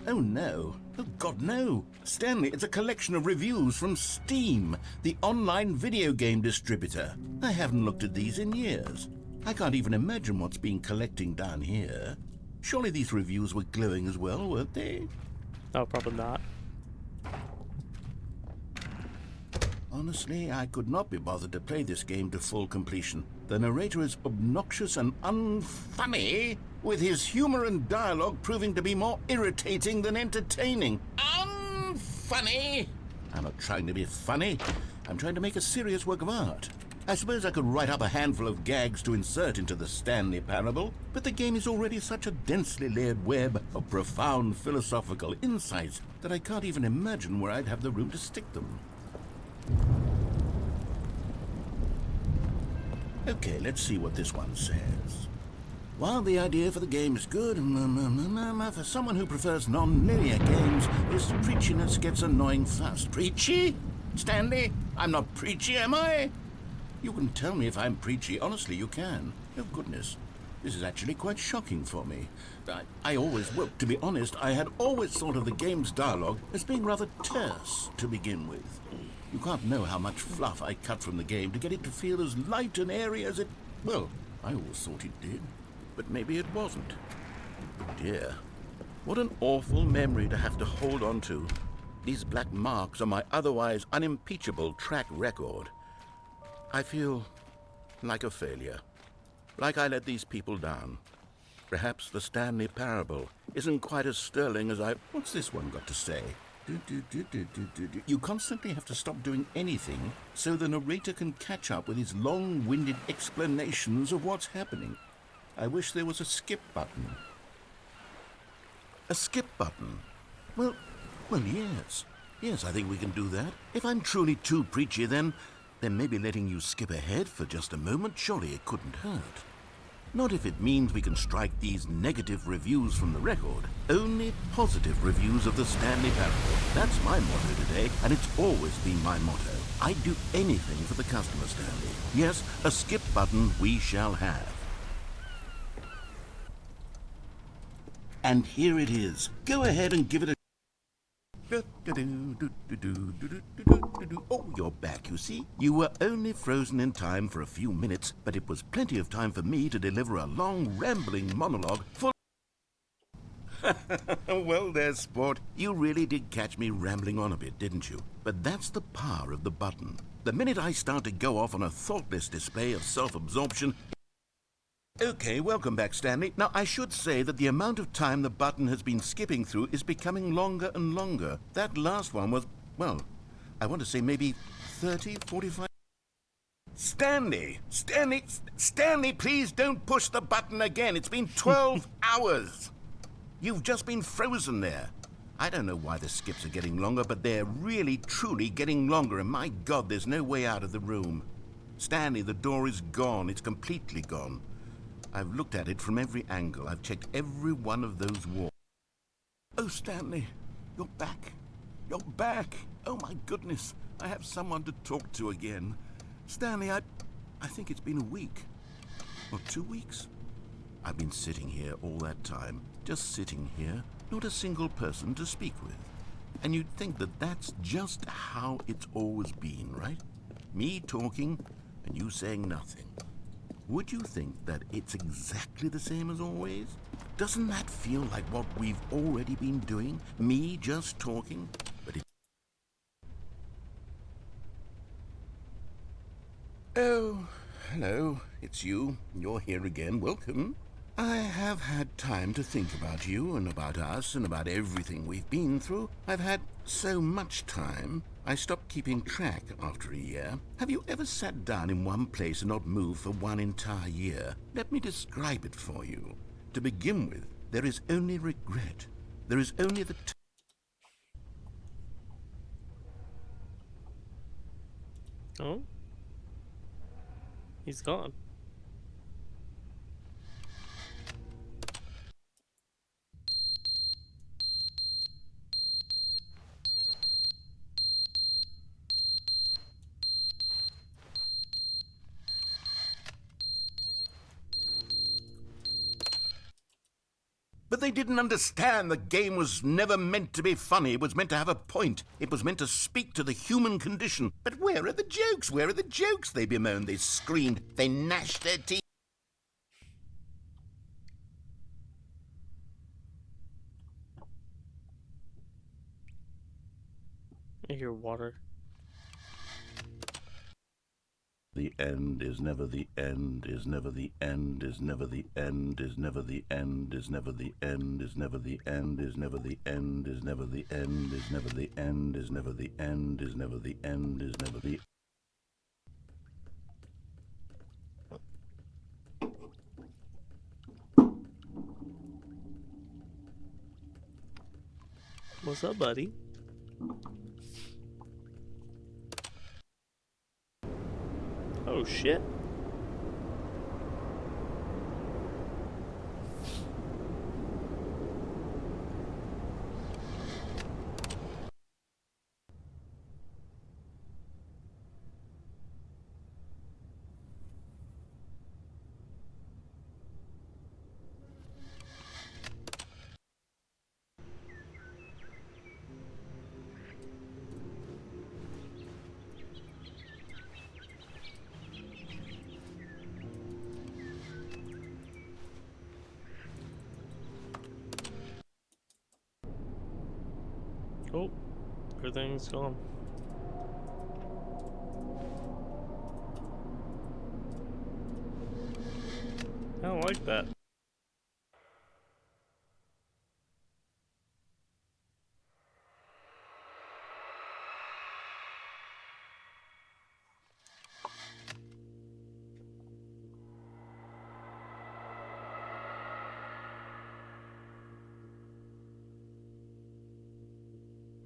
B: Oh, no. Oh, God, no. Stanley, it's a collection of reviews from Steam, the online video game distributor. I haven't looked at these in years. I can't even imagine what's been collecting down here. Surely these reviews were glowing as well, weren't they?
A: Oh, probably not.
B: Honestly, I could not be bothered to play this game to full completion. The narrator is obnoxious and unfunny, with his humor and dialogue proving to be more irritating than entertaining. Unfunny! I'm not trying to be funny. I'm trying to make a serious work of art. I suppose I could write up a handful of gags to insert into the Stanley Parable, but the game is already such a densely layered web of profound philosophical insights that I can't even imagine where I'd have the room to stick them. Okay, let's see what this one says. While the idea for the game is good, for someone who prefers non-linear games, this preachiness gets annoying fast. Preachy? Stanley, I'm not preachy, am I? You can tell me if I'm preachy. Honestly, you can. Oh, goodness. This is actually quite shocking for me. To be honest, I had always thought of the game's dialogue as being rather terse to begin with. You can't know how much fluff I cut from the game to get it to feel as light and airy as it... Well, I always thought it did. But maybe it wasn't. But dear, what an awful memory to have to hold on to. These black marks on my otherwise unimpeachable track record. I feel like a failure. Like I let these people down. Perhaps the Stanley Parable isn't quite as sterling as I... What's this one got to say? You constantly have to stop doing anything so the narrator can catch up with his long-winded explanations of what's happening. I wish there was a skip button. A skip button? Well, yes. Yes, I think we can do that. If I'm truly too preachy, then maybe letting you skip ahead for just a moment, surely it couldn't hurt. Not if it means we can strike these negative reviews from the record. Only positive reviews of the Stanley Parable. That's my motto today, and it's always been my motto. I'd do anything for the customer, Stanley. Yes, a skip button we shall have. And here it is. Go ahead and give it a... Oh, you're back, you see. You were only frozen in time for a few minutes, but it was plenty of time for me to deliver a long, rambling monologue full... Well, there's sport. You really did catch me rambling on a bit, didn't you? But that's the power of the button. The minute I start to go off on a thoughtless display of self-absorption... Okay, welcome back, Stanley. Now, I should say that the amount of time the button has been skipping through is becoming longer and longer. That last one was, well, I want to say maybe 30, 45... Stanley, please don't push the button again. It's been 12 hours. You've just been frozen there. I don't know why the skips are getting longer, but they're really, truly getting longer, and my God, there's no way out of the room. Stanley, the door is gone. It's completely gone. I've looked at it from every angle. I've checked every one of those walls. Oh, Stanley, you're back. You're back. Oh, my goodness. I have someone to talk to again. Stanley, I think it's been a week. Or 2 weeks. I've been sitting here all that time. Just sitting here. Not a single person to speak with. And you'd think that that's just how it's always been, right? Me talking and you saying nothing. Would you think that it's exactly the same as always? Doesn't that feel like what we've already been doing? Me just talking? But Oh, hello. It's you. You're here again. Welcome. I have had time to think about you and about us and about everything we've been through. I've had so much time. I stopped keeping track after a year. Have you ever sat down in one place and not moved for one entire year? Let me describe it for you. To begin with, there is only regret. There is only the
A: Oh? He's gone.
B: But they didn't understand the game was never meant to be funny. It was meant to have a point. It was meant to speak to the human condition. But where are the jokes? Where are the jokes? They bemoaned, they screamed, they gnashed their teeth.
A: I hear water.
B: The end is never the end, is never the end, is never the end, is never the end, is never the end, is never the end, is never the end, is never the end, is never the end, is never the end, is never the end, is never the
A: What's up, buddy? Oh shit. Oh, everything's gone. I don't like that.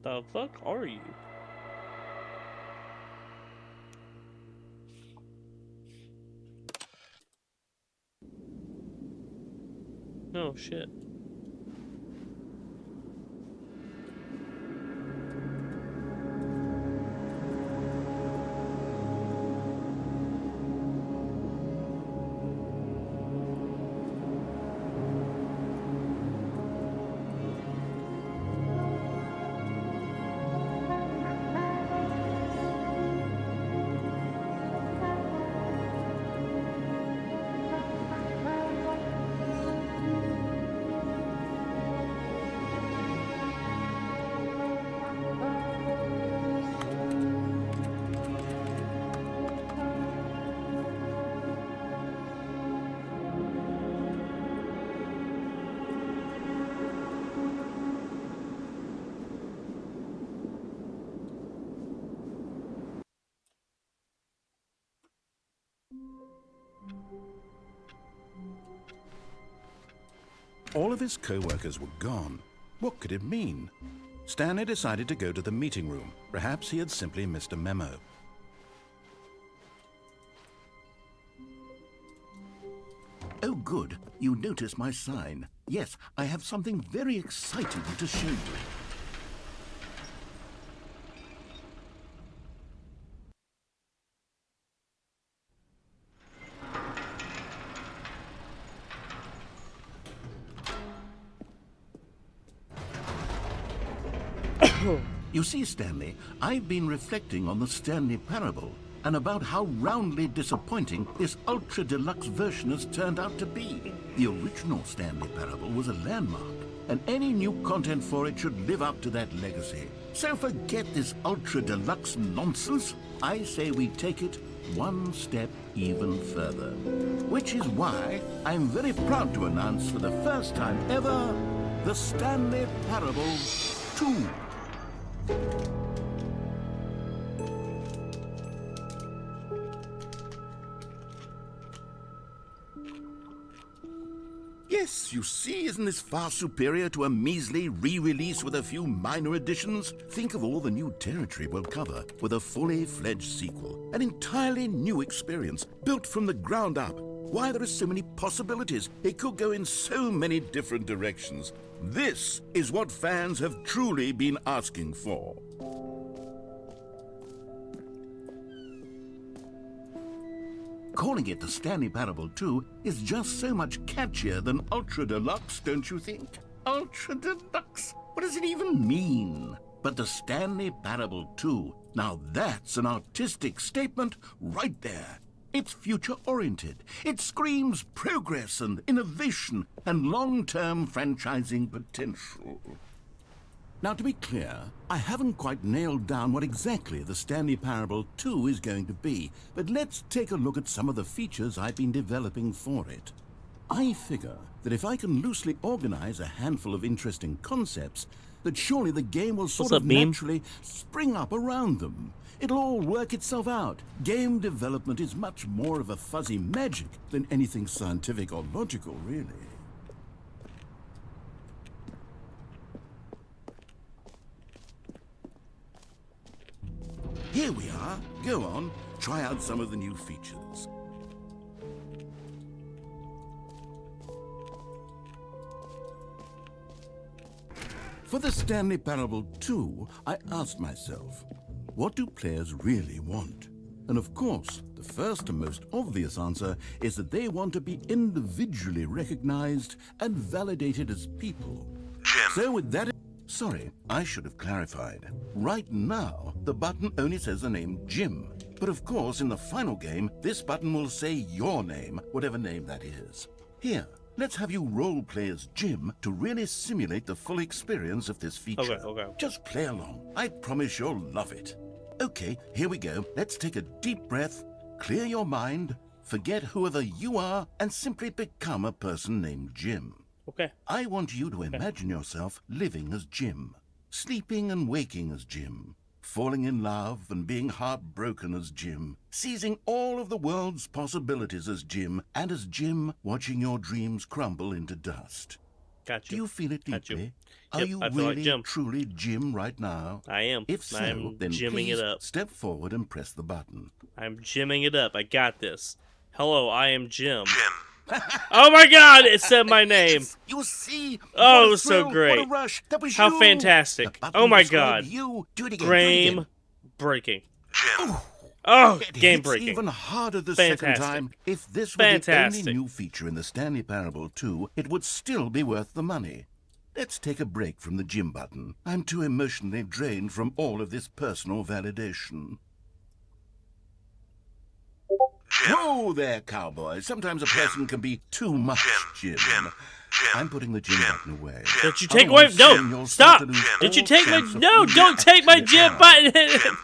A: The fuck are you? No shit.
B: all of his co-workers were gone. What could it mean? Stanley decided to go to the meeting room. Perhaps he had simply missed a memo.
E: Oh, good. You notice my sign. Yes, I have something very exciting to show you. You see, Stanley, I've been reflecting on the Stanley Parable and about how roundly disappointing this ultra deluxe version has turned out to be. The original Stanley Parable was a landmark, and any new content for it should live up to that legacy. So forget this ultra deluxe nonsense. I say we take it one step even further. Which is why I'm very proud to announce for the first time ever, the Stanley Parable 2. Yes, you see, isn't this far superior to a measly re-release with a few minor additions? Think of all the new territory we'll cover with a fully fledged sequel. An entirely new experience, built from the ground up. Why, there are so many possibilities. It could go in so many different directions. This is what fans have truly been asking for. Calling it the Stanley Parable 2 is just so much catchier than Ultra Deluxe, don't you think? Ultra Deluxe? What does it even mean? But the Stanley Parable 2, now that's an artistic statement right there. It's future-oriented. It screams progress and innovation and long-term franchising potential. Now, to be clear, I haven't quite nailed down what exactly the Stanley Parable 2 is going to be, but let's take a look at some of the features I've been developing for it. I figure that if I can loosely organize a handful of interesting concepts, that surely the game will sort of naturally spring up around them. It'll all work itself out. Game development is much more of a fuzzy magic than anything scientific or logical, really. Here we are. Go on, try out some of the new features. For the Stanley Parable 2, I asked myself, what do players really want? And of course, the first and most obvious answer is that they want to be individually recognized and validated as people. Jim. So with that... Sorry, I should have clarified. Right now, the button only says the name Jim. But of course, in the final game, this button will say your name, whatever name that is. Here, let's have you role-play as Jim to really simulate the full experience of this feature.
A: Okay.
B: Just play along. I promise you'll love it. Okay, here we go. Let's take a deep breath, clear your mind, forget whoever you are, and simply become a person named Jim.
A: Okay.
B: I want you to imagine yourself living as Jim, sleeping and waking as Jim, falling in love and being heartbroken as Jim, seizing all of the world's possibilities as Jim, and as Jim watching your dreams crumble into dust.
A: Got you.
B: Do you feel it
A: Got you.
B: deeply?
A: Yep,
B: Are you
A: I feel like
B: really,
A: Jim.
B: truly Jim right now?
A: I am.
B: If so,
A: I'm
B: then
A: jimming
B: please
A: it up.
B: step forward and press the button.
A: I'm jimming it up. I got this. Hello, I am Jim. Oh my God! It said my name.
B: Yes, you see?
A: Oh,
B: What a
A: it was so
B: thrill,
A: great.
B: What a rush. That was
A: How
B: you.
A: fantastic.
B: The button
A: Oh my
B: described
A: God.
B: You. Do it again.
A: Game
B: Do it again.
A: breaking.
B: Ooh.
A: Oh,
B: It
A: game
B: hits
A: breaking.
B: even harder the
A: Fantastic.
B: second time. If this were
A: Fantastic.
B: the only new feature in the Stanley Parable 2, it would still be worth the money. Let's take a break from the Jim button. I'm too emotionally drained from all of this personal validation. Whoa there, cowboy. Sometimes a person can be too much Jim. I'm putting the Jim button away.
A: Did you take away?
B: Otherwise, soon
A: No!
B: you'll
A: Stop!
B: start to lose
A: Did you
B: all
A: take my?
B: sense of
A: No!
B: who
A: Don't
B: you
A: take my
B: actually
A: Jim
B: are.
A: button!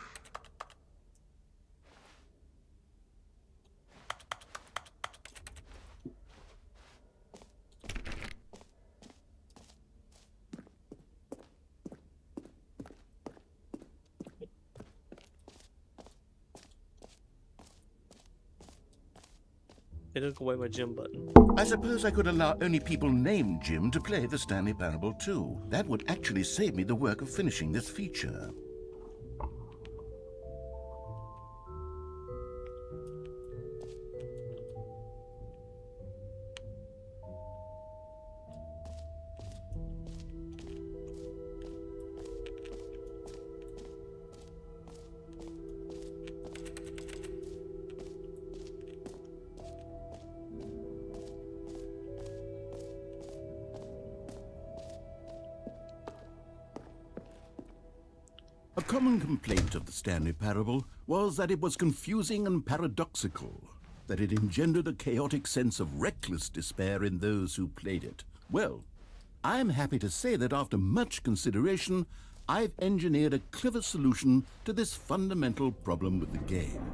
A: They took away my gym button.
E: I suppose I could allow only people named Jim to play the Stanley Parable 2. That would actually save me the work of finishing this feature. A common complaint of the Stanley Parable was that it was confusing and paradoxical, that it engendered a chaotic sense of reckless despair in those who played it. Well, I am happy to say that after much consideration, I've engineered a clever solution to this fundamental problem with the game.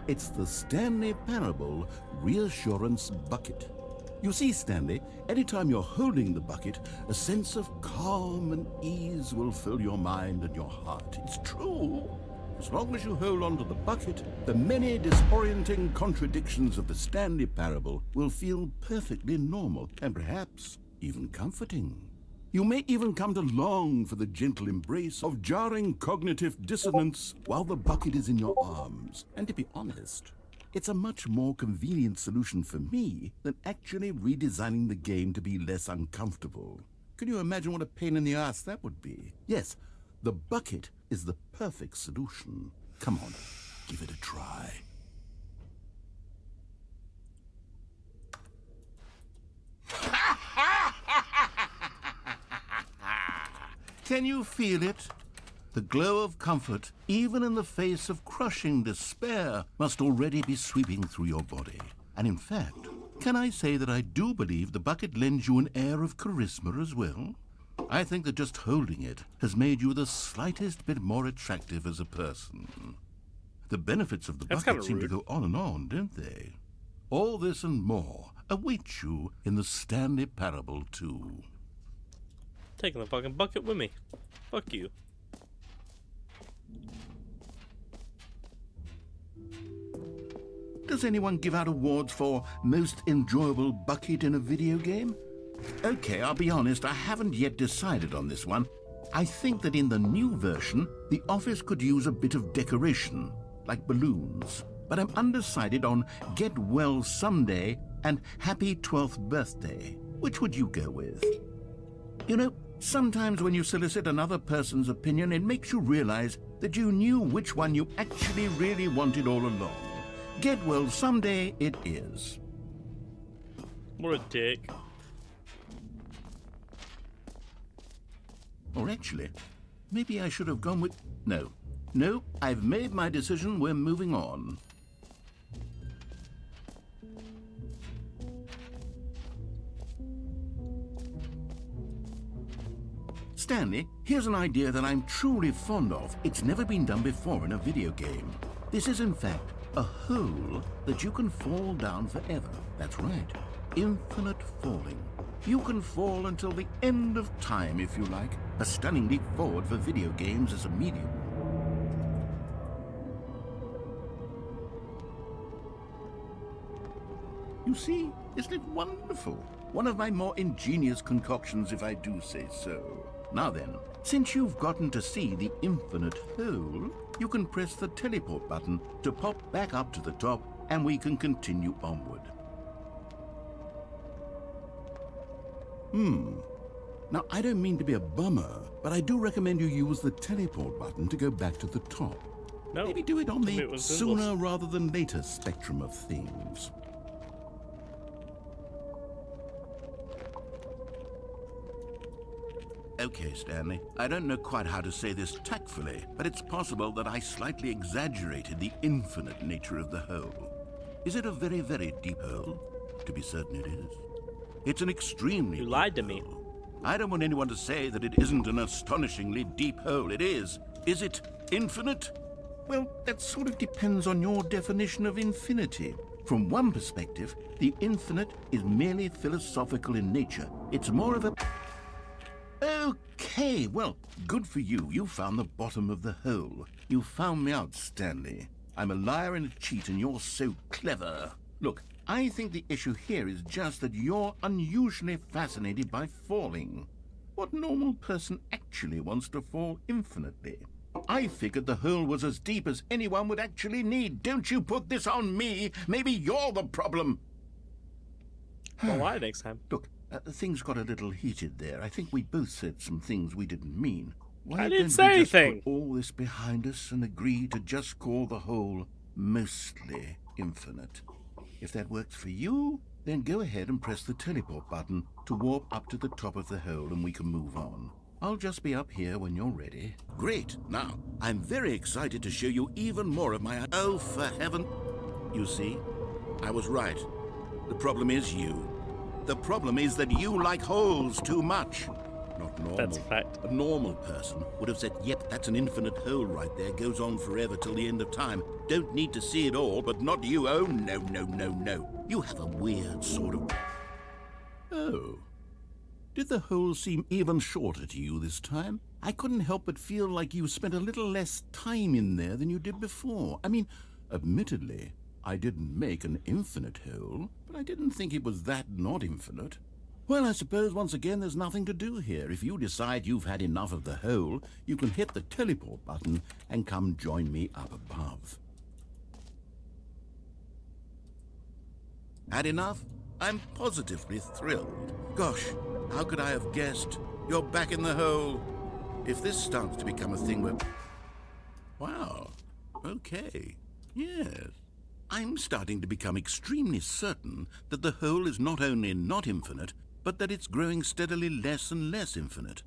E: It's the Stanley Parable Reassurance Bucket. You see, Stanley, anytime you're holding the bucket, a sense of calm and ease will fill your mind and your heart. It's true. As long as you hold on to the bucket, the many disorienting contradictions of the Stanley Parable will feel perfectly normal and perhaps even comforting. You may even come to long for the gentle embrace of jarring cognitive dissonance while the bucket is in your arms. And to be honest, it's a much more convenient solution for me than actually redesigning the game to be less uncomfortable. Can you imagine what a pain in the ass that would be? Yes, the bucket is the perfect solution. Come on, give it a try. Can you feel it? The glow of comfort, even in the face of crushing despair, must already be sweeping through your body. And in fact, can I say that I do believe the bucket lends you an air of charisma as well? I think that just holding it has made you the slightest bit more attractive as a person. The benefits of the
A: That's
E: bucket
A: kinda
E: seem to
A: rude.
E: go on and on, don't they? All this and more await you in the Stanley Parable 2.
A: Taking the fucking bucket with me. Fuck you.
E: Does anyone give out awards for most enjoyable bucket in a video game? Okay, I'll be honest, I haven't yet decided on this one. I think that in the new version, the office could use a bit of decoration, like balloons. But I'm undecided on Get Well Someday and Happy 12th Birthday. Which would you go with? You know, sometimes when you solicit another person's opinion, it makes you realize that you knew which one you actually really wanted all along. Get Well Someday it is.
A: What a dick.
E: Or actually, maybe I should have gone with... No, I've made my decision. We're moving on. Stanley, here's an idea that I'm truly fond of. It's never been done before in a video game. This is, in fact, a hole that you can fall down forever. That's right. Infinite falling. You can fall until the end of time, if you like. A stunning leap forward for video games as a medium. You see, isn't it wonderful? One of my more ingenious concoctions, if I do say so. Now then, since you've gotten to see the infinite hole, you can press the teleport button to pop back up to the top, and we can continue onward. Now, I don't mean to be a bummer, but I do recommend you use the teleport button to go back to the top.
A: No.
E: Maybe do it on
A: I mean,
E: the
A: it was
E: sooner
A: endless.
E: rather than later spectrum of things. Okay, Stanley, I don't know quite how to say this tactfully, but it's possible that I slightly exaggerated the infinite nature of the hole. Is it a very, very deep hole? To be certain it is. It's an extremely
A: You
E: deep
A: lied to me.
E: hole. I don't want anyone to say that it isn't an astonishingly deep hole. It is. Is it infinite? Well, that sort of depends on your definition of infinity. From one perspective, the infinite is merely philosophical in nature. It's more of a... Okay, well, good for you. You found the bottom of the hole. You found me out, Stanley. I'm a liar and a cheat, and you're so clever. Look, I think the issue here is just that you're unusually fascinated by falling. What normal person actually wants to fall infinitely? I figured the hole was as deep as anyone would actually need. Don't you put this on me. Maybe you're the problem.
A: Well, why next time?
E: Look, things got a little heated there. I think we both said some things we didn't mean. Why
A: I didn't
E: don't
A: say
E: we just
A: anything.
E: put all this behind us and agree to just call the hole mostly infinite? If that works for you, then go ahead and press the teleport button to warp up to the top of the hole and we can move on. I'll just be up here when you're ready.
B: Great. Now, I'm very excited to show you even more of my... Oh, for heaven... You see, I was right. The problem is you. The problem is that you like holes too much. Not normal.
A: That's a fact.
B: A normal person would have said, yep, that's an infinite hole right there. Goes on forever till the end of time. Don't need to see it all, but not you. Oh, no, no, no, no. You have a weird sort of... Oh. Did the hole seem even shorter to you this time? I couldn't help but feel like you spent a little less time in there than you did before. I mean, admittedly, I didn't make an infinite hole, but I didn't think it was that not infinite. Well, I suppose once again there's nothing to do here. If you decide you've had enough of the hole, you can hit the teleport button and come join me up above. Had enough? I'm positively thrilled. Gosh, how could I have guessed? You're back in the hole. If this starts to become a thing where... Wow. Okay. Yes. I'm starting to become extremely certain that the hole is not only not infinite, but that it's growing steadily less and less infinite.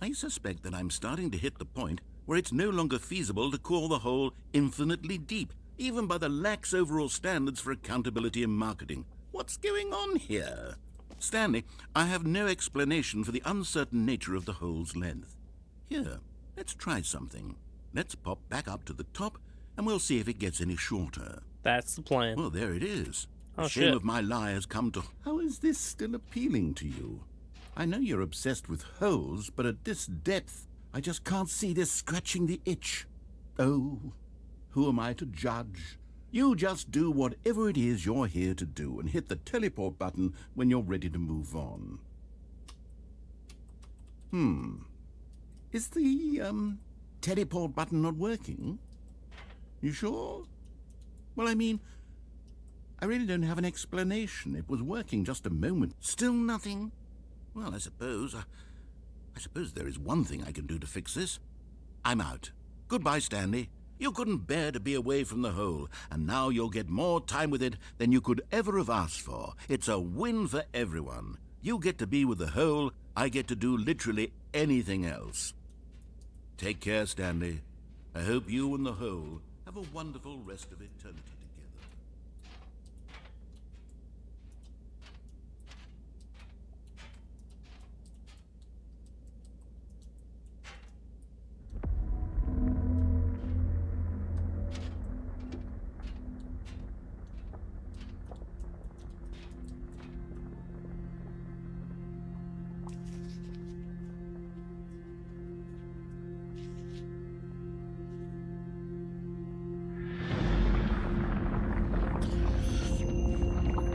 B: I suspect that I'm starting to hit the point where it's no longer feasible to call the hole infinitely deep, even by the lax overall standards for accountability and marketing. What's going on here? Stanley, I have no explanation for the uncertain nature of the hole's length. Here, let's try something. Let's pop back up to the top, and we'll see if it gets any shorter.
A: That's the plan.
B: Well, there it is.
A: Oh,
B: The shame
A: shit.
B: of my lie has come to... How is this still appealing to you? I know you're obsessed with holes, but at this depth, I just can't see this scratching the itch. Oh, who am I to judge? You just do whatever it is you're here to do and hit the teleport button when you're ready to move on. Is the, teleport button not working? You sure? Well, I mean, I really don't have an explanation. It was working just a moment. Still nothing? Well, I suppose there is one thing I can do to fix this. I'm out. Goodbye, Stanley. You couldn't bear to be away from the hole, and now you'll get more time with it than you could ever have asked for. It's a win for everyone. You get to be with the hole, I get to do literally anything else. Take care, Stanley. I hope you and the hole have a wonderful rest of eternity together.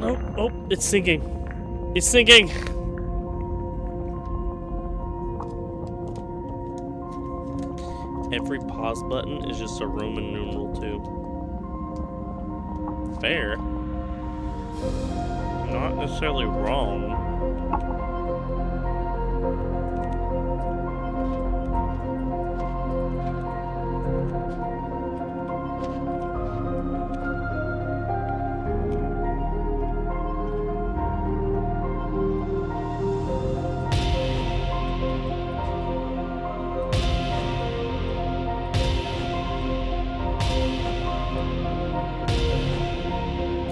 A: Oh, oh, it's sinking. It's sinking. Every pause button is just a Roman numeral 2. Fair. Not necessarily wrong.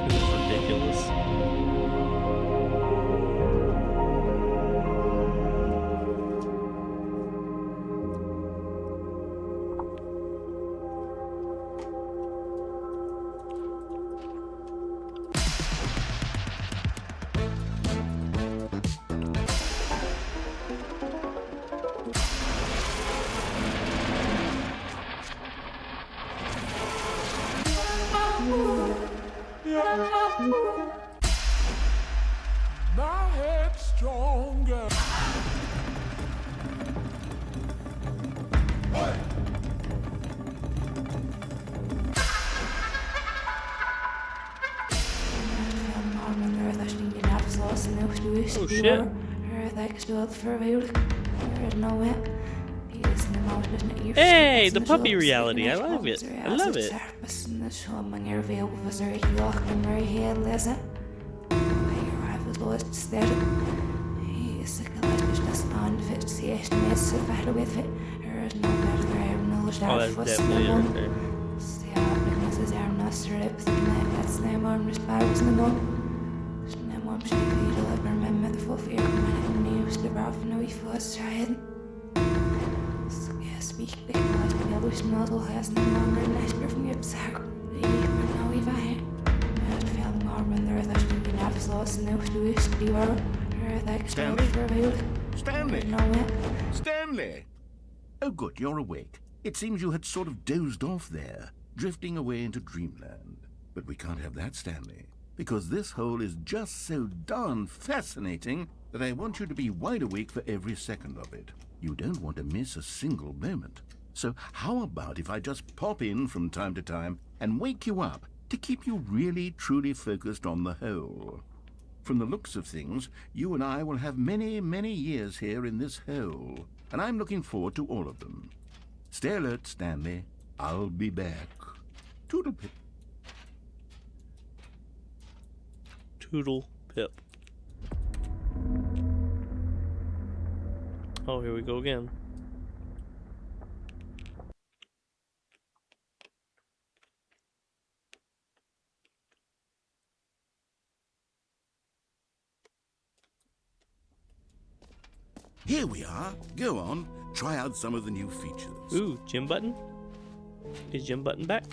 A: This is ridiculous. Oh shit. Hey, the puppy reality. I love it. I love it. Oh, that's definitely it right there.
E: Stanley! Stanley! Oh, good, you're awake. It seems you had sort of dozed off there, drifting away into dreamland. But we can't have that, Stanley, because this hole is just so darn fascinating that I want you to be wide awake for every second of it. You don't want to miss a single moment. So how about if I just pop in from time to time and wake you up to keep you really, truly focused on the hole? From the looks of things, you and I will have many, many years here in this hole, and I'm looking forward to all of them. Stay alert, Stanley. I'll be back. Toodle pip.
A: Toodle pip. Oh, here we go again.
E: Here we are. Go on. Try out some of the new features.
A: Ooh, gym button? Is gym button back?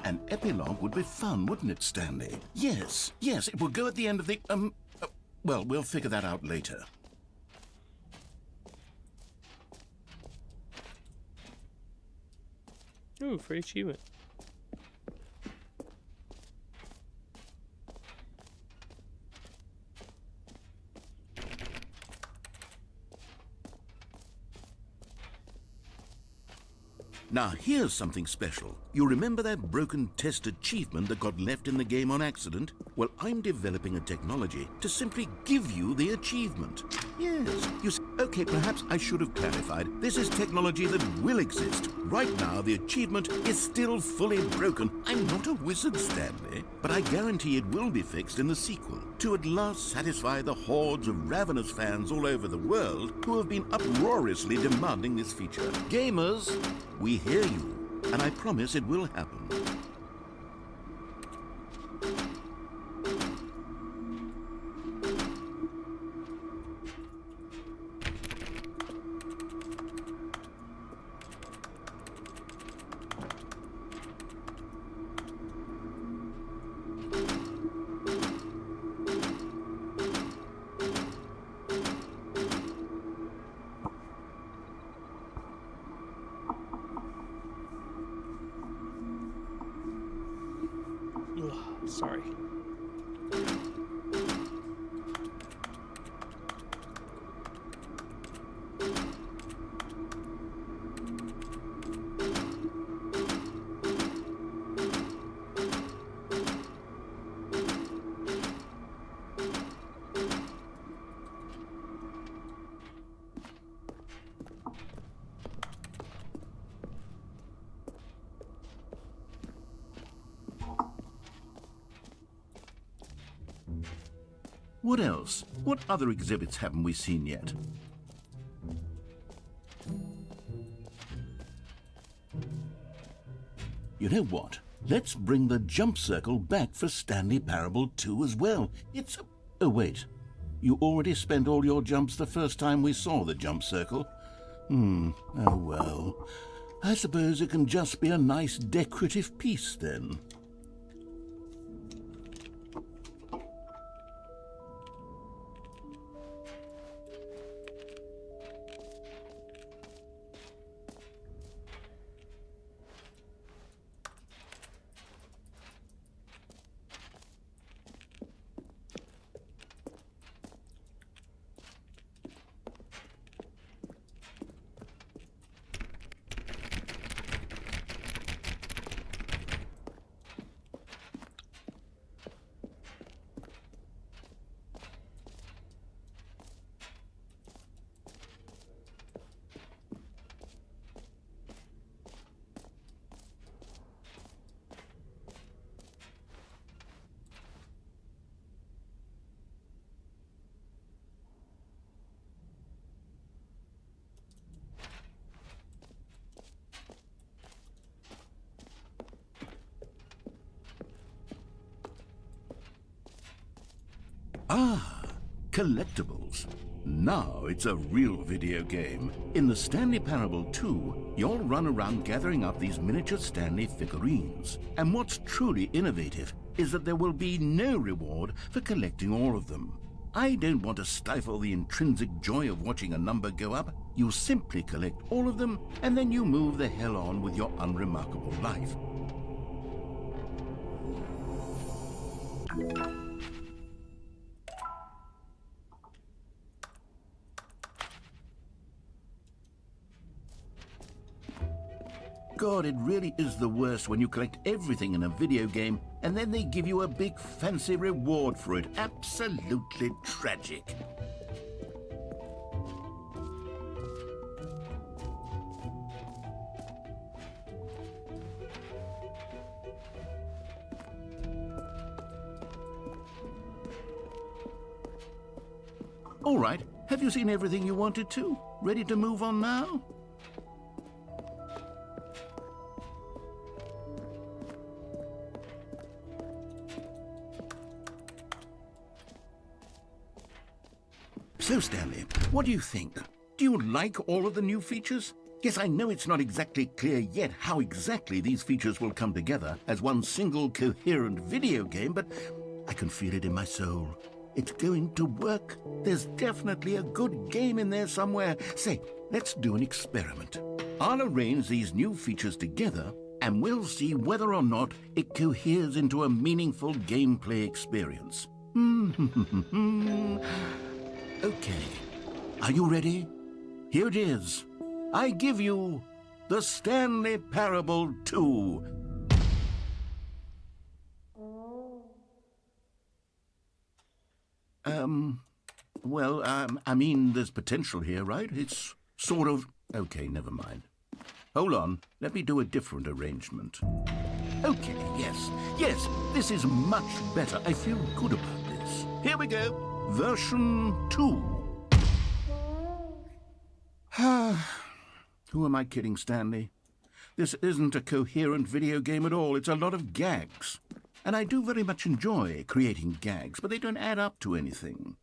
E: An epilogue would be fun, wouldn't it, Stanley? Yes, it will go at the end of the, well, we'll figure that out later.
A: Ooh, free achievement.
E: Now, here's something special. You remember that broken test achievement that got left in the game on accident? Well, I'm developing a technology to simply give you the achievement. Yes, you see. Okay, perhaps I should have clarified. This is technology that will exist. Right now, the achievement is still fully broken. I'm not a wizard, Stanley, but I guarantee it will be fixed in the sequel to at last satisfy the hordes of ravenous fans all over the world who have been uproariously demanding this feature. Gamers, we hear you, and I promise it will happen.
A: Ugh, sorry.
E: What else? What other exhibits haven't we seen yet? You know what? Let's bring the jump circle back for Stanley Parable 2 as well. It's a... Oh, wait. You already spent all your jumps the first time we saw the jump circle. Oh well. I suppose it can just be a nice decorative piece then. Ah, collectibles. Now it's a real video game. In the Stanley Parable 2, you'll run around gathering up these miniature Stanley figurines. And what's truly innovative is that there will be no reward for collecting all of them. I don't want to stifle the intrinsic joy of watching a number go up. You simply collect all of them, and then you move the hell on with your unremarkable life. God, it really is the worst when you collect everything in a video game and then they give you a big fancy reward for it. Absolutely tragic. All right, have you seen everything you wanted to? Ready to move on now? So, Stanley, what do you think? Do you like all of the new features? Yes, I know it's not exactly clear yet how exactly these features will come together as one single coherent video game, but I can feel it in my soul. It's going to work. There's definitely a good game in there somewhere. Say, let's do an experiment. I'll arrange these new features together, and we'll see whether or not it coheres into a meaningful gameplay experience. Okay, are you ready? Here it is. I give you the Stanley Parable 2. I mean, there's potential here, right? It's sort of... Okay, never mind. Hold on, let me do a different arrangement. Okay, yes, this is much better. I feel good about this. Here we go. Version 2. Who am I kidding, Stanley? This isn't a coherent video game at all. It's a lot of gags. And I do very much enjoy creating gags, but they don't add up to anything.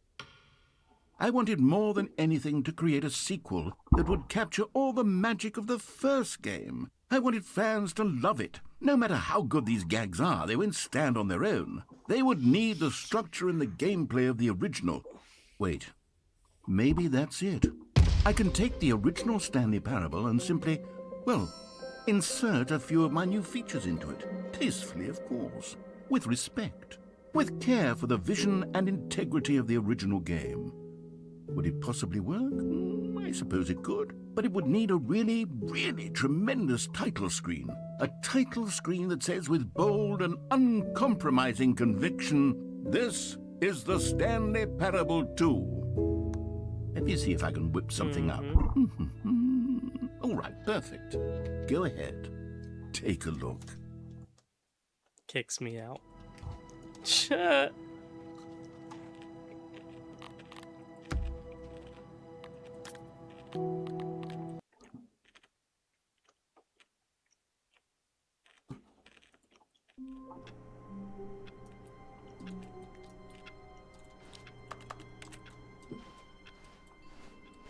E: I wanted more than anything to create a sequel that would capture all the magic of the first game. I wanted fans to love it. No matter how good these gags are, they won't stand on their own. They would need the structure and the gameplay of the original. Wait, maybe that's it. I can take the original Stanley Parable and simply, well, insert a few of my new features into it. Tastefully, of course. With respect. With care for the vision and integrity of the original game. Would it possibly work? I suppose it could. But it would need a really, really tremendous title screen. A title screen that says with bold and uncompromising conviction, "This is the Stanley Parable 2." Let me see if I can whip something up. All right, perfect. Go ahead. Take a look.
A: Kicks me out. Shut.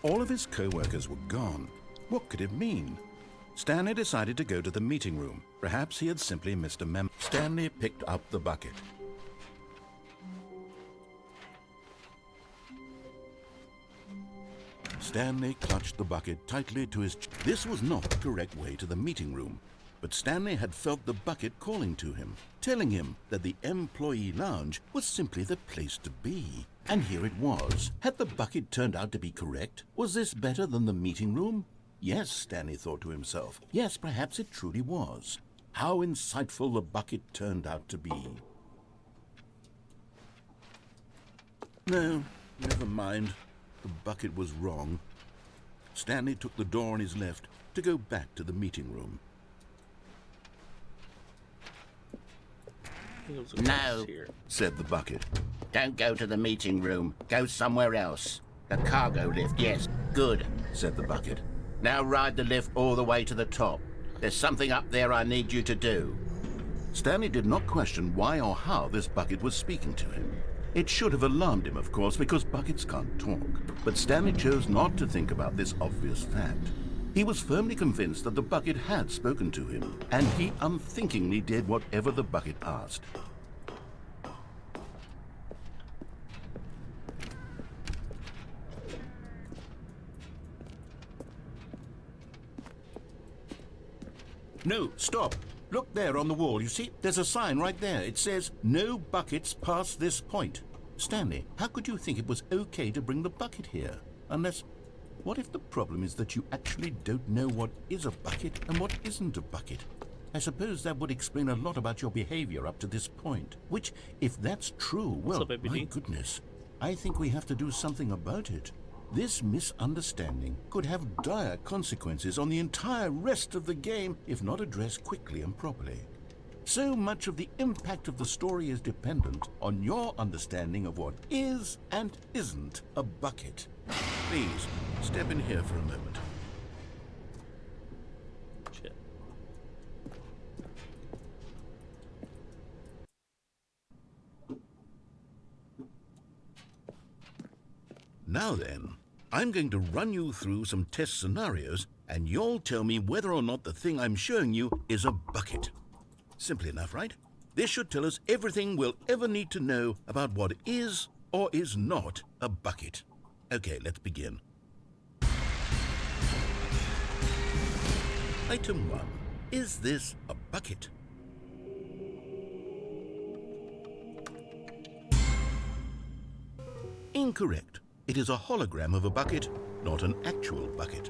B: All of his co-workers were gone, What could it mean? Stanley decided to go to the meeting room. Perhaps he had simply missed a memo. Stanley picked up the bucket. Stanley clutched the bucket tightly to his chest. This was not the correct way to the meeting room, but Stanley had felt the bucket calling to him, telling him that the employee lounge was simply the place to be. And here it was. Had the bucket turned out to be correct? Was this better than the meeting room? Yes, Stanley thought to himself. Yes, perhaps it truly was. How insightful the bucket turned out to be. No, never mind. The bucket was wrong. Stanley took the door on his left to go back to the meeting room.
F: No,
B: Said the bucket.
F: don't go to the meeting room. Go somewhere else. The cargo lift, yes. Good,
B: Said the bucket.
F: now ride the lift all the way to the top. There's something up there I need you to do.
B: Stanley did not question why or how this bucket was speaking to him. It should have alarmed him, of course, because buckets can't talk. But Stanley chose not to think about this obvious fact. He was firmly convinced that the bucket had spoken to him, and he unthinkingly did whatever the bucket asked. No, stop. Look there on the wall, you see? There's a sign right there. It says, "No buckets past this point." Stanley, how could you think it was okay to bring the bucket here? Unless, what if the problem is that you actually don't know what is a bucket and what isn't a bucket? I suppose that would explain a lot about your behavior up to this point. Which, if that's true, well,
A: up, baby
B: my
A: D?
B: goodness, I think we have to do something about it. This misunderstanding could have dire consequences on the entire rest of the game if not addressed quickly and properly. So much of the impact of the story is dependent on your understanding of what is and isn't a bucket. Please, step in here for a moment.
A: Shit.
B: Now then, I'm going to run you through some test scenarios, and you'll tell me whether or not the thing I'm showing you is a bucket. Simple enough, right? This should tell us everything we'll ever need to know about what is or is not a bucket. Okay, let's begin. Item 1. Is this a bucket? Incorrect. It is a hologram of a bucket, not an actual bucket.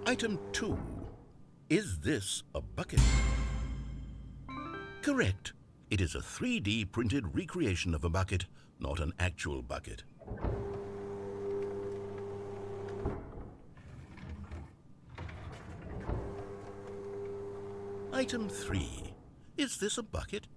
B: Item 2. Is this a bucket? Correct. It is a 3D printed recreation of a bucket, not an actual bucket. Item 3. Is this a bucket?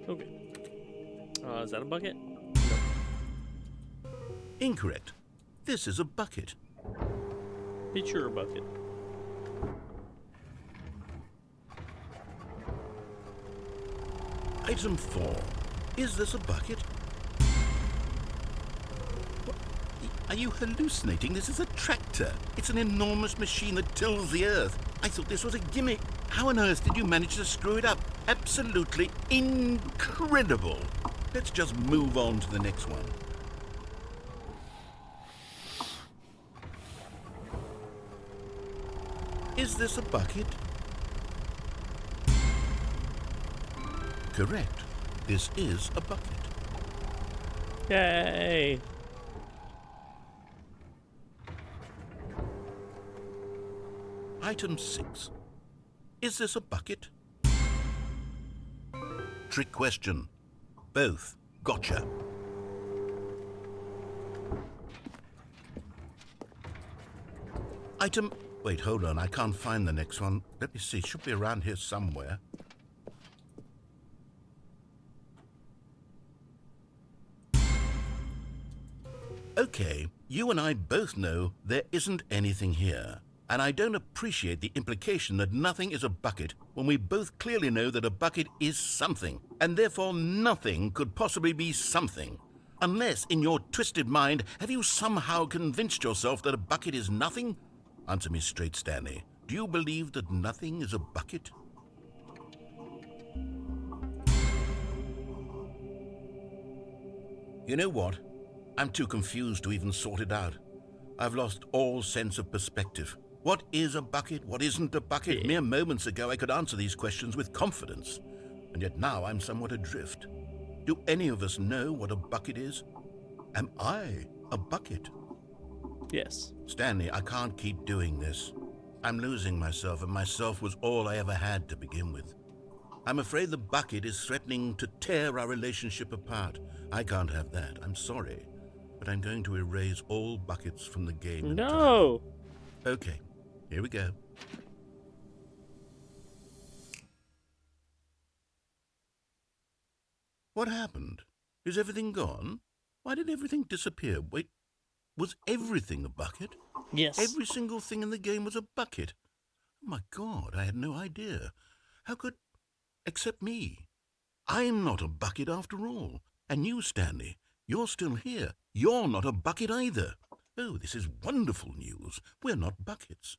A: Okay. Is that a bucket?
B: Incorrect. This is a bucket.
A: Picture a bucket.
B: Item 4. Is this a bucket? What? Are you hallucinating? This is a tractor. It's an enormous machine that tills the earth. I thought this was a gimmick. How on earth did you manage to screw it up? Absolutely incredible. Let's just move on to the next one. Is this a bucket? Correct. This is a bucket.
A: Yay!
B: Item 6. Is this a bucket? Trick question. Both. Gotcha. Item... Wait, hold on. I can't find the next one. Let me see. It should be around here somewhere. Okay, you and I both know there isn't anything here. And I don't appreciate the implication that nothing is a bucket when we both clearly know that a bucket is something, and therefore nothing could possibly be something. Unless, in your twisted mind, have you somehow convinced yourself that a bucket is nothing? Answer me straight, Stanley. Do you believe that nothing is a bucket? You know what? I'm too confused to even sort it out. I've lost all sense of perspective. What is a bucket? What isn't a bucket? Mere moments ago I could answer these questions with confidence, and yet now I'm somewhat adrift. Do any of us know what a bucket is? Am I a bucket?
A: Yes.
B: Stanley, I can't keep doing this. I'm losing myself, and myself was all I ever had to begin with. I'm afraid the bucket is threatening to tear our relationship apart. I can't have that. I'm sorry, but I'm going to erase all buckets from the game.
A: No!
B: Okay, here we go. What happened? Is everything gone? Why did everything disappear? Wait, was everything a bucket?
A: Yes.
B: Every single thing in the game was a bucket. Oh my God, I had no idea. How could... Except me. I'm not a bucket after all. And you, Stanley, you're still here. You're not a bucket either. Oh, this is wonderful news. We're not buckets.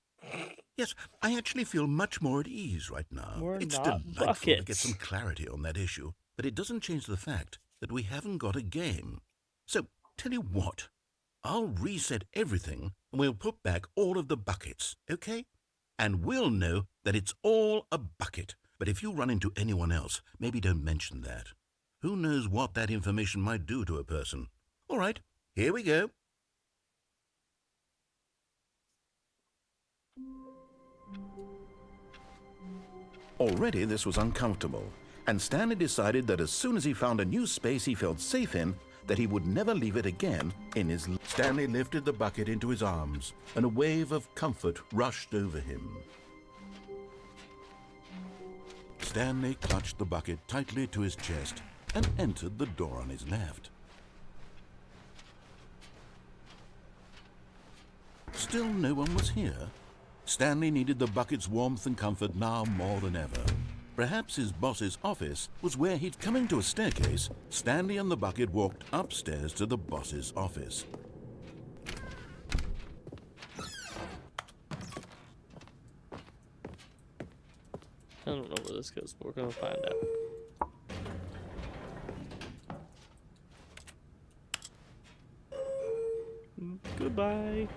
B: Yes, I actually feel much more at ease right now.
A: We're
B: It's
A: not
B: delightful to get
A: buckets.
B: some clarity on that issue, but it doesn't change the fact that we haven't got a game. So, tell you what, I'll reset everything and we'll put back all of the buckets, okay? And we'll know that it's all a bucket. But if you run into anyone else, maybe don't mention that. Who knows what that information might do to a person? All right, here we go. Already this was uncomfortable, and Stanley decided that as soon as he found a new space he felt safe in, that he would never leave it again in his... Stanley lifted the bucket into his arms, and a wave of comfort rushed over him. Stanley clutched the bucket tightly to his chest and entered the door on his left. Still no one was here. Stanley needed the bucket's warmth and comfort now more than ever. Perhaps his boss's office was where he'd... Coming to a staircase, Stanley and the bucket walked upstairs to the boss's office.
A: I don't know where this goes, but we're gonna find out. Goodbye.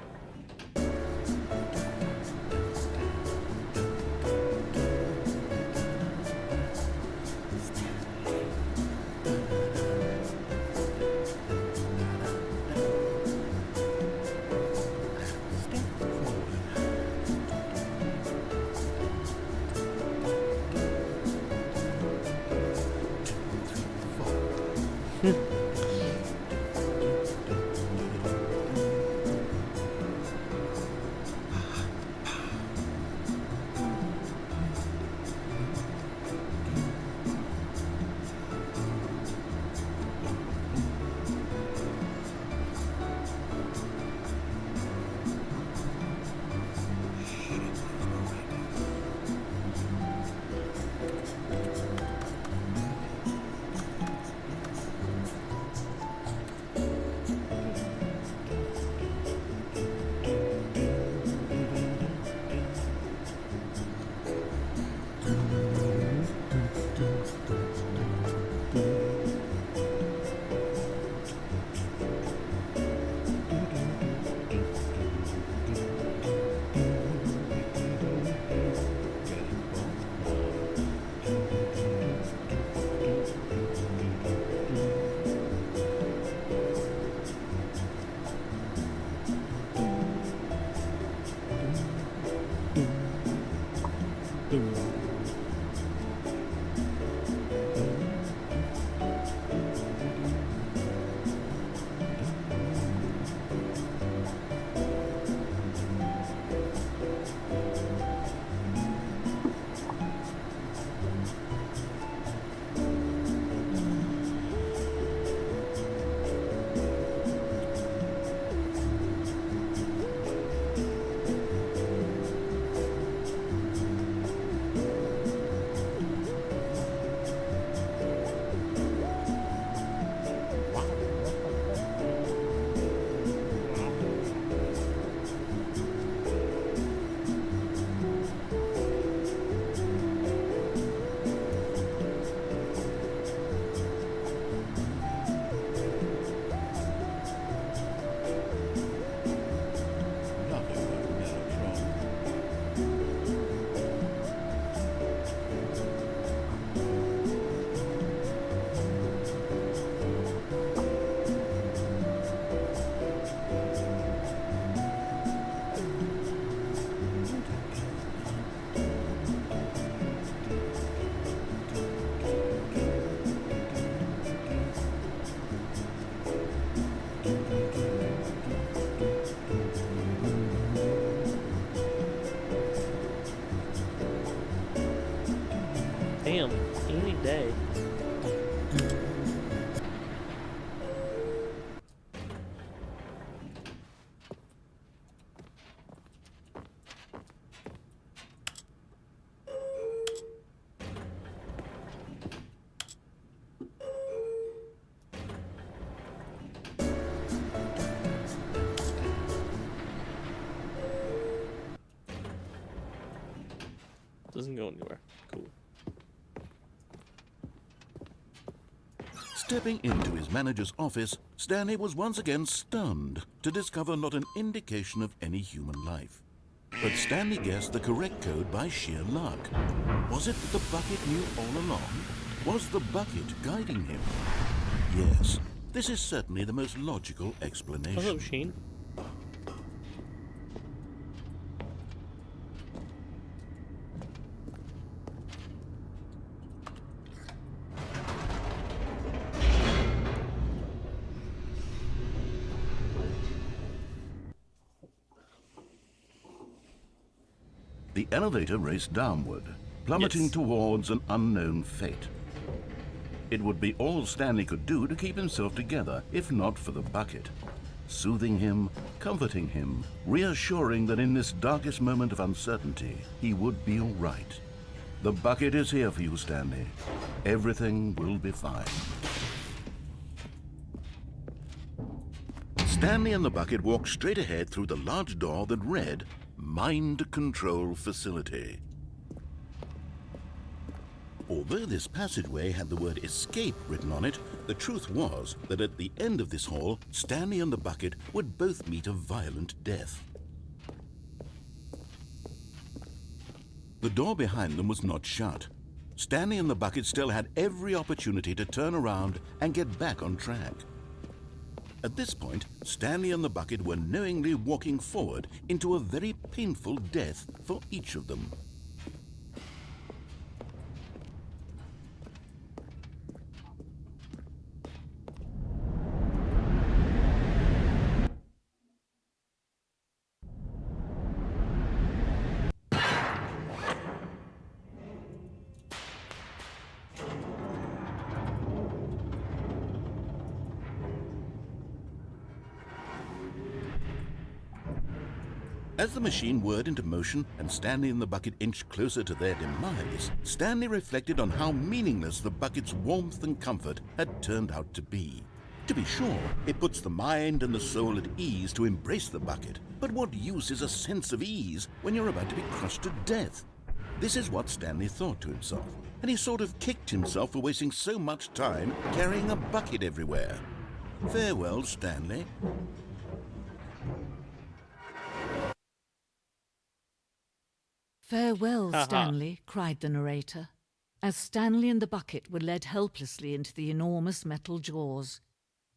A: Damn, any day. Doesn't go anywhere. Cool.
B: Stepping into his manager's office, Stanley was once again stunned to discover not an indication of any human life. But Stanley guessed the correct code by sheer luck. Was it that the bucket knew all along? Was the bucket guiding him? Yes, this is certainly the most logical explanation.
A: Hello, Sheen.
E: The elevator raced downward, plummeting
A: Yes.
E: towards an unknown fate. It would be all Stanley could do to keep himself together, if not for the bucket. Soothing him, comforting him, reassuring that in this darkest moment of uncertainty, he would be all right. The bucket is here for you, Stanley. Everything will be fine. Stanley and the bucket walked straight ahead through the large door that read, Mind Control Facility. Although this passageway had the word escape written on it, the truth was that at the end of this hall, Stanley and the bucket would both meet a violent death. The door behind them was not shut. Stanley and the bucket still had every opportunity to turn around and get back on track. At this point, Stanley and the bucket were knowingly walking forward into a very painful death for each of them. As the machine whirred into motion and Stanley and the bucket inched closer to their demise, Stanley reflected on how meaningless the bucket's warmth and comfort had turned out to be. To be sure, it puts the mind and the soul at ease to embrace the bucket, but what use is a sense of ease when you're about to be crushed to death? This is what Stanley thought to himself, and he sort of kicked himself for wasting so much time carrying a bucket everywhere. Farewell, Stanley.
G: "Farewell,
A: Haha.
G: Stanley," cried the narrator, as Stanley and the bucket were led helplessly into the enormous metal jaws.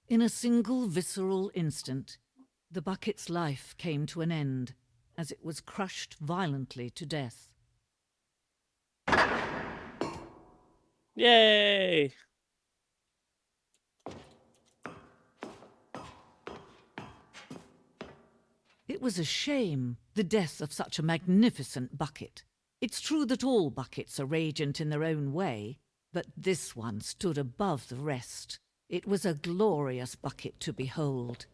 G: In a single visceral instant, the bucket's life came to an end, as it was crushed violently to death.
A: Yay!
G: It was a shame, the death of such a magnificent bucket. It's true that all buckets are radiant in their own way, but this one stood above the rest. It was a glorious bucket to behold.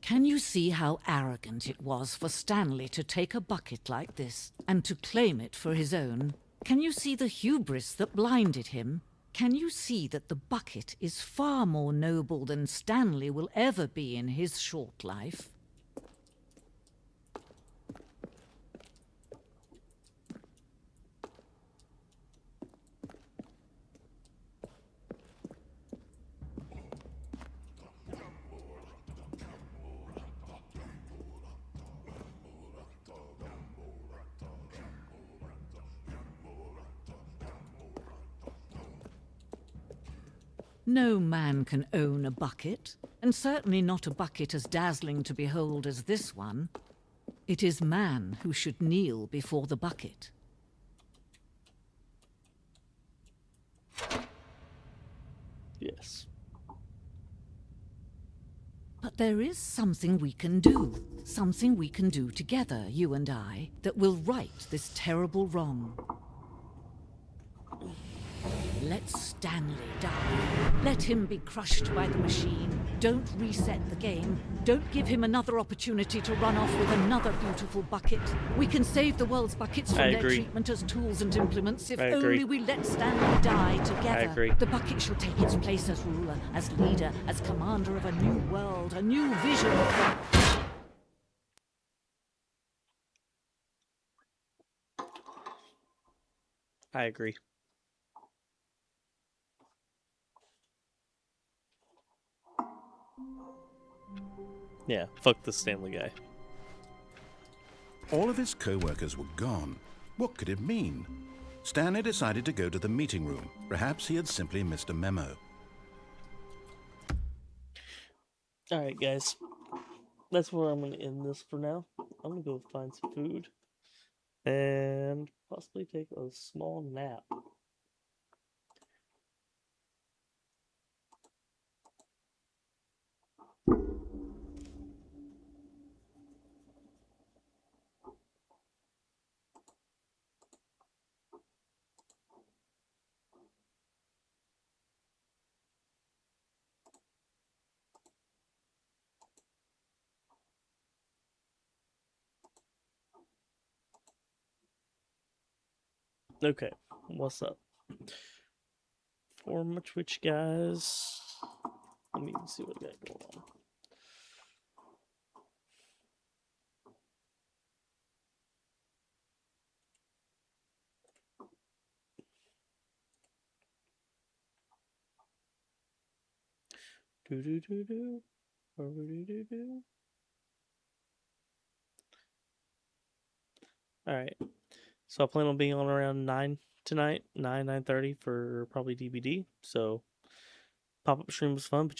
G: Can you see how arrogant it was for Stanley to take a bucket like this and to claim it for his own? Can you see the hubris that blinded him? Can you see that the bucket is far more noble than Stanley will ever be in his short life? No man can own a bucket, and certainly not a bucket as dazzling to behold as this one. It is man who should kneel before the bucket.
A: Yes.
G: But there is something we can do. Something we can do together, you and I, that will right this terrible wrong. Let Stanley die. Let him be crushed by the machine. Don't reset the game. Don't give him another opportunity to run off with another beautiful bucket. We can save the world's buckets from their treatment as tools and implements if only we let Stanley die together.
A: I agree.
G: The bucket shall take its place as ruler, as leader, as commander of a new world, a new vision.
A: I agree. Yeah, fuck the Stanley guy.
B: All of his co-workers were gone. What could it mean? Stanley decided to go to the meeting room. Perhaps he had simply missed a memo.
A: Alright, guys. That's where I'm going to end this for now. I'm going to go find some food. And possibly take a small nap. Okay, what's up? For my Twitch guys, let me see what I got going on. Do. Alright. So I plan on being on around 9 tonight, 9:30 for probably DBD. So pop-up stream was fun, but